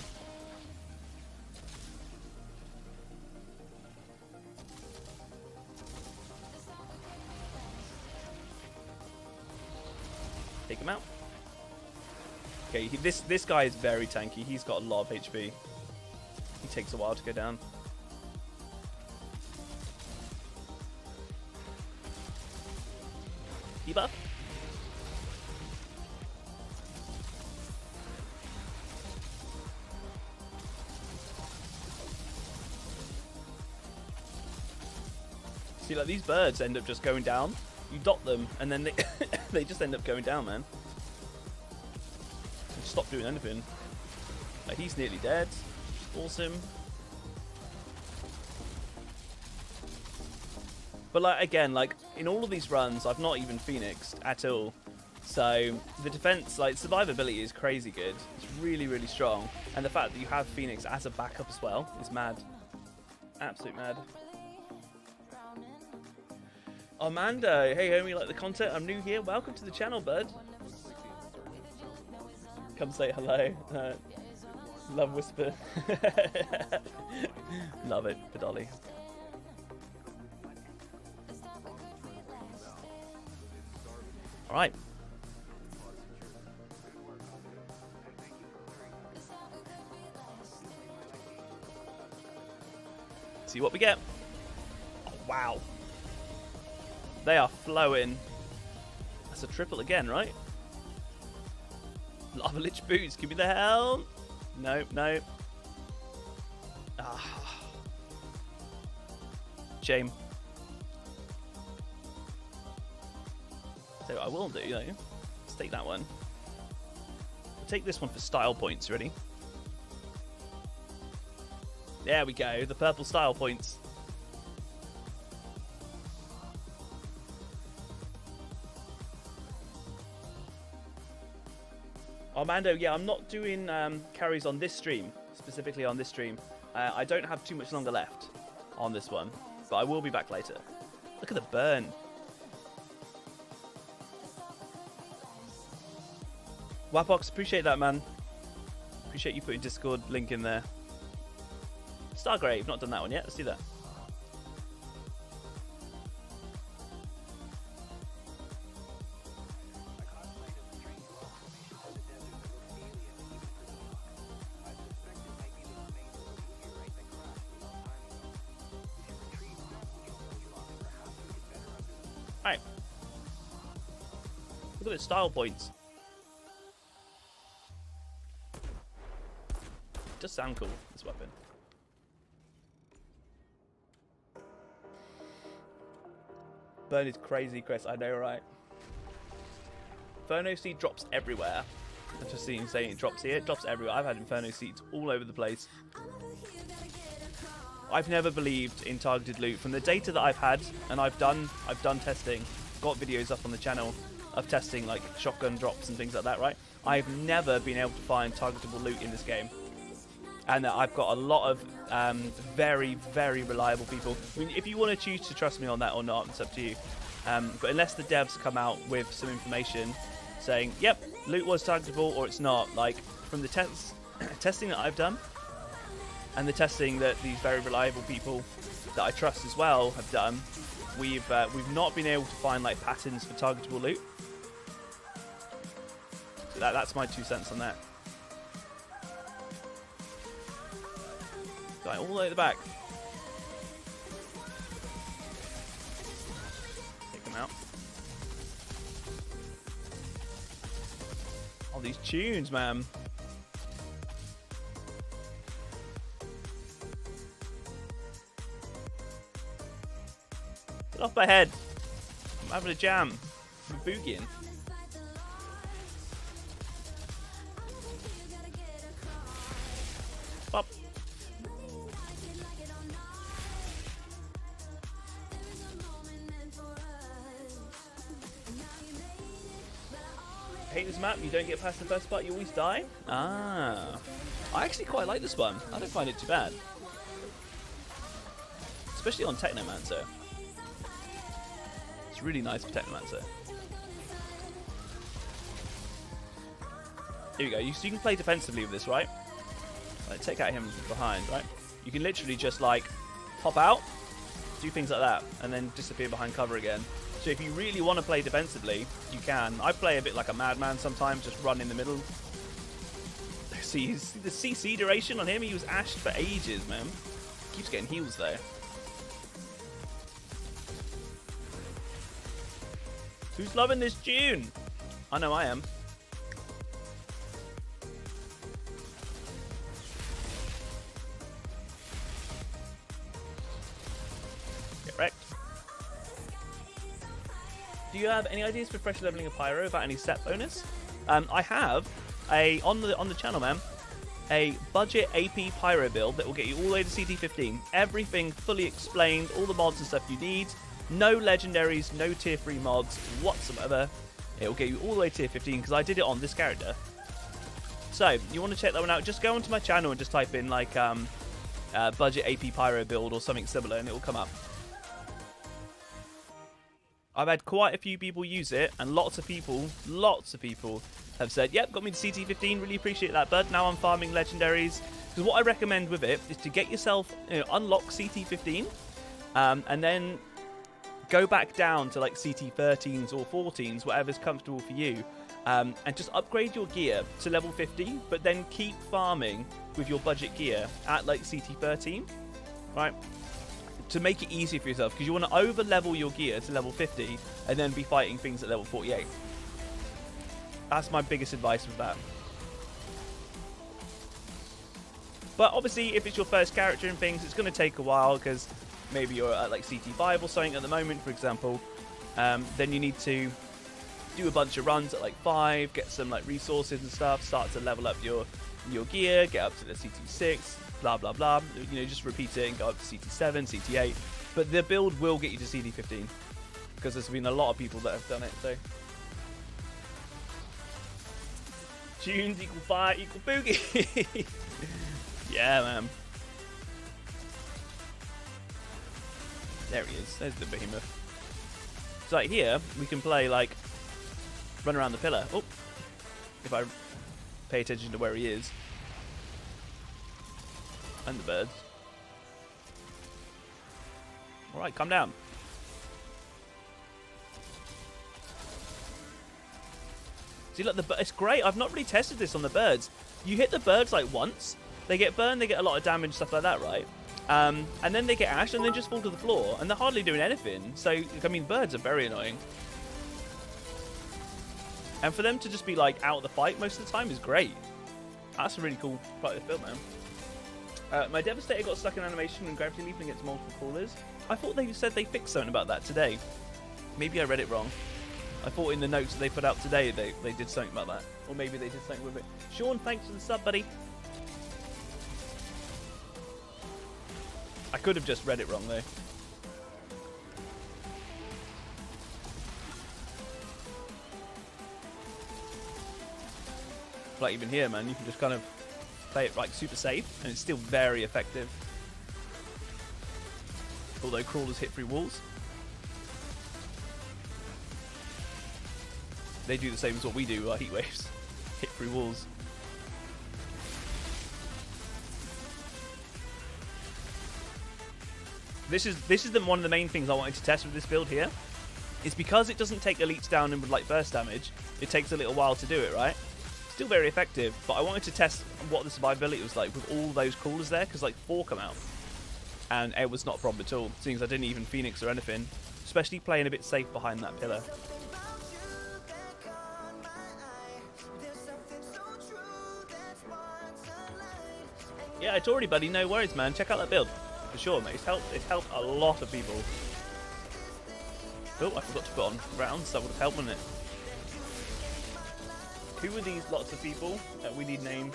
Take him out. Okay, this guy is very tanky. He's got a lot of HP. He takes a while to go down. Debuff. See, like these birds end up just going down. You dot them, and then they just end up going down, man. Stop doing anything. Like, he's nearly dead. Awesome. But like again, like in all of these runs, I've not even phoenixed at all. So the defense, like survivability, is crazy good. It's really, really strong, and the fact that you have Phoenix as a backup as well is mad. Absolute mad. Armando, hey homie, like the content? I'm new here. Welcome to the channel, bud. Come say hello. Love whisper. Love it, Badolly. All right. See what we get. Oh, wow. They are flowing. That's a triple again, right? Lava Lich boots. Give me the helm. No, no. Ah. Shame. So what I will do, though, let's take that one. We'll take this one for style points, ready? There we go, the purple style points. Armando, yeah, I'm not doing carries on this stream, specifically on this stream. I don't have too much longer left on this one, but I will be back later. Look at the burn. Wapox, appreciate that, man. Appreciate you putting Discord link in there. Stargrave, not done that one yet. Let's do that. Look at the style points. It does sound cool, this weapon. Burn is crazy, Chris. I know, right? Inferno Seed drops everywhere. I'm just saying it drops here. It drops everywhere. I've had Inferno Seeds all over the place. I've never believed in targeted loot. From the data that I've had, and I've done testing, got videos up on the channel of testing like shotgun drops and things like that, right? I've never been able to find targetable loot in this game. And I've got a lot of very, very reliable people. I mean, if you want to choose to trust me on that or not, it's up to you. But unless the devs come out with some information saying, yep, loot was targetable or it's not, like from the testing that I've done and the testing that these very reliable people that I trust as well have done, we've not been able to find like patterns for targetable loot. So that's my 2 cents on that. Right, all the way at the back. Take them out. Oh, these tunes, man. Get off my head. I'm having a jam. I'm boogieing. Up. Hate this map, you don't get past the first part, you always die? Ah. I actually quite like this one. I don't find it too bad. Especially on Technomancer. It's really nice for Technomancer. Here we go. So you can play defensively with this, right? Like, take out him behind, right? You can literally just like pop out, do things like that, and then disappear behind cover again. So if you really want to play defensively, you can. I play a bit like a madman sometimes, just run in the middle. See the CC duration on him? He was ashed for ages, man. Keeps getting heals though. Who's loving this tune? I know I am. Get wrecked. Do you have any ideas for fresh leveling a pyro about any set bonus? I have on the channel, man, a budget AP pyro build that will get you all the way to CT15. Everything fully explained, all the mods and stuff you need. No legendaries, no tier 3 mods whatsoever. It will get you all the way to tier 15 because I did it on this character. So you want to check that one out? Just go onto my channel and just type in like budget AP pyro build or something similar, and it will come up. I've had quite a few people use it, and lots of people have said, yep, got me to CT15, really appreciate that, bud. Now I'm farming legendaries. Because what I recommend with it is to get yourself, unlock CT15, and then go back down to like CT13s or 14s, whatever's comfortable for you, and just upgrade your gear to level 50, but then keep farming with your budget gear at like CT13, right? To make it easier for yourself, because you want to over level your gear to level 50 and then be fighting things at level 48. That's my biggest advice with that. But obviously, if it's your first character and things, it's going to take a while, because maybe you're at like CT5 or something at the moment, for example. Then you need to do a bunch of runs at like 5, get some like resources and stuff, start to level up your gear, get up to the CT6, blah blah blah. Just repeat it and go up to CT7, CT8. But the build will get you to CT15, because there's been a lot of people that have done it. So tunes equal fire equal boogie. Yeah, man. There he is. There's the behemoth. So like here, we can play like run around the pillar. Oh, if I pay attention to where he is. And the birds. Alright, calm down. See, look, it's great. I've not really tested this on the birds. You hit the birds like once, they get burned, they get a lot of damage, stuff like that, right? And then they get ashed and then just fall to the floor, and they're hardly doing anything. So, I mean, birds are very annoying. And for them to just be like out of the fight most of the time is great. That's a really cool part of this build, man. My Devastator got stuck in animation when gravity leaping against multiple crawlers. I thought they said they fixed something about that today. Maybe I read it wrong. I thought in the notes that they put out today they did something about that. Or maybe they did something with it. Sean, thanks for the sub, buddy. I could have just read it wrong, though. Like even here, man, you can just kind of play it like super safe, and it's still very effective. Although crawlers hit through walls. They do the same as what we do with our heat waves. Hit through walls. This is one of the main things I wanted to test with this build here. Is because it doesn't take elites down and with like burst damage, it takes a little while to do it, right? Still very effective, but I wanted to test what the survivability was like with all those crawlers there, because like 4 come out. And it was not a problem at all, seeing as I didn't even Phoenix or anything. Especially playing a bit safe behind that pillar. Yeah, it's already, buddy. No worries, man. Check out that build. For sure, mate. It's helped a lot of people. Oh, I forgot to put on rounds. That would have helped, wouldn't it? Who are these lots of people? We need names.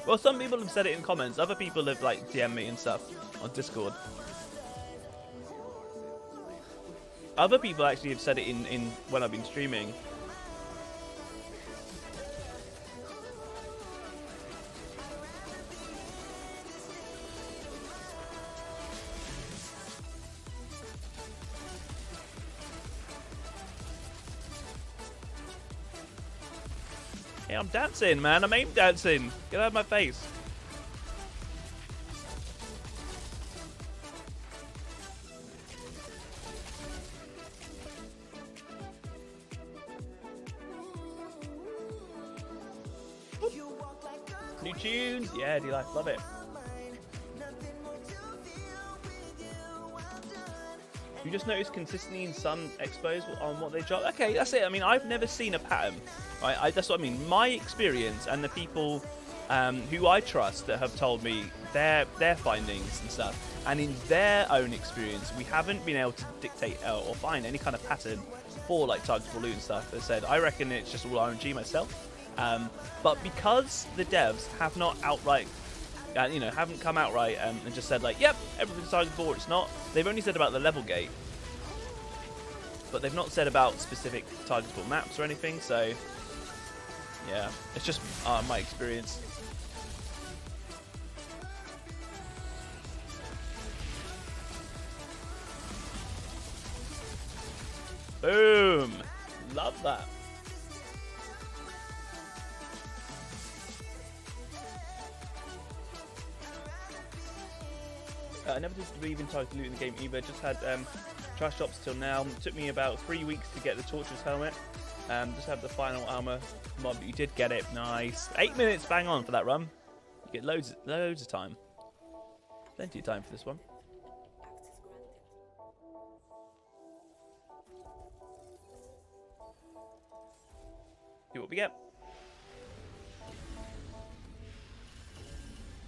Well, some people have said it in comments. Other people have like DM'd me and stuff on Discord. Other people actually have said it in when I've been streaming. Hey, I'm dancing, man. I'm aim dancing. Get out of my face. New tunes. Yeah, D-Life. Love it. You just notice consistency in some expos on what they drop. Okay, that's it. I mean, I've never seen a pattern. Right? That's what I mean. My experience and the people who I trust that have told me their findings and stuff, and in their own experience, we haven't been able to dictate or find any kind of pattern for like targetable loot and stuff. They said, I reckon it's just all RNG myself. But because the devs have not outright, haven't come outright and just said like, yep, everything's targetable, it's not. They've only said about the level gate, but they've not said about specific targetable maps or anything. So yeah, it's just my experience. Boom! Love that. I never did believe in target loot in the game either. Just had trash shops till now. It took me about 3 weeks to get the Torturer's helmet. Just have the final armor mod, but you did get it. Nice. 8 minutes, bang on for that run. You get loads of time. Plenty of time for this one. See what we get.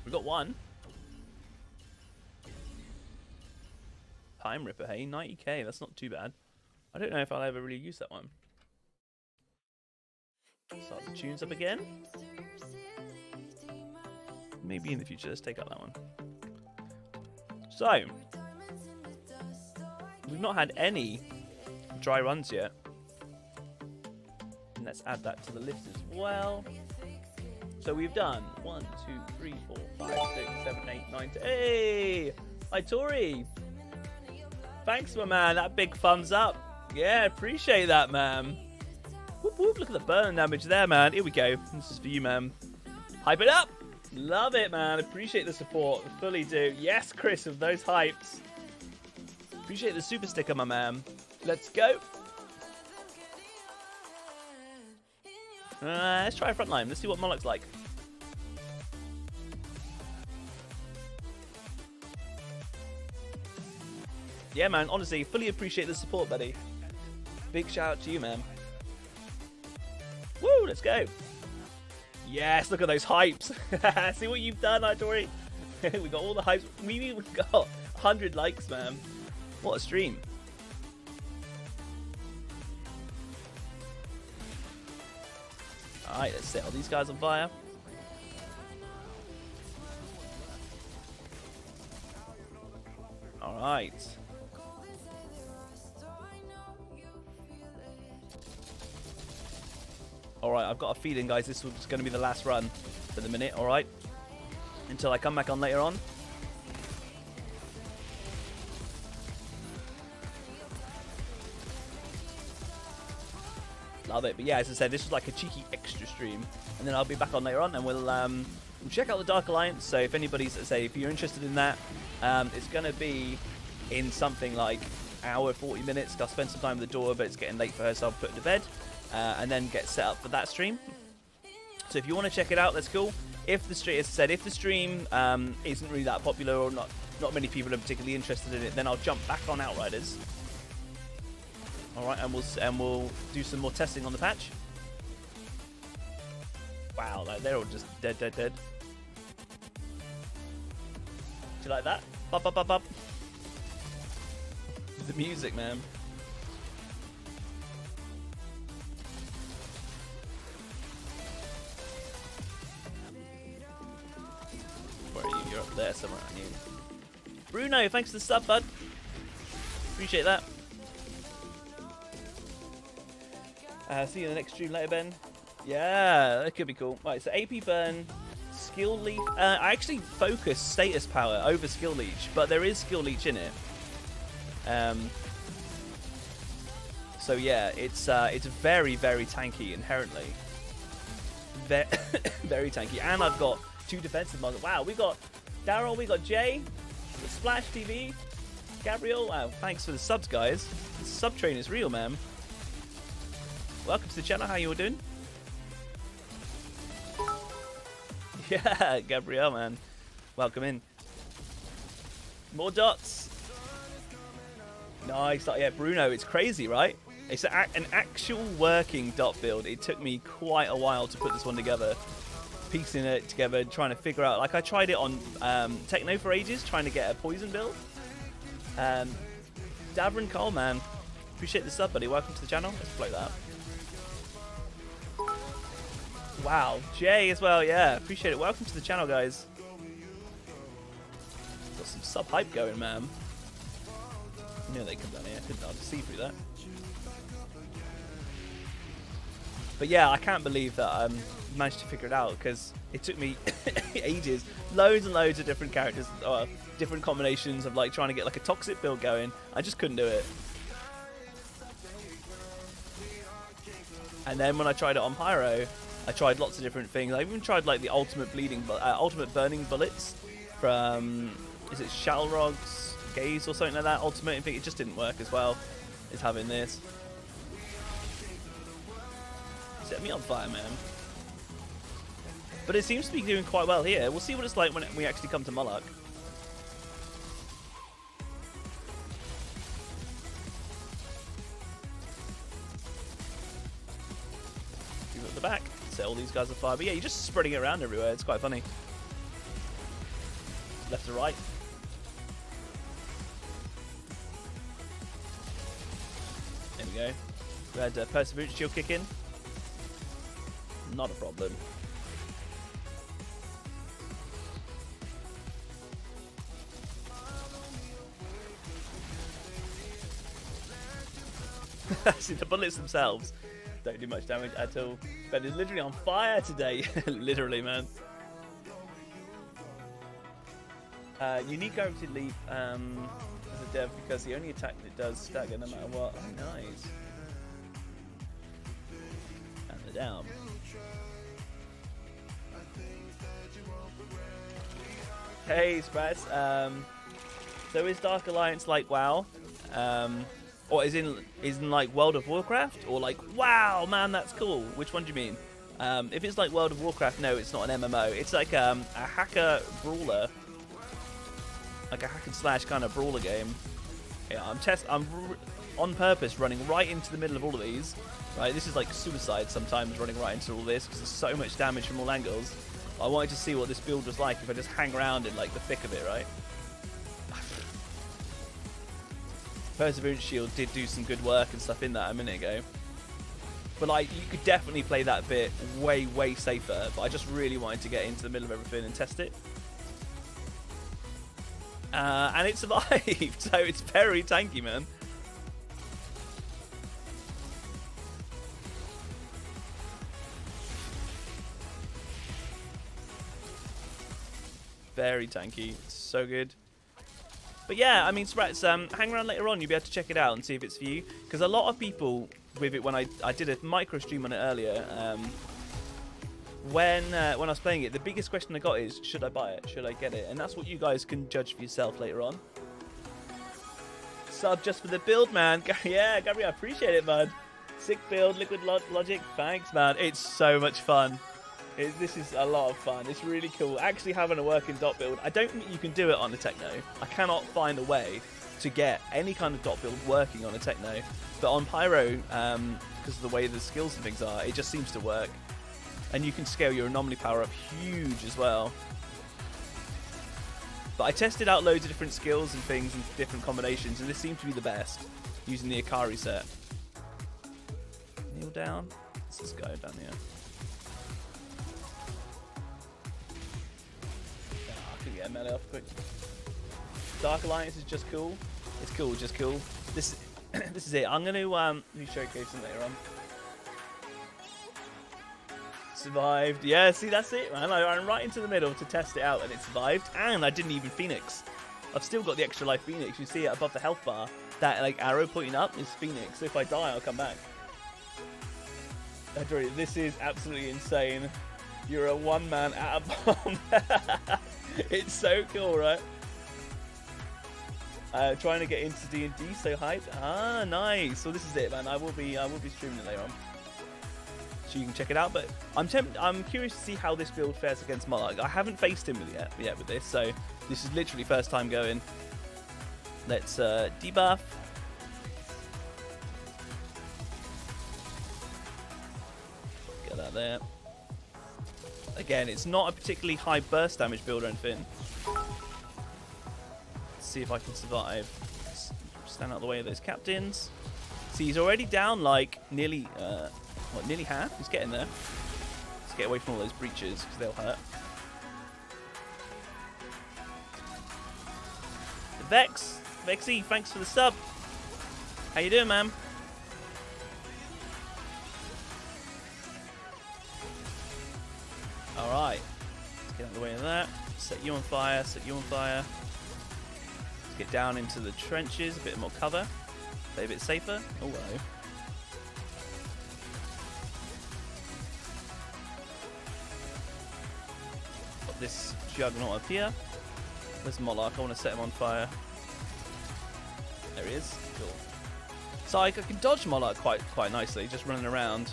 We got one. Time Ripper, hey, 90k, that's not too bad. I don't know if I'll ever really use that one. Start the tunes up again. Maybe in the future, let's take out that one. So, we've not had any dry runs yet. And let's add that to the list as well. So we've done 1, 2, 3, 4, 5, 6, 7, 8, 9, 10. Hey! Hi, Tori! Thanks, my man. That big thumbs up. Yeah, appreciate that, man. Whoop, whoop. Look at the burn damage there, man. Here we go. This is for you, man. Hype it up. Love it, man. Appreciate the support. I fully do. Yes, Chris, of those hypes. Appreciate the super sticker, my man. Let's go. Let's try frontline. Let's see what Moloch's like. Yeah, man, honestly, fully appreciate the support, buddy. Big shout out to you, man. Woo, let's go. Yes, look at those hypes. See what you've done, Itori? We got all the hypes. We even got 100 likes, man. What a stream. Alright, let's set all these guys on fire. Alright. Alright, I've got a feeling, guys, this was going to be the last run for the minute, alright? Until I come back on later on. Love it. But yeah, as I said, this was like a cheeky extra stream. And then I'll be back on later on and we'll check out the Dark Alliance. So if anybody's, say, if you're interested in that, it's going to be in something like hour, 40 minutes. I'll spend some time with the door, but it's getting late for her, so I'll put her to bed. And then get set up for that stream. So if you want to check it out, that's cool. If the stream, as I said, if the stream isn't really that popular or not many people are particularly interested in it, then I'll jump back on Outriders. All right, and we'll do some more testing on the patch. Wow, like they're all just dead. Do you like that? Bop, bop, bop, bop. The music, man. Where are you? You're up there somewhere, aren't you? Bruno, thanks for the sub, bud. Appreciate that. See you in the next stream later, Ben. Yeah, that could be cool. Right, so AP burn, skill leech. I actually focus status power over skill leech, but there is skill leech in it. So yeah, it's very, very tanky inherently. Very tanky, and I've got 2 defensive mods. Wow, we got Daryl, we got Jay, Splash TV, Gabriel. Wow, thanks for the subs, guys. The sub train is real, man. Welcome to the channel. How you all doing? Yeah, Gabriel, man. Welcome in. More dots. Nice. Yeah, Bruno. It's crazy, right? It's an actual working dot build. It took me quite a while to put this one together. Piecing it together, trying to figure out. Like, I tried it on Techno for ages, trying to get a poison build. Davrin Cole, man. Appreciate the sub, buddy. Welcome to the channel. Let's float that. Wow, Jay as well, yeah, appreciate it. Welcome to the channel, guys. Got some sub hype going, man. I knew they come down here, couldn't I? Just see through that. But yeah, I can't believe that I managed to figure it out because it took me ages. Loads and loads of different characters, different combinations of like trying to get like a toxic build going. I just couldn't do it. And then when I tried it on Pyro, I tried lots of different things. I even tried like the ultimate burning bullets from, is it Shalrog's Gaze or something like that? Ultimate, I think it just didn't work as well as having this. Set me on fire, man. But it seems to be doing quite well here. We'll see what it's like when we actually come to Moloch. At the back. Set all these guys on fire. But yeah, you're just spreading it around everywhere. It's quite funny. Left to right. There we go. We had Perseverance Shield kick in. Not a problem. See, the bullets themselves don't do much damage at all. But it's literally on fire today. Literally, man. Unique guaranteed leap as a dev because the only attack that does stagger no matter what. Oh, nice. And they're down. Hey, Spraz. So is Dark Alliance like WoW? Or is in like World of Warcraft? Or like, wow, man, that's cool. Which one do you mean? If it's like World of Warcraft, no, it's not an MMO. It's like a hacker brawler. Like a hack and slash kind of brawler game. Yeah, I'm on purpose running right into the middle of all of these. Right, this is like suicide sometimes, running right into all this because there's so much damage from all angles. I wanted to see what this build was like if I just hang around in like the thick of it, right? Perseverance Shield did do some good work and stuff in that a minute ago. But like, you could definitely play that bit way, way safer. But I just really wanted to get into the middle of everything and test it. And it survived, so it's very tanky, man. Very tanky. It's so good. But yeah, I mean, Sprats, hang around later on. You'll be able to check it out and see if it's for you. Because a lot of people with it, when I did a micro stream on it earlier, when I was playing it, the biggest question I got is, should I buy it? Should I get it? And that's what you guys can judge for yourself later on. Sub just for the build, man. Yeah, Gabriel, I appreciate it, man. Sick build, Liquid Logic. Thanks, man. It's so much fun. This is a lot of fun. It's really cool. Actually having a working dot build. I don't think you can do it on a Techno. I cannot find a way to get any kind of dot build working on a Techno. But on Pyro, because of the way the skills and things are, it just seems to work. And you can scale your anomaly power up huge as well. But I tested out loads of different skills and things and different combinations, and this seemed to be the best using the Akari set. Kneel down. Let's just go down here. Yeah, melee off quick. Dark Alliance is just cool. It's cool, just cool. This is it. I'm gonna showcase them later on. Survived. Yeah, see, that's it, man. I ran right into the middle to test it out, and it survived. And I didn't even Phoenix. I've still got the extra life Phoenix. You see it above the health bar. That like arrow pointing up is Phoenix. So if I die, I'll come back. This is absolutely insane. You're a one-man at a bomb. It's so cool, right? Trying to get into D&D, so hyped. Ah, nice. So this is it, man. I will be streaming it later on, so you can check it out. But I'm curious to see how this build fares against Monarch. I haven't faced him yet with this, so this is literally first time going. Let's debuff. Get that there. Again, it's not a particularly high burst damage build or anything. Let's see if I can survive. Stand out of the way of those captains. See, he's already down like nearly, nearly half? He's getting there. Let's get away from all those breaches because they'll hurt. Vexy, thanks for the sub. How you doing, man? Alright, let's get out of the way of that. Set you on fire, set you on fire. Let's get down into the trenches, a bit more cover. Play a bit safer. Oh, hello. Got this Juggernaut up here. Where's Moloch? I want to set him on fire. There he is. Cool. So I can dodge Moloch quite nicely, just running around.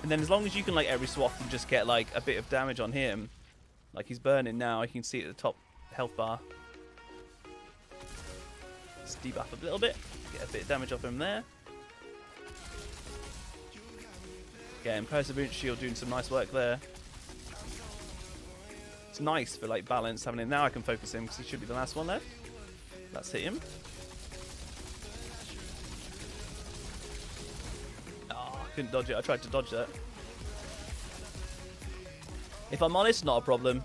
And then as long as you can, like, every so often just get, like, a bit of damage on him. Like, he's burning now. You can see it at the top health bar. Let's debuff a little bit. Get a bit of damage off him there. Again, Perseverance Shield doing some nice work there. It's nice for, like, balance having him. Now I can focus him because he should be the last one left. Let's hit him. Couldn't dodge it. I tried to dodge that. If I'm honest, not a problem.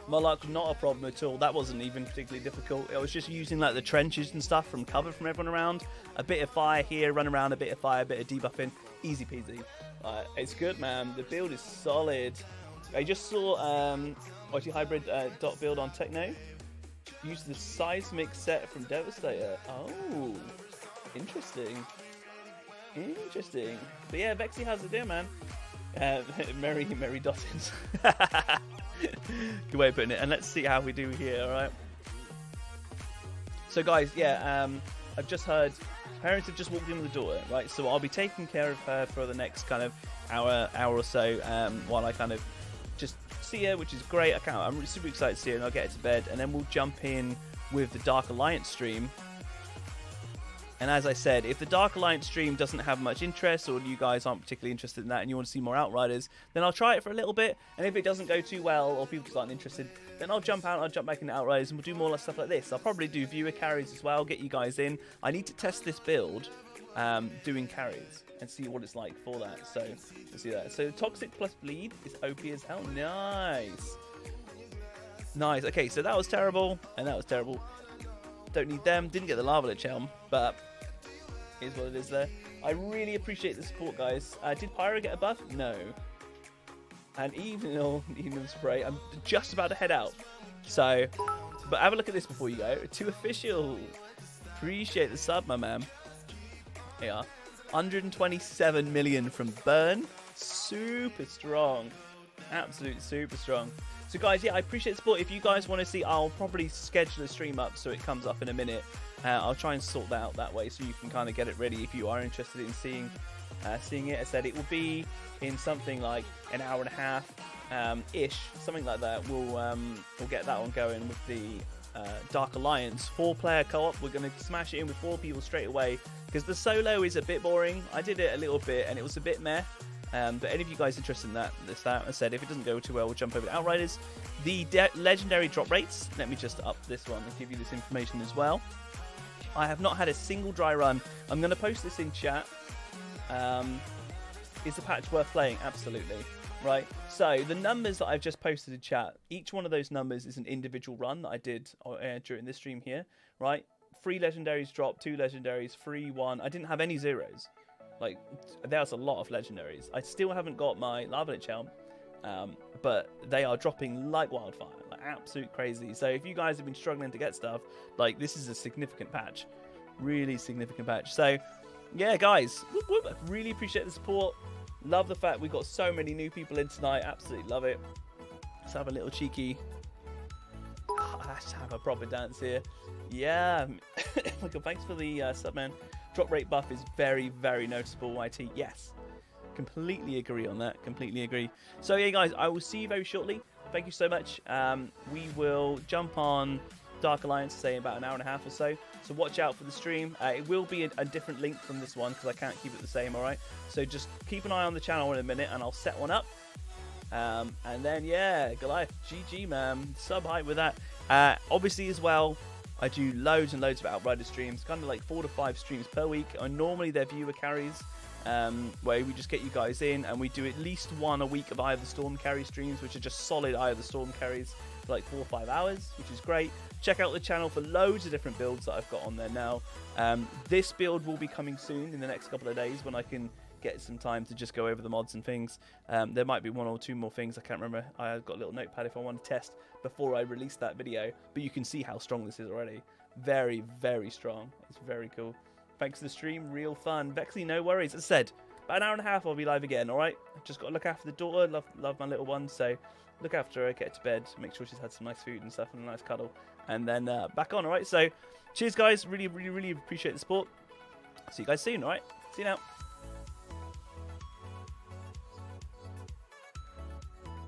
Moloch, not a problem at all. That wasn't even particularly difficult. I was just using like the trenches and stuff from cover from everyone around. A bit of fire here, run around, a bit of fire, a bit of debuffing. Easy peasy. It's good, man. The build is solid. I just saw hybrid dot build on Techno. Use the seismic set from Devastator. Oh, interesting. Interesting. But yeah, Vexy, how's it doing, man? Merry Dottins. Good way of putting it. And let's see how we do here, alright? So guys, yeah, I've just heard parents have just walked in with the daughter, right? So I'll be taking care of her for the next kind of hour or so, while I kind of just see her, which is great. I'm super excited to see her, and I'll get her to bed, and then we'll jump in with the Dark Alliance stream. And as I said, if the Dark Alliance stream doesn't have much interest, or you guys aren't particularly interested in that and you want to see more Outriders, then I'll try it for a little bit. And if it doesn't go too well, or people just aren't interested, then I'll jump out, I'll jump back into Outriders, and we'll do more stuff like this. I'll probably do viewer carries as well, get you guys in. I need to test this build doing carries and see what it's like for that. So we'll see that. So Toxic plus Bleed is OP as hell. Nice. Nice. Okay, so that was terrible, and that was terrible. Don't need them. Didn't get the Lava Lich Helm, but here's what it is there. I really appreciate the support, guys. Did Pyro get a buff? No. And even spray, I'm just about to head out. So, but have a look at this before you go. 2 official. Appreciate the sub, my man. Here you are. 127 million from Burn. Super strong. Absolutely super strong. So guys, yeah, I appreciate the support. If you guys want to see, I'll probably schedule a stream up so it comes up in a minute. I'll try and sort that out that way so you can kind of get it ready if you are interested in seeing it. I said it will be in something like an hour and a half ish, something like that. We'll get that one going with the Dark Alliance 4-player co-op. We're going to smash it in with 4 people straight away because the solo is a bit boring. I did it a little bit and it was a bit meh. But any of you guys interested in that, I said if it doesn't go too well, we'll jump over to Outriders. The legendary drop rates, let me just up this one and give you this information as well. I have not had a single dry run. I'm going to post this in chat. Is the patch worth playing? Absolutely. Right, so the numbers that I've just posted in chat, each one of those numbers is an individual run that I did during this stream here, right? 3 legendaries dropped, 2 legendaries, 3, 1. I didn't have any zeros. Like, there's a lot of legendaries. I still haven't got my Lava Lich Helm, but they are dropping like wildfire, like absolute crazy. So if you guys have been struggling to get stuff, like this is a significant patch, really significant patch. So yeah, guys, whoop, whoop, I really appreciate the support. Love the fact we've got so many new people in tonight. Absolutely love it. Let's have a little cheeky. Let's have a proper dance here. Yeah. Oh my God, thanks for the sub, man. Drop rate buff is very, very noticeable, YT. Yes. Completely agree on that. Completely agree. So yeah, guys, I will see you very shortly. Thank you so much. We will jump on Dark Alliance, say in about an hour and a half or so. So watch out for the stream. It will be a different link from this one because I can't keep it the same, all right? So just keep an eye on the channel in a minute and I'll set one up. And then, yeah, Goliath, GG, man. Sub hype with that. Obviously, as well, I do loads and loads of Outriders streams, kind of like 4 to 5 streams per week. And normally they're viewer carries, where we just get you guys in and we do at least 1 a week of Eye of the Storm carry streams, which are just solid Eye of the Storm carries for like 4 or 5 hours, which is great. Check out the channel for loads of different builds that I've got on there now. This build will be coming soon in the next couple of days when I can get some time to just go over the mods and things. There might be 1 or 2 more things, I can't remember. I've got a little notepad if I want to test before I release that video, but you can see how strong this is already. Very, very strong. It's very cool. Thanks for the stream, real fun. Vexy, no worries. As I said, about an hour and a half I'll be live again, alright? Just got to look after the daughter, love my little one, so look after her, get to bed, make sure she's had some nice food and stuff and a nice cuddle, and then back on, alright? So cheers guys, really, really, really appreciate the support. See you guys soon, alright? See you now.